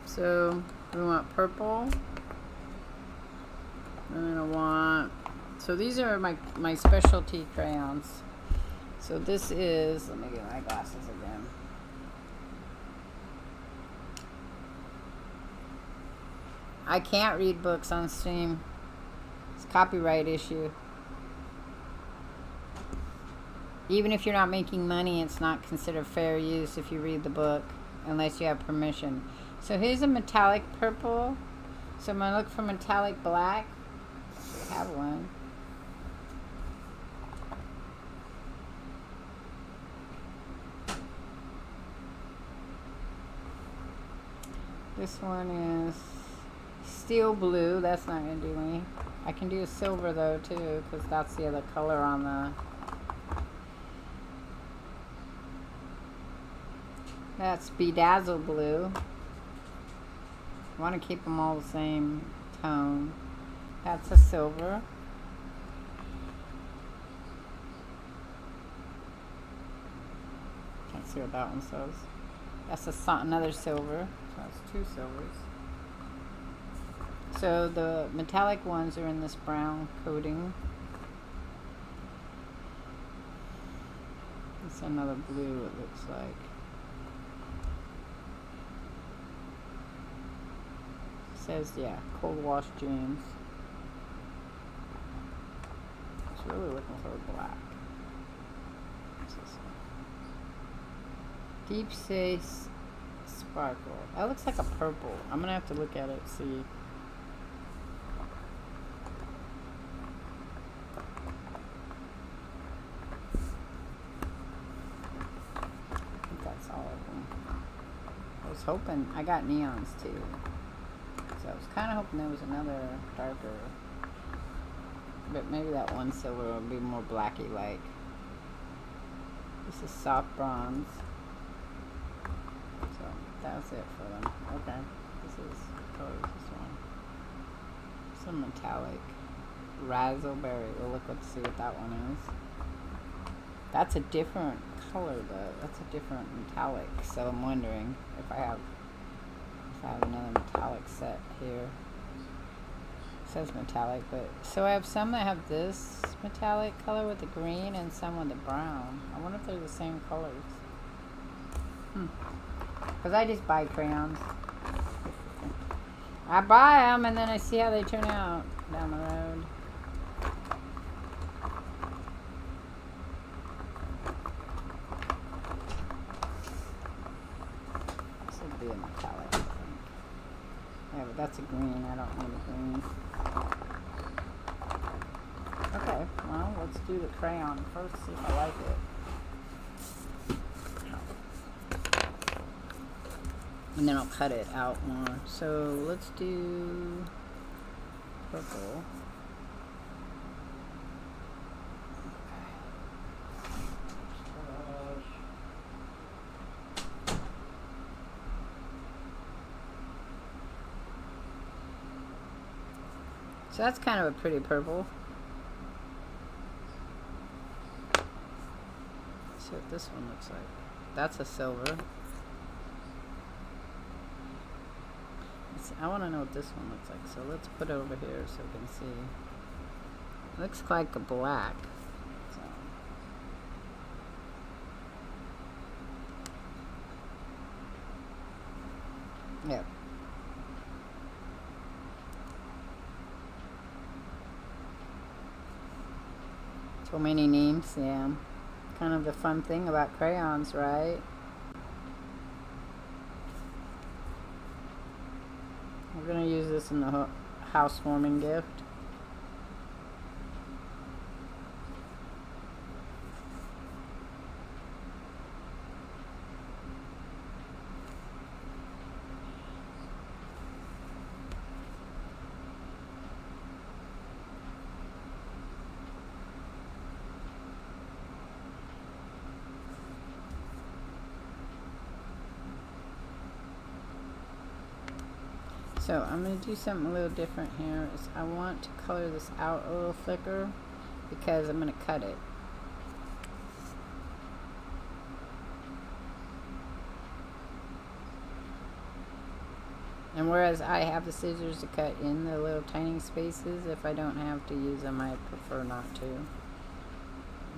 So we want purple. And then I want, so these are my specialty crayons. So this is, let me get my glasses again. I can't read books on Steam. It's a copyright issue. Even if you're not making money, it's not considered fair use if you read the book. unless you have permission. So here's a metallic purple. So I'm going to look for metallic black. I have one. This one is steel blue. That's not going to do any. I can do a silver though too, because that's the other color on the... That's bedazzled blue. I want to keep them all the same tone. That's a silver. Can't see what that one says. That's another silver. So that's two silvers. So the metallic ones are in this brown coating. It's another blue, it looks like. It says, yeah, cold wash jeans. It's really looking for a black. What's this one? Deep Sea Sparkle. That looks like a purple. I'm gonna have to look at it, see. I was hoping, I got neons too, so I was kind of hoping there was another darker, but maybe that one silver would be more blacky like. This is soft bronze, so that's it for them. Okay, this is, what color is this one? Some metallic raspberry. We'll look, let's see what that one is. That's a different color though. That's a different metallic. So I'm wondering if I have another metallic set here. It says metallic, but so I have some that have this metallic color with the green and some with the brown. I wonder if they're the same colors. Because I just buy crayons. I buy them and then I see how they turn out down the road. Be a metallic, I think. Yeah, but that's a green. I don't need a green. Okay, well, let's do the crayon first, see if I like it. And then I'll cut it out more. So let's do purple. So that's kind of a pretty purple. Let's see what this one looks like. That's a silver. I want to know what this one looks like. So let's put it over here so we can see. It looks like a black. So. Yeah. So many names, yeah. Kind of the fun thing about crayons, right? We're going to use this in the housewarming gift. So I'm going to do something a little different here. I want to color this out a little thicker because I'm going to cut it. And whereas I have the scissors to cut in the little tiny spaces, if I don't have to use them, I prefer not to.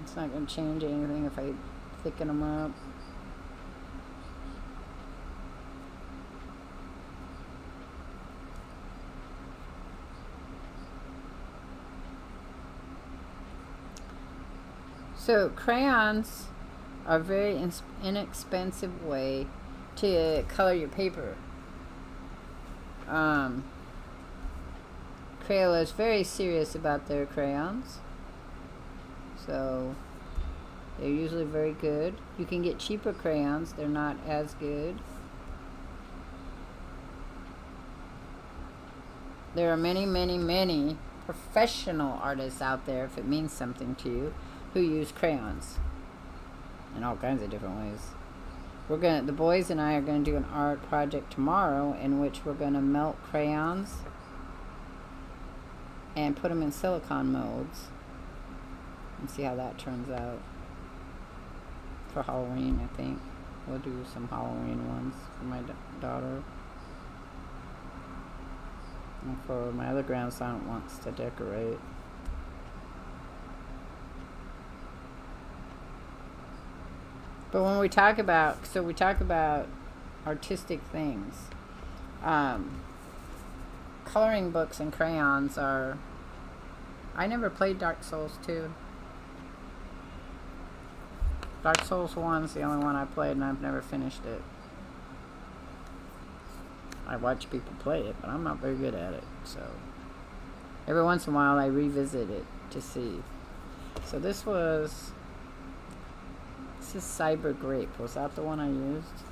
It's not going to change anything if I thicken them up. So crayons are a very inexpensive way to color your paper. Crayola is very serious about their crayons, so they're usually very good. You can get cheaper crayons, they're not as good. There are many, many, many professional artists out there, if it means something to you, who use crayons in all kinds of different ways. The boys and I are gonna do an art project tomorrow in which we're gonna melt crayons and put them in silicone molds and see how that turns out. For Halloween, I think we'll do some Halloween ones for my daughter. And for my other grandson wants to decorate. But when we talk about, artistic things. Coloring books and crayons are... I never played Dark Souls 2. Dark Souls 1's the only one I played, and I've never finished it. I watch people play it, but I'm not very good at it, so... Every once in a while I revisit it to see. So this is Cyber Grape. Was that the one I used?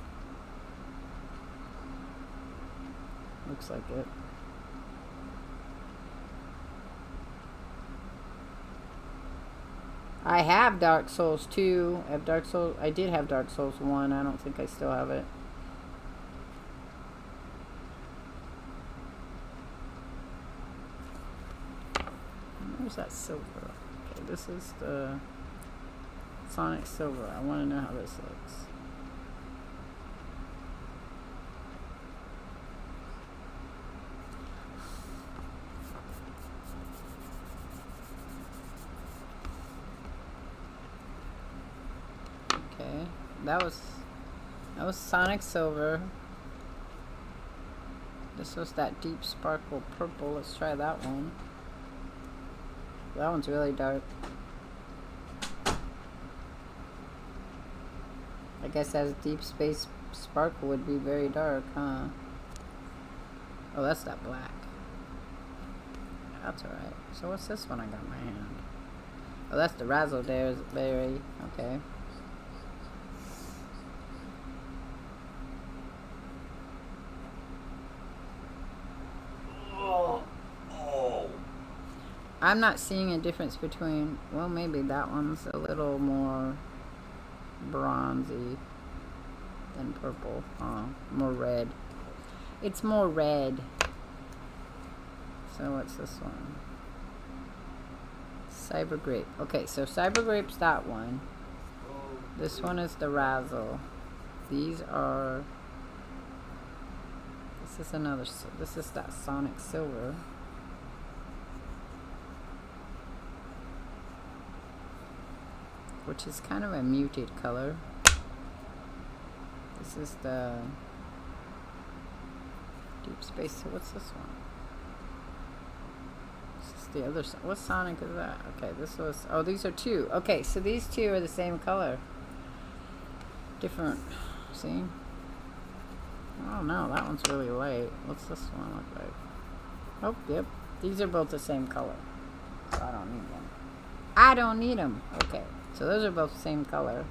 Looks like it. I have Dark Souls 2. I did have Dark Souls 1. I don't think I still have it. Where's that silver? Okay, this is the Sonic Silver. I want to know how this looks. Okay, that was Sonic Silver. This was that deep sparkle purple. Let's try that one. That one's really dark. I guess as deep space sparkle would be very dark, huh? Oh, that's that black. That's alright. So what's this one I got in my hand? Oh, that's the Razzleberry. Okay. I'm not seeing a difference between, well, maybe that one's a little more bronzy than purple. More red. It's more red. So what's this one? Cyber Grape. Okay, so Cyber Grape's that one. This one is the Razzle. These are... This is that Sonic Silver. Which is kind of a muted color. This is the Deep Space. So what's this one? This is the other. What Sonic is that? Okay, this was. Oh, these are two. Okay, so these two are the same color. Different. See? Oh no, that one's really light. What's this one look like? Oh, yep. These are both the same color. So I don't need them. I don't need them. Okay. So those are both the same color.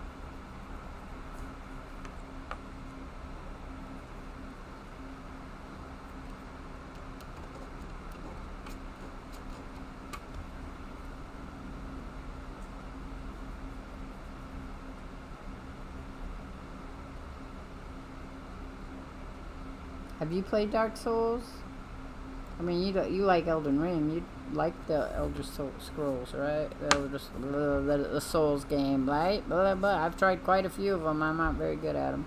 Have you played Dark Souls? I mean, you like Elden Ring. You like the Elder Scrolls, right? The Souls game, right? Blah, blah. I've tried quite a few of them. I'm not very good at them.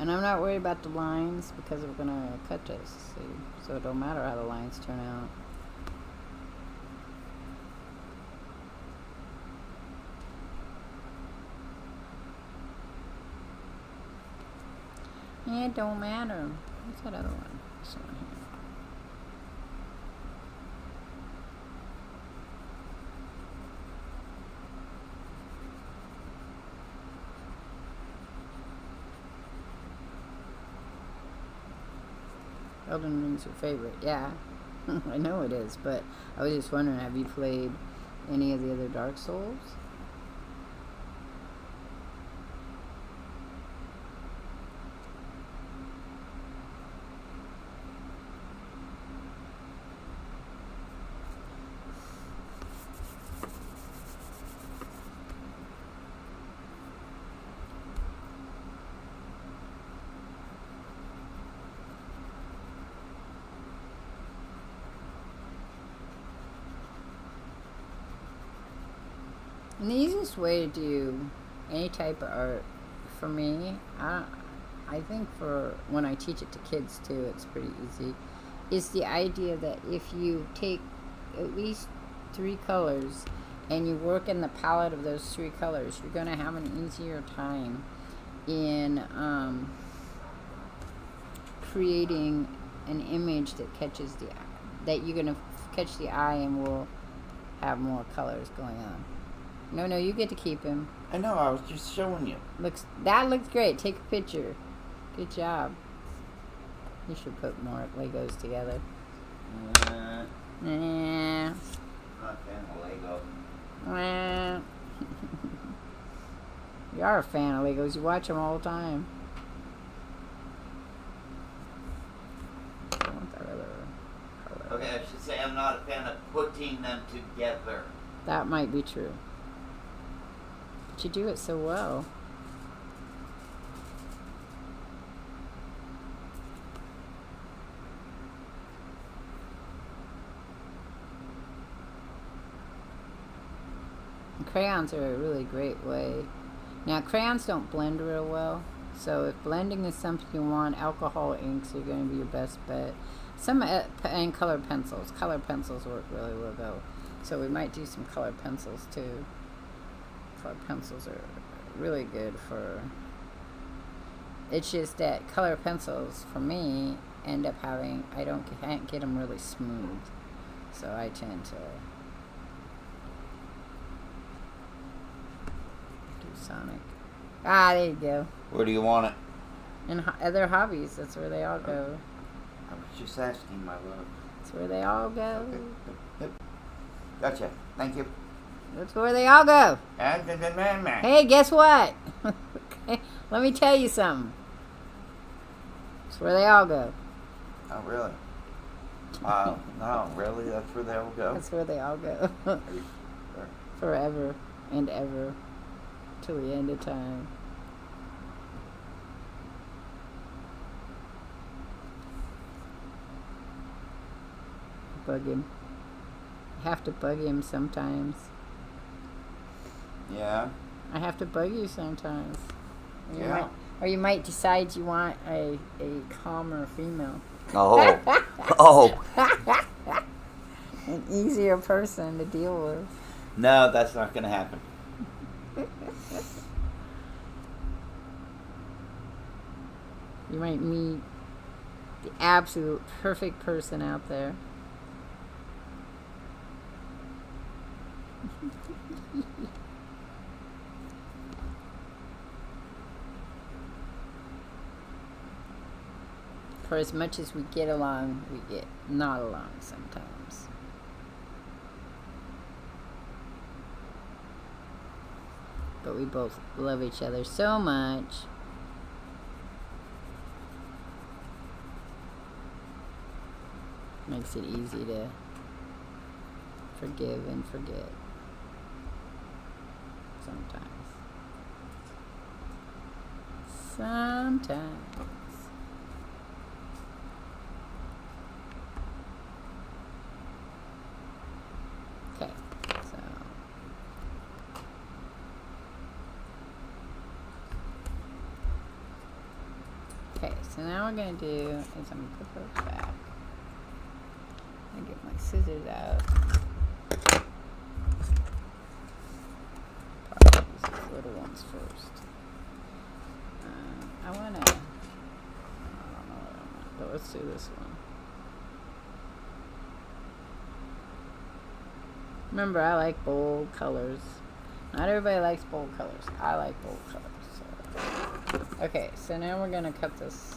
And I'm not worried about the lines because we're going to cut this, see? So it don't matter how the lines turn out. It don't matter. What's that other one? This one here. Elden Ring's your favorite. Yeah. I know it is, but I was just wondering, have you played any of the other Dark Souls? And the easiest way to do any type of art, for me, I think for when I teach it to kids too, it's pretty easy, is the idea that if you take at least 3 colors and you work in the palette of those 3 colors, you're going to have an easier time in creating an image that catches the eye, that you're going to catch the eye and will have more colors going on. No, you get to keep him. I know, I was just showing you. That looks great. Take a picture. Good job. You should put more Legos together. Not a fan of Lego. You are a fan of Legos. You watch them all the time. I want that other color. Okay, I should say I'm not a fan of putting them together. That might be true. But you do it so well. And crayons are a really great way. Now, crayons don't blend real well. So if blending is something you want, alcohol inks are going to be your best bet. And colored pencils. Colored pencils work really well though. So we might do some colored pencils too. Colored pencils are really good for... It's just that colored pencils, for me, end up having... can't get them really smooth. So I tend to do Sonic. Ah, there you go. Where do you want it? And other hobbies, that's where they all go. I was just asking, my love. That's where they all go. Okay. Yep. Gotcha. Thank you. That's where they all go. Man. Hey, guess what? Okay, let me tell you something. That's where they all go. Oh, really? No, really? That's where they all go? That's where they all go. Are you sure? Forever and ever. Till the end of time. Bug him. I have to bug him sometimes. Yeah. I have to bug you sometimes. Yeah. You might decide you want a calmer female. Oh. Oh. An easier person to deal with. No, that's not going to happen. You might meet the absolute perfect person out there. For as much as we get along, we get not along sometimes. But we both love each other so much. Makes it easy to forgive and forget. Sometimes. Okay, so now what we're gonna do is I'm gonna put those back. I'm gonna get my scissors out. Probably use these little ones first. I wanna but let's do this one. Remember, I like bold colors. Not everybody likes bold colors. I like bold colors. So. Okay, so now we're gonna cut this.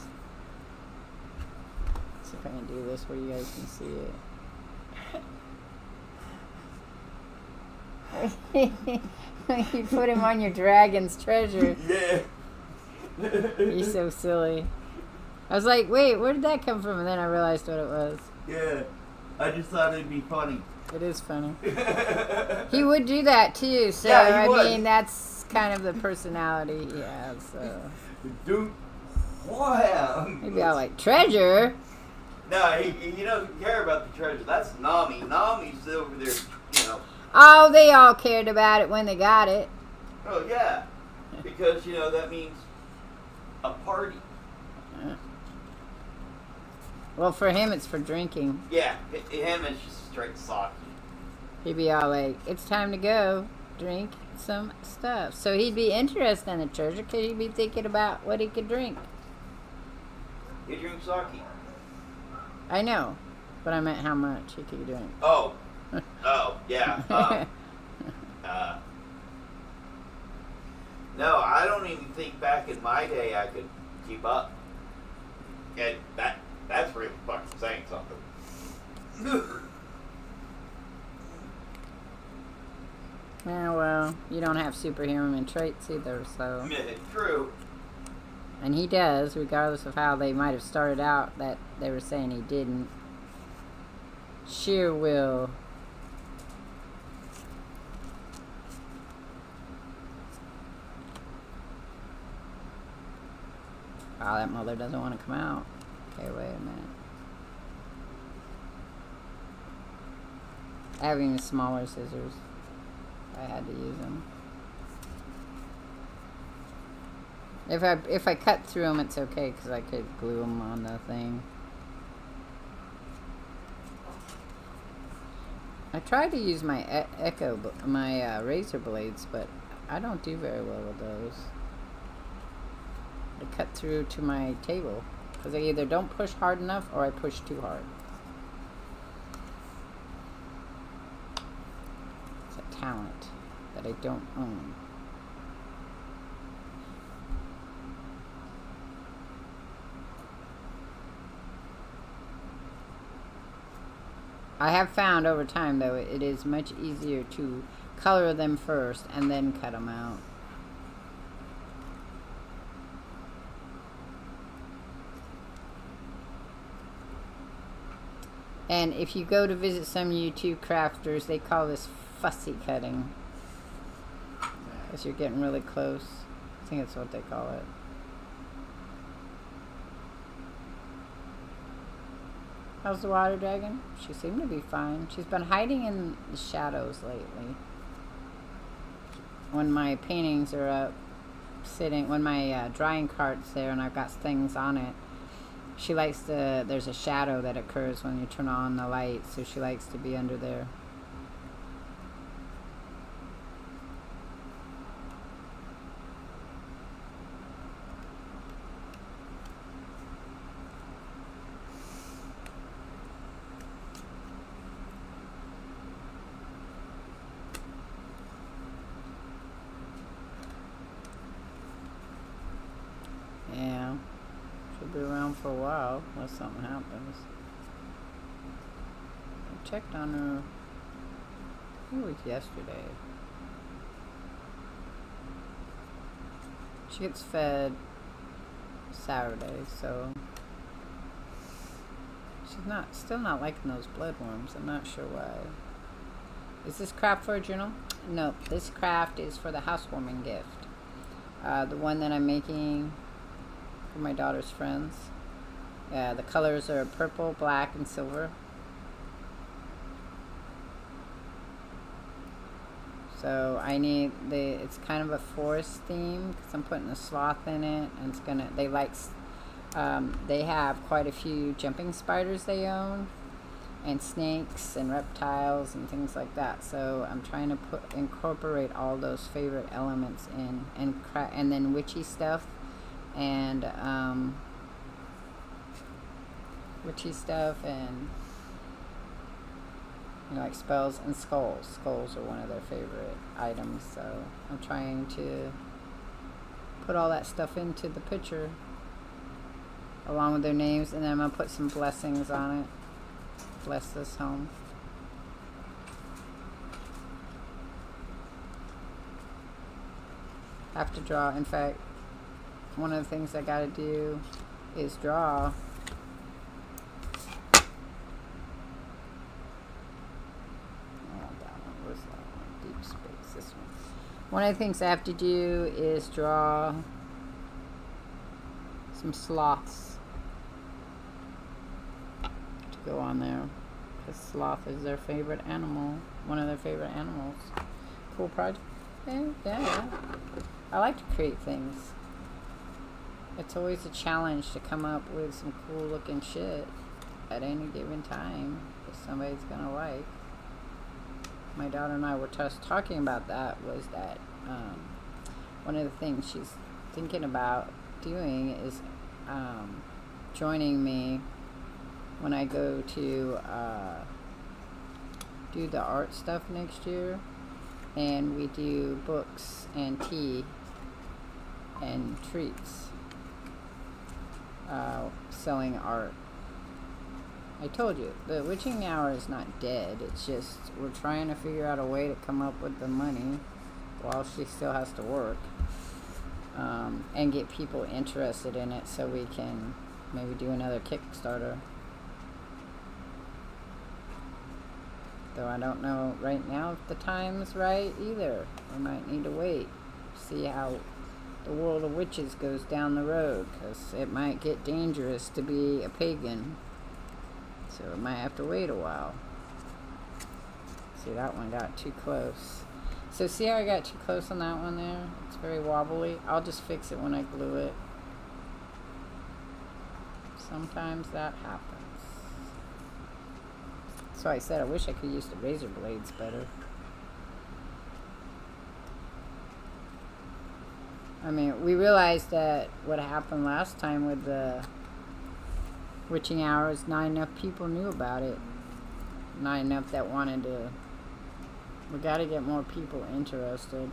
Let's see if I can do this where you guys can see it. You put him on your dragon's treasure. Yeah. You're so silly. I was like, wait, where did that come from? And then I realized what it was. Yeah. I just thought it'd be funny. It is funny. He would do that too, so Yeah, he would. I mean that's kind of the personality he has. So Dude, wham! maybe I like treasure. No, he doesn't care about the treasure. That's Nami. Nami's over there, you know. Oh, they all cared about it when they got it. Oh yeah, because you know that means a party. Well, for him, it's for drinking. Yeah, him is just straight sake. He'd be all like, "It's time to go, drink some stuff." So he'd be interested in the treasure because he'd be thinking about what he could drink. He drinks sake. I know, but I meant how much he could drink. Oh, yeah. No, I don't even think back in my day I could keep up. And that's really fucking saying something. Yeah, well, you don't have superhuman traits either, so. True. And he does, regardless of how they might have started out that they were saying he didn't. Sheer will. Oh, that mother doesn't want to come out. Okay, wait a minute. Having the smaller scissors, I had to use them. If I cut through them, it's okay because I could glue them on the thing. I tried to use my my razor blades, but I don't do very well with those. I cut through to my table because I either don't push hard enough or I push too hard. It's a talent that I don't own. I have found over time, though, it is much easier to color them first and then cut them out. And if you go to visit some YouTube crafters, they call this fussy cutting. Because you're getting really close. I think that's what they call it. How's the water dragon? She seemed to be fine. She's been hiding in the shadows lately. When my paintings are up, sitting, when my drying cart's there and I've got things on it, she likes to, there's a shadow that occurs when you turn on the light, so she likes to be under there. Yeah, she'll be around for a while unless something happens. I checked on her, I think it was yesterday. She gets fed Saturday, so she's still not liking those bloodworms. I'm not sure why. Is this craft for a journal? No, this craft is for the housewarming gift. The one that I'm making for my daughter's friends. Yeah, the colors are purple, black, and silver. So I need it's kind of a forest theme because I'm putting a sloth in it, and they have quite a few jumping spiders they own, and snakes and reptiles and things like that. So I'm trying to incorporate all those favorite elements in, and then witchy stuff. And witchy stuff, and like spells and skulls. Skulls are one of their favorite items, so I'm trying to put all that stuff into the picture along with their names, and then I'm going to put some blessings on it. Bless this home. I have to draw. In fact, one of the things I got to do is draw deep space. This one. One of the things I have to do is draw some sloths to go on there, because sloth is their favorite animal, one of their favorite animals. Cool project. Yeah. I like to create things. It's always a challenge to come up with some cool looking shit at any given time that somebody's gonna like. My daughter and I were just talking about that, was that one of the things she's thinking about doing is joining me when I go to do the art stuff next year, and we do books and tea and treats, selling art. I told you, the witching hour is not dead. It's just we're trying to figure out a way to come up with the money while she still has to work, and get people interested in it so we can maybe do another Kickstarter. Though I don't know right now if the time's right either. We might need to wait, see how the world of witches goes down the road, because it might get dangerous to be a pagan. So we might have to wait a while. See, that one got too close. So see how I got too close on that one there? It's very wobbly. I'll just fix it when I glue it. Sometimes that happens. So I said I wish I could use the razor blades better. I mean, we realized that what happened last time with the witching hours, not enough people knew about it. Not enough that wanted to. We got to get more people interested.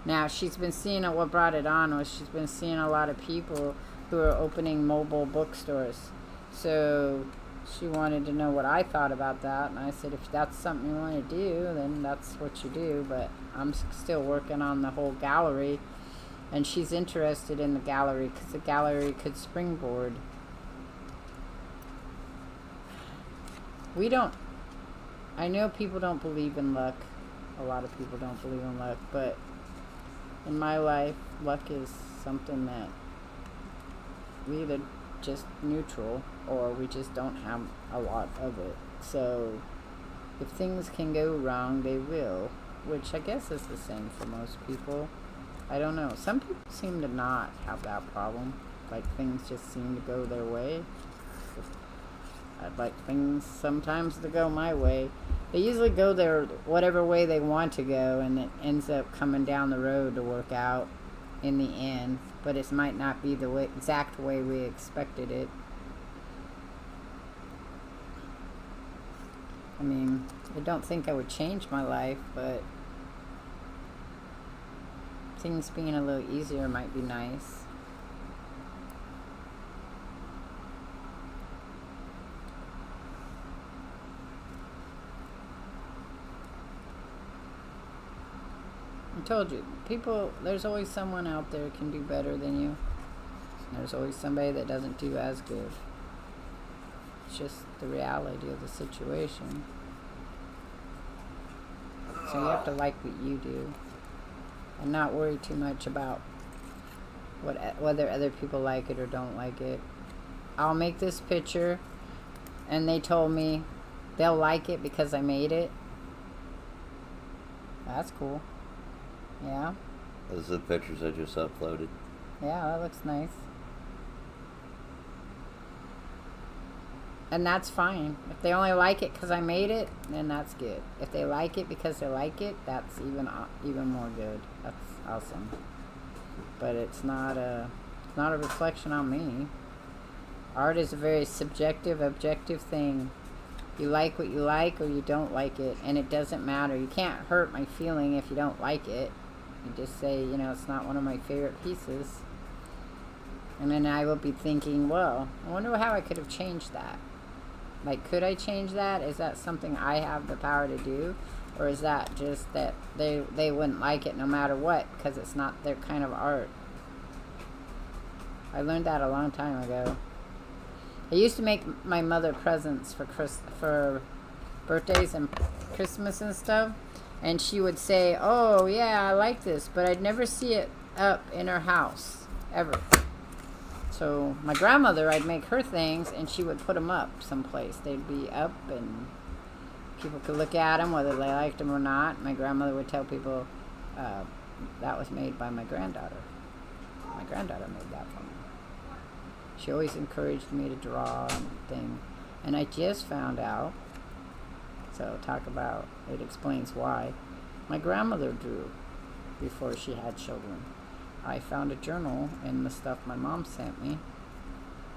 Now, she's been seeing, what brought it on was she's been seeing a lot of people who are opening mobile bookstores. So she wanted to know what I thought about that, and I said, if that's something you want to do, then that's what you do. But I'm still working on the whole gallery, and she's interested in the gallery because the gallery could springboard. I know people don't believe in luck. A lot of people don't believe in luck, but in my life, luck is something that we either just neutral or we just don't have a lot of it. So if things can go wrong, they will, which I guess is the same for most people. I don't know. Some people seem to not have that problem. Like things just seem to go their way. I'd like things sometimes to go my way. They usually go their whatever way they want to go, and it ends up coming down the road to work out in the end. But it might not be the exact way we expected it. I mean, I don't think I would change my life, but things being a little easier might be nice. I told you, people, there's always someone out there who can do better than you. There's always somebody that doesn't do as good. It's just the reality of the situation. So you have to like what you do and not worry too much about whether other people like it or don't like it. I'll make this picture, and they told me they'll like it because I made it. That's cool. Yeah. Those are the pictures I just uploaded. Yeah, that looks nice. And that's fine. If they only like it because I made it, then that's good. If they like it because they like it, that's even more good. That's awesome. But it's not a reflection on me. Art is a very subjective, objective thing. You like what you like or you don't like it, and it doesn't matter. You can't hurt my feeling if you don't like it. You just say, it's not one of my favorite pieces. And then I will be thinking, well, I wonder how I could have changed that. Like, could I change that? Is that something I have the power to do? Or is that just that they wouldn't like it no matter what because it's not their kind of art? I learned that a long time ago. I used to make my mother presents for birthdays and Christmas and stuff. And she would say, oh, yeah, I like this. But I'd never see it up in her house, ever. So my grandmother, I'd make her things, and she would put them up someplace. They'd be up, and people could look at them, whether they liked them or not. My grandmother would tell people that was made by my granddaughter. My granddaughter made that for me. She always encouraged me to draw and thing. And I just found out, so talk about, it explains why. My grandmother drew before she had children. I found a journal in the stuff my mom sent me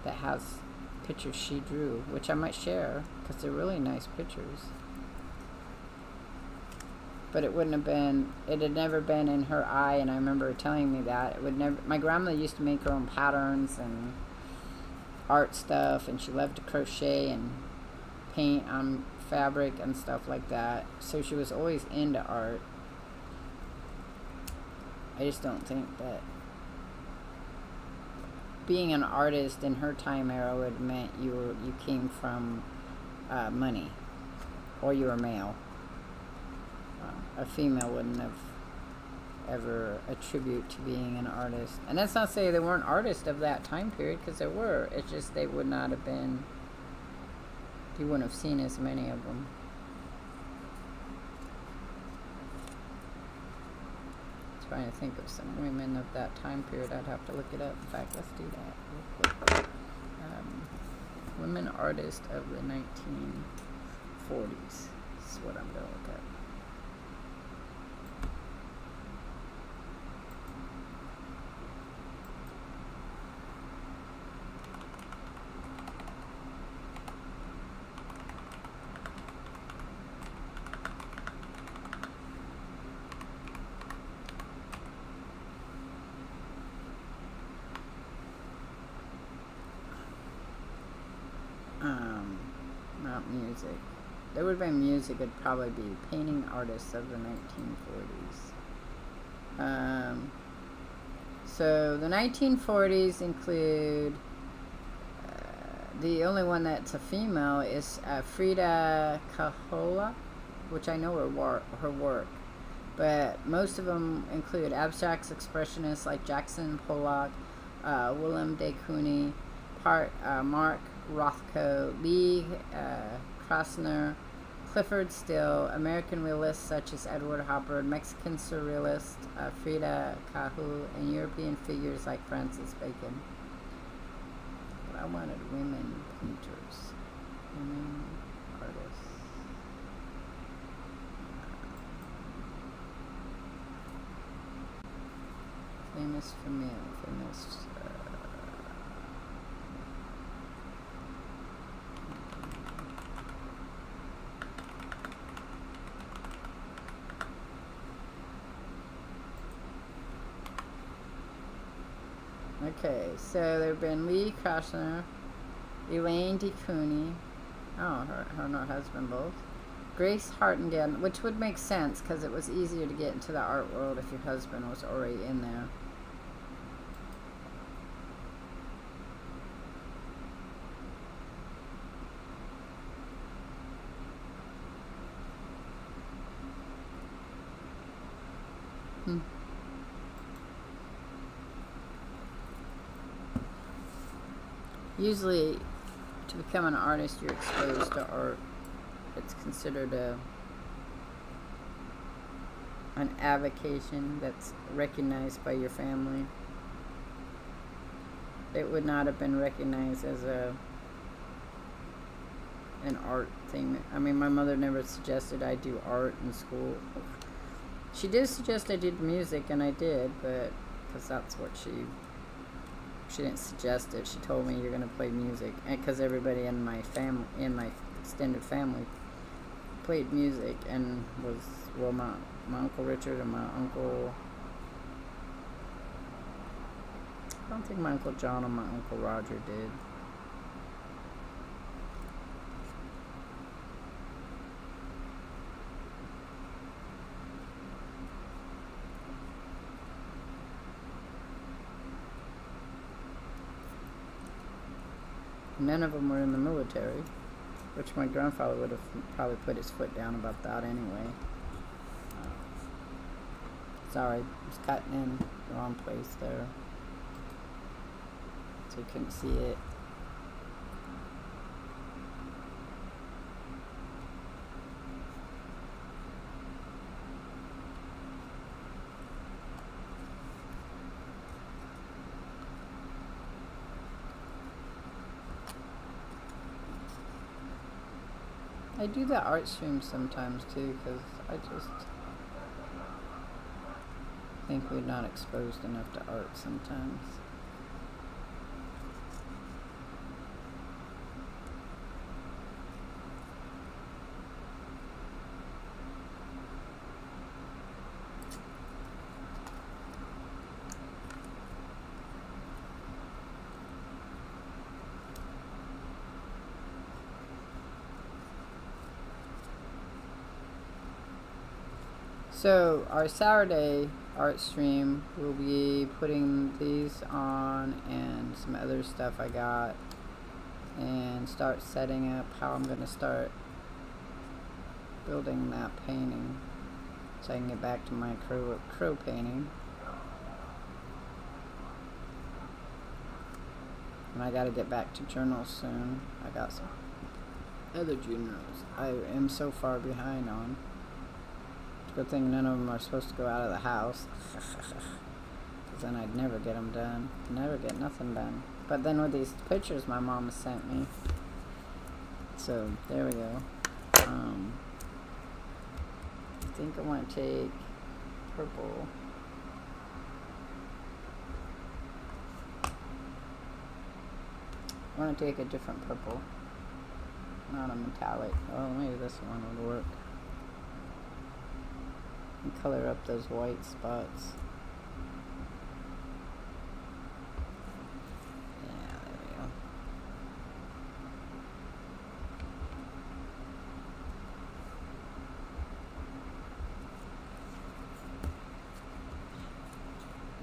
that has pictures she drew, which I might share because they're really nice pictures. But it had never been in her eye, and I remember her telling me that. It would never. My grandmother used to make her own patterns and art stuff, and she loved to crochet and paint on fabric and stuff like that. So she was always into art. I just don't think that being an artist in her time era would have meant you came from money, or you were male. A female wouldn't have ever attribute to being an artist. And that's not to say there weren't artists of that time period, because there were. It's just they would not have been, you wouldn't have seen as many of them. Trying to think of some women of that time period. I'd have to look it up. In fact, let's do that real quick. Women artists of the 1940s is what I'm going to look at. Not music. There would have been music. It'd probably be painting artists of the 1940s. So the 1940s include the only one that's a female is Frida Kahlo, which I know her work. But most of them include abstract expressionists like Jackson Pollock, Willem de Kooning, Mark Rothko, Lee Krasner, Clifford Still, American realists such as Edward Hopper, Mexican surrealist Frida Kahlo, and European figures like Francis Bacon. But I wanted women painters, women artists. Famous Okay, so there have been Lee Krasner, Elaine de Kooning, her and her husband both, Grace Hartingen, which would make sense because it was easier to get into the art world if your husband was already in there. Usually, to become an artist, you're exposed to art. It's considered an avocation that's recognized by your family. It would not have been recognized as an art thing. I mean, my mother never suggested I do art in school. She did suggest I did music, and I did, but because that's what she She didn't suggest it. She told me you're gonna play music, because everybody in my extended family, played music and was my Uncle Richard and my uncle. I don't think my Uncle John or my Uncle Roger did. None of them were in the military, which my grandfather would have probably put his foot down about that anyway. Sorry, I was cutting in the wrong place there, so you couldn't see it. I do the art stream sometimes too, because I just think we're not exposed enough to art sometimes. So our Saturday art stream, we'll be putting these on and some other stuff I got, and start setting up how I'm going to start building that painting so I can get back to my crow painting. And I got to get back to journals soon. I got some other journals I am so far behind on. Good thing none of them are supposed to go out of the house, because then I'd never get them done. Never get nothing done. But then with these pictures my mom sent me, so there we go. I think I want to take purple. I want to take a different purple, not a metallic. Oh, maybe this one would work. And color up those white spots. Yeah, there we go.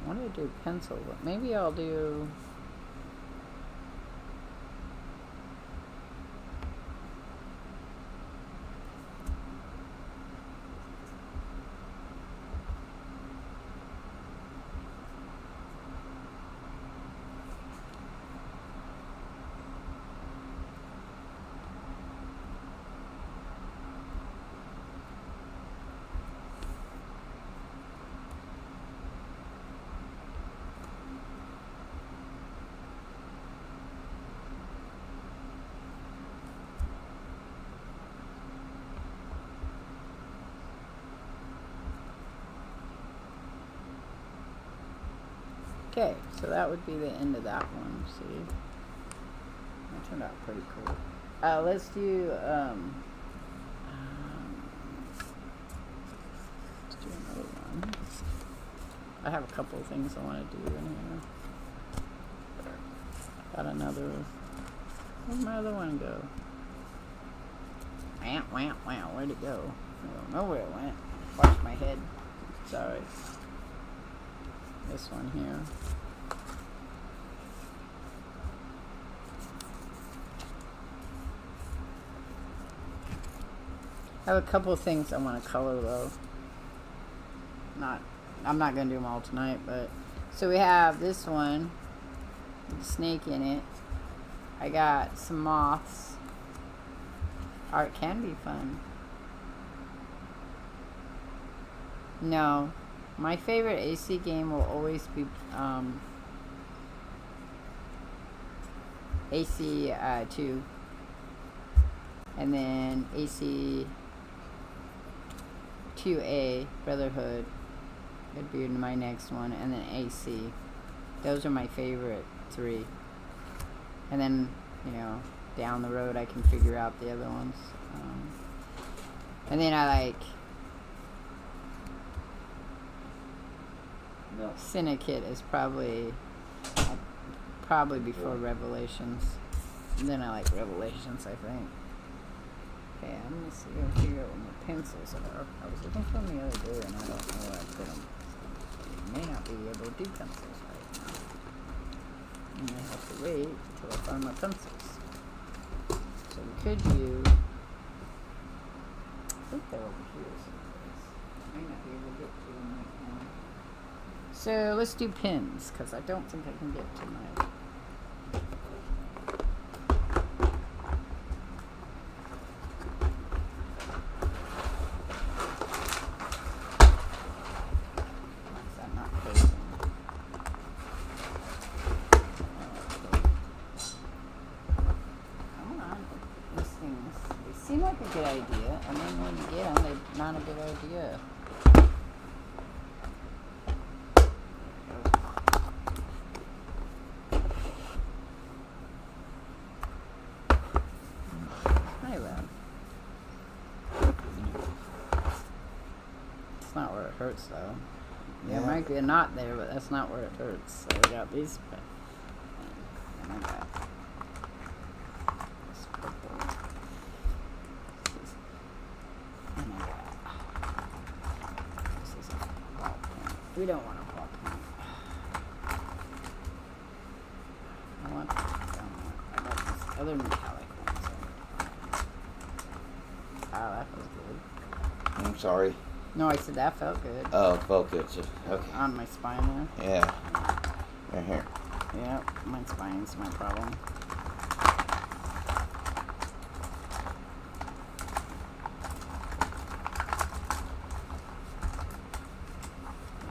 I want to do pencil, but maybe I'll do... Okay, so that would be the end of that one, see? That turned out pretty cool. Let's do, let's do another one. I have a couple of things I want to do in here. Got another, where'd my other one go? Where'd it go? I don't know where it went. Watch my head. Sorry. This one here. I have a couple of things I want to color though. I'm not going to do them all tonight, but so we have this one with a snake in it. I got some moths. Art can be fun. No. My favorite AC game will always be AC 2, and then AC 2A Brotherhood would be my next one, and then AC. Those are my favorite 3. And then, you know, down the road I can figure out the other ones. And then I like No. Syndicate is probably before Revelations. And then I like Revelations, I think. Okay, I'm gonna see if I can figure out what my pencils are. I was looking for them the other day and I don't know where I put them. I may not be able to do pencils right now. I may have to wait until I find my pencils. So we could use. I think they're over here someplace. I may not be able to get to them right now. So let's do pins, because I don't think I can get to my. I'm not closing. Come on. These things, they seem like a good idea, and then when you get them, they're not a good idea. Not where it hurts though. There might be a knot there, but that's not where it hurts. So we got these, and I got this purple, and I got this is a ball pen. We don't want a ball pen. I got this other metallic ones. Wow, that feels good. I'm sorry. No, I said that felt good. Oh, it felt good. So, okay. On my spine there. Yeah. Right here. Yeah, my spine's my problem.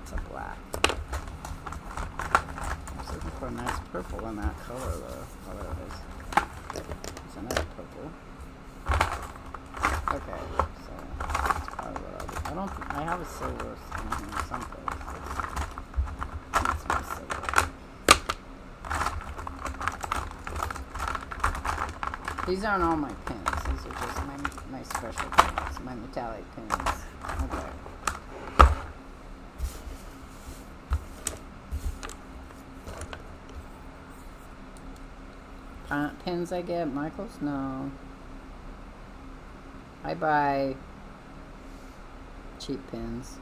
It's a black. I was looking for a nice purple in that color though. Oh, there it is. There's another purple. Okay, so that's probably what I'll do. I don't think I have a silver in here someplace. That's my silver. These aren't all my pins. These are just my special pins, my metallic pins. Okay. Pins I get? Michael's? No. I buy cheap pins.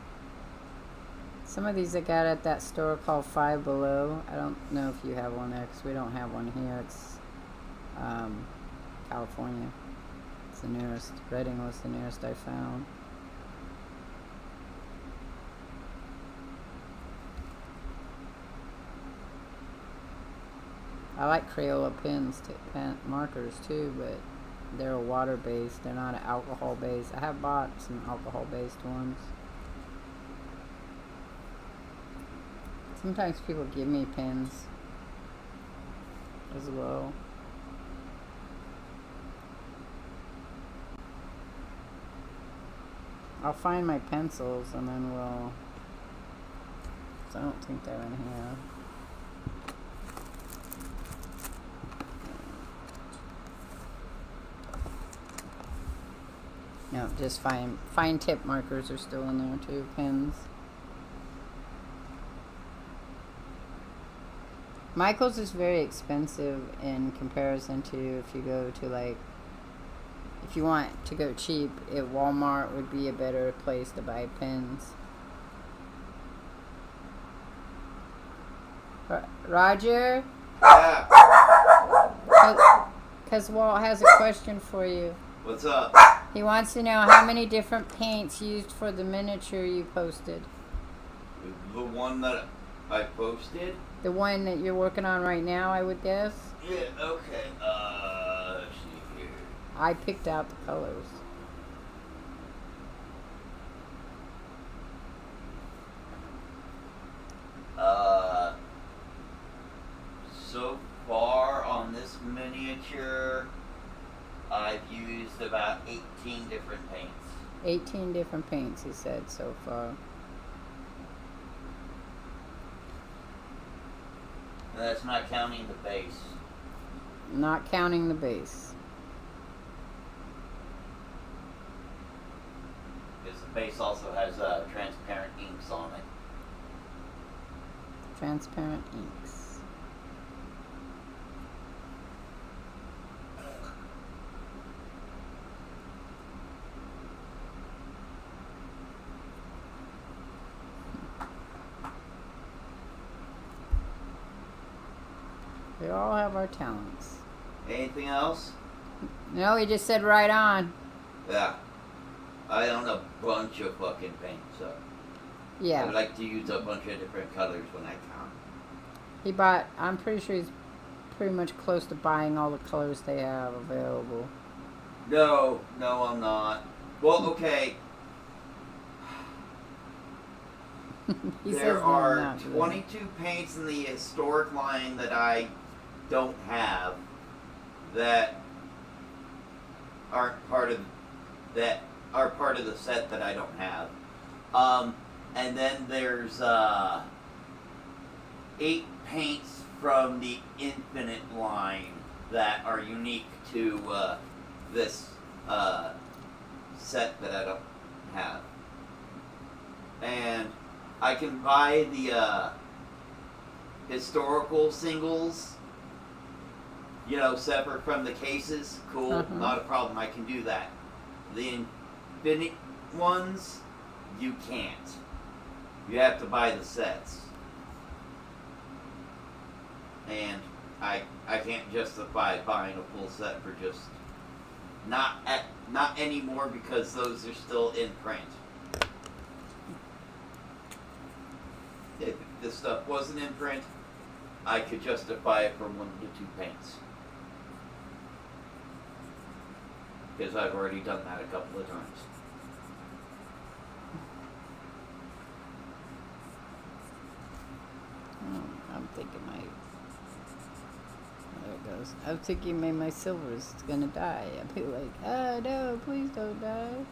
Some of these I got at that store called Five Below. I don't know if you have one there because we don't have one here. It's California. It's the nearest. Reading was the nearest I found. I like Crayola pins, markers too, but they're water-based. They're not alcohol-based. I have bought some alcohol-based ones. Sometimes people give me pins as well. I'll find my pencils and then we'll. So I don't think they're in here. No, just fine tip markers are still in there too, pens. Michael's is very expensive in comparison to if you go to like, if you want to go cheap, Walmart would be a better place to buy pens. Roger? Yeah. Because Walt has a question for you. What's up? He wants to know how many different paints used for the miniature you posted. The one that I posted? The one that you're working on right now, I would guess? Yeah, okay. Let's see here. I picked out the colors. So far on this miniature, I've used about 18 different paints. 18 different paints, he said, so far. And that's not counting the base. Not counting the base. Because the base also has transparent inks on it. Transparent inks. We all have our talents. Anything else? No, he just said right on. Yeah. I own a bunch of fucking paint, so I Yeah. like to use a bunch of different colors when I can. He bought, I'm pretty sure he's pretty much close to buying all the colors they have available. No, I'm not. Well, okay. He says There no, are not really. 22 paints in the historic line that I don't have that aren't part of the set that I don't have. And then there's 8 paints from the Infinite line that are unique to this set that I don't have. And I can buy the historical singles, you know, separate from the cases. Cool, not a problem. I can do that. The Infinite ones, you can't. You have to buy the sets. And I can't justify buying a full set for just not anymore because those are still in print. If this stuff wasn't in print, I could justify it for 1 to 2 paints. Because I've already done that a couple of times. I'm thinking there it goes. I'm thinking my silver is gonna die. I'll be like, oh no, please don't die.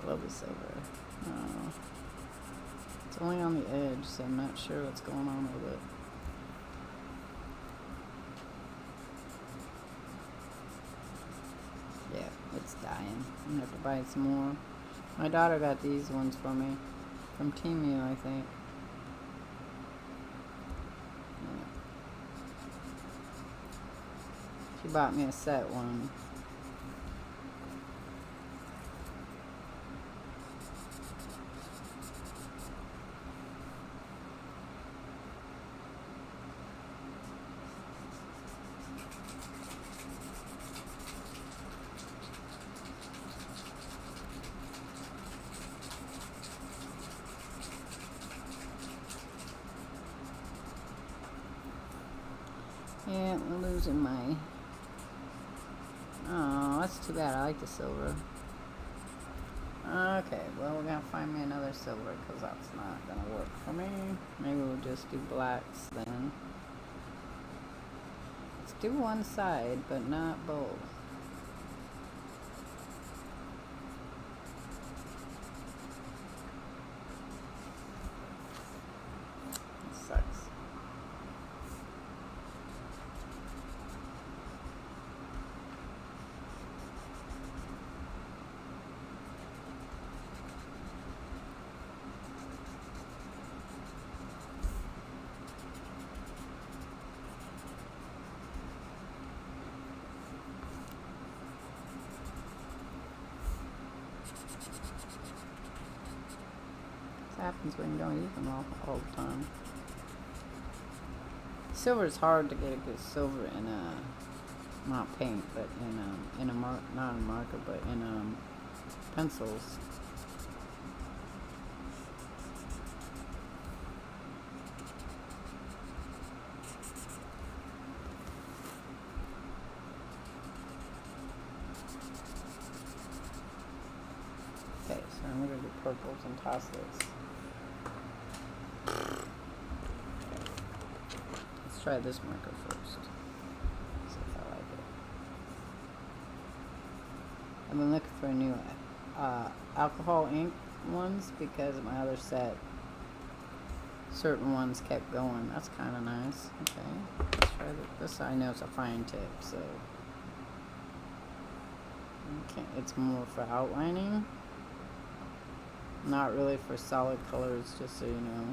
Love the silver. Oh. It's only on the edge, so I'm not sure what's going on with it. Yeah, it's dying. I'm gonna have to buy some more. My daughter got these ones for me. From Temu, I think. Yeah. She bought me a set one. Yeah, we're losing my... Oh, that's too bad. I like the silver. Okay, well, we're going to find me another silver because that's not going to work for me. Maybe we'll just do blacks then. Let's do one side, but not both. It sucks. Happens when you don't use them all the time. Silver is hard to get a good silver in not paint, but in a not a marker, but in pencils. Okay, so I'm gonna do purples and toss this. Let's try this marker first. See if I like it. I've been looking for new alcohol ink ones because my other set certain ones kept going. That's kind of nice. Okay, let's try this. I know it's a fine tip, so okay, it's more for outlining, not really for solid colors, just so you know.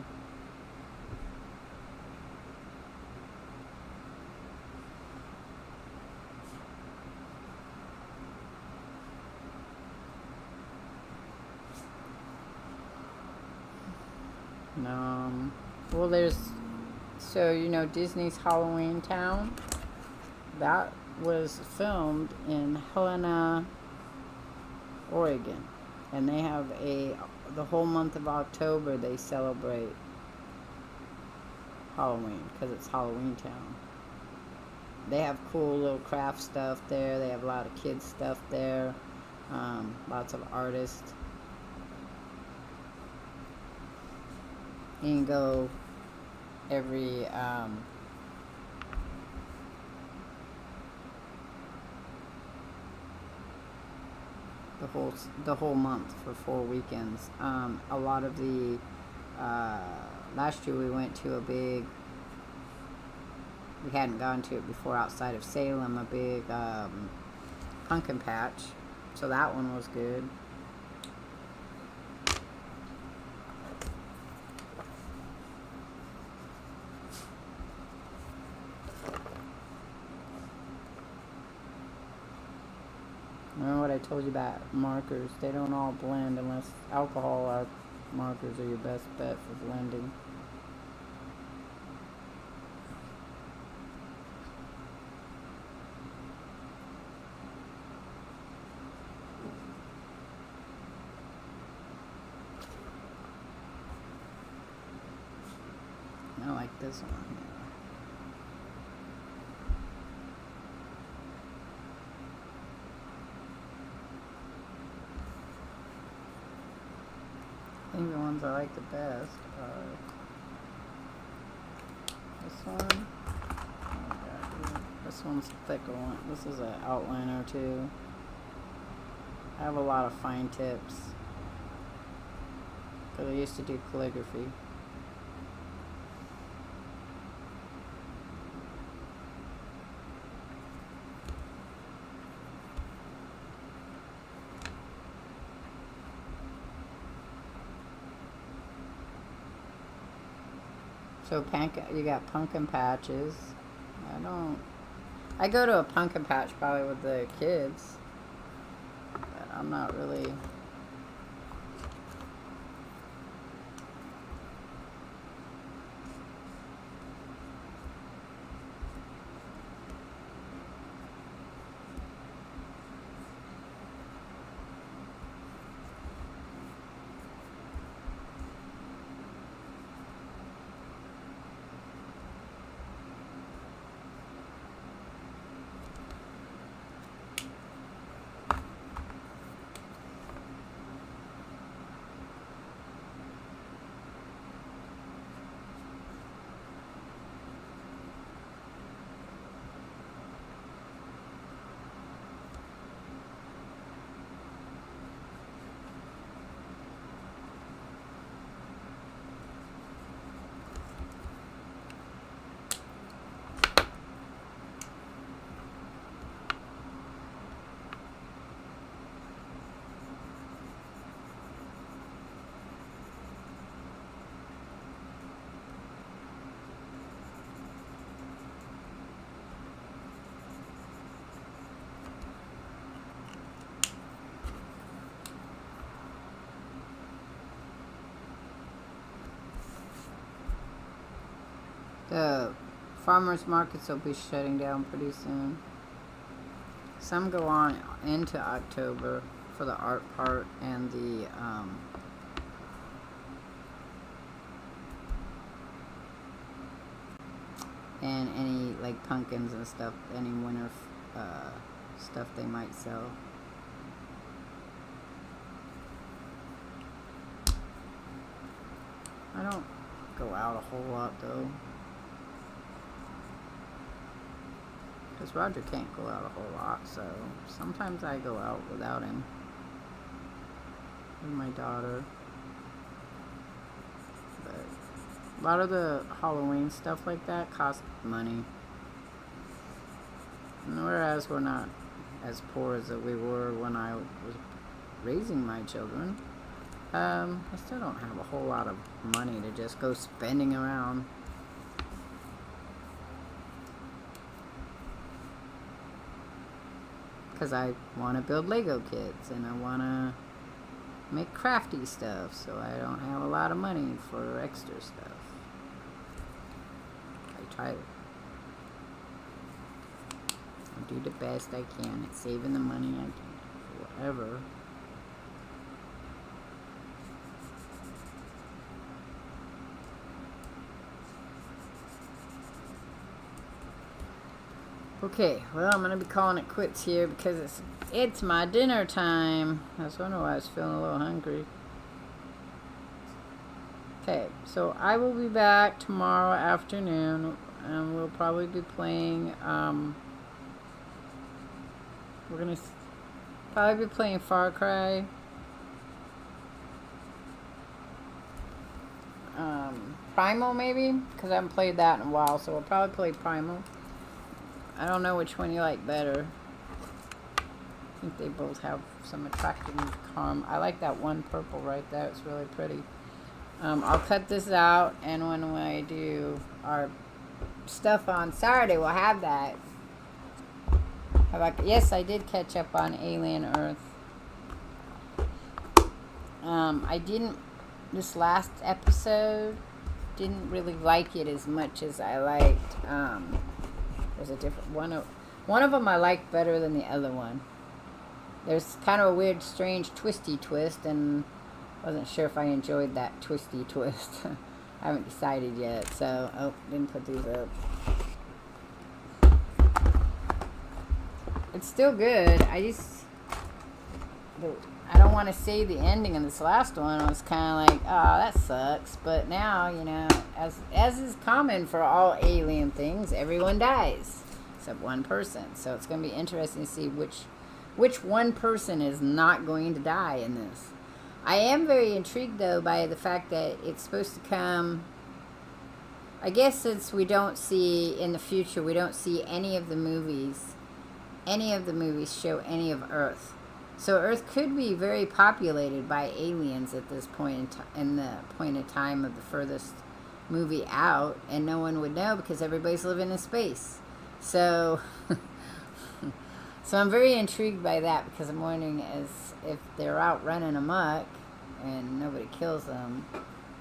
Well, there's, so you know Disney's Halloween Town, that was filmed in Helena, Oregon, and they have the whole month of October they celebrate Halloween because it's Halloween Town. They have cool little craft stuff there. They have a lot of kids stuff there, lots of artists. You can go every the whole month for 4 weekends. A lot of the last year we went to a big, we hadn't gone to it before outside of Salem, a big pumpkin patch, so that one was good. Remember what I told you about markers? They don't all blend unless alcohol markers are your best bet for blending. I like this one here. I think the ones I like the best are this one. Oh God, this one's a thicker one. This is an outliner too. I have a lot of fine tips because I used to do calligraphy. So you got pumpkin patches. I go to a pumpkin patch probably with the kids, but I'm not really. The farmers markets will be shutting down pretty soon. Some go on into October for the art part and the and any like pumpkins and stuff, any winter stuff they might sell. I don't go out a whole lot though, because Roger can't go out a whole lot, so sometimes I go out without him with my daughter, but A lot of the Halloween stuff like that costs money. And whereas we're not as poor as we were when I was raising my children, I still don't have a whole lot of money to just go spending around. Because I want to build Lego kits and I want to make crafty stuff, so I don't have a lot of money for extra stuff. I try to do the best I can at saving the money I can for whatever. Okay, well, I'm gonna be calling it quits here because it's my dinner time. I was wondering why I was feeling a little hungry. Okay, so I will be back tomorrow afternoon, and we'll probably be playing. We're gonna probably be playing Far Cry. Primal maybe, because I haven't played that in a while, so we'll probably play Primal. I don't know which one you like better. I think they both have some attractive charm. I like that one purple right there. It's really pretty. I'll cut this out, and when I do our stuff on Saturday, we'll have that. Yes, I did catch up on Alien Earth. I didn't, this last episode, didn't really like it as much as I liked, there's a different one of them I liked better than the other one. There's kind of a weird, strange, twisty twist, and wasn't sure if I enjoyed that twisty twist. I haven't decided yet, so didn't put these up. It's still good. I don't want to say the ending of this last one. I was kind of like, oh, that sucks. But now, you know, as is common for all alien things, everyone dies except one person. So it's going to be interesting to see which one person is not going to die in this. I am very intrigued, though, by the fact that it's supposed to come. I guess since we don't see in the future, we don't see any of the movies show any of Earth. So Earth could be very populated by aliens at this point in the point of time of the furthest movie out, and no one would know because everybody's living in space. So, so I'm very intrigued by that because I'm wondering if they're out running amok and nobody kills them,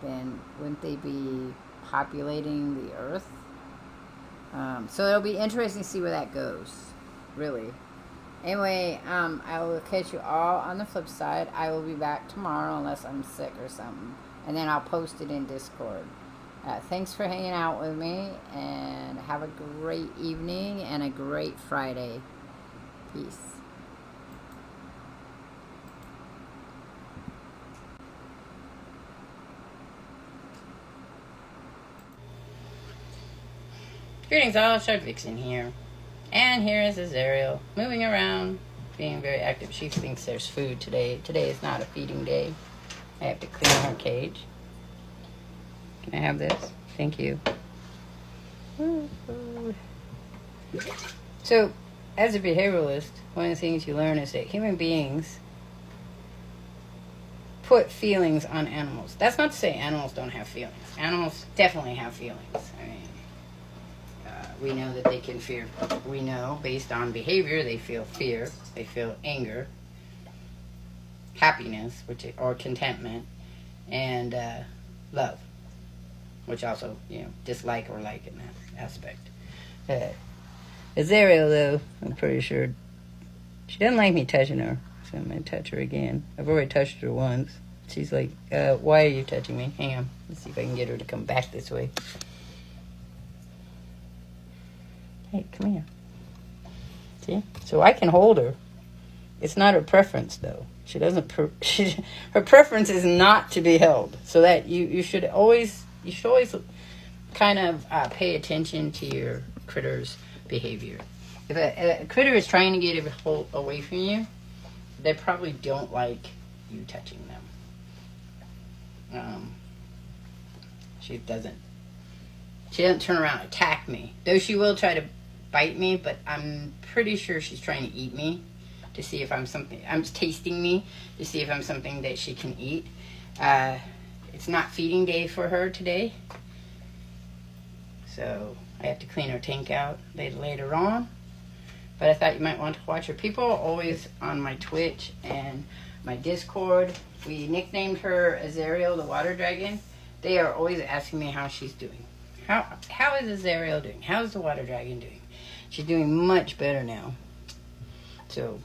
then wouldn't they be populating the Earth? So it'll be interesting to see where that goes, really. Anyway, I will catch you all on the flip side. I will be back tomorrow unless I'm sick or something. And then I'll post it in Discord. Thanks for hanging out with me. And have a great evening and a great Friday. Peace. Greetings all, Shardvixen here. And here is Azariel, moving around, being very active. She thinks there's food today. Today is not a feeding day. I have to clean her cage. Can I have this? Thank you. So, as a behavioralist, one of the things you learn is that human beings put feelings on animals. That's not to say animals don't have feelings. Animals definitely have feelings. I mean, we know that they can fear. We know, based on behavior, they feel fear, they feel anger, happiness, or contentment, and love, which also, dislike or like in that aspect. Azariel, though, I'm pretty sure she doesn't like me touching her, so I'm going to touch her again. I've already touched her once. She's like, why are you touching me? Hang on. Let's see if I can get her to come back this way. Hey, come here. See? So I can hold her. It's not her preference, though. She doesn't. Her preference is not to be held. So that you should always kind of pay attention to your critter's behavior. If a critter is trying to get away from you, they probably don't like you touching them. She doesn't turn around and attack me. Though she will try to bite me, but I'm pretty sure she's trying to eat me to see if I'm something. I'm tasting me to see if I'm something that she can eat. It's not feeding day for her today, so I have to clean her tank out later on. But I thought you might want to watch her. People are always on my Twitch and my Discord. We nicknamed her Azariel, the water dragon. They are always asking me how she's doing. How is Azariel doing? How's the water dragon doing? She's doing much better now. So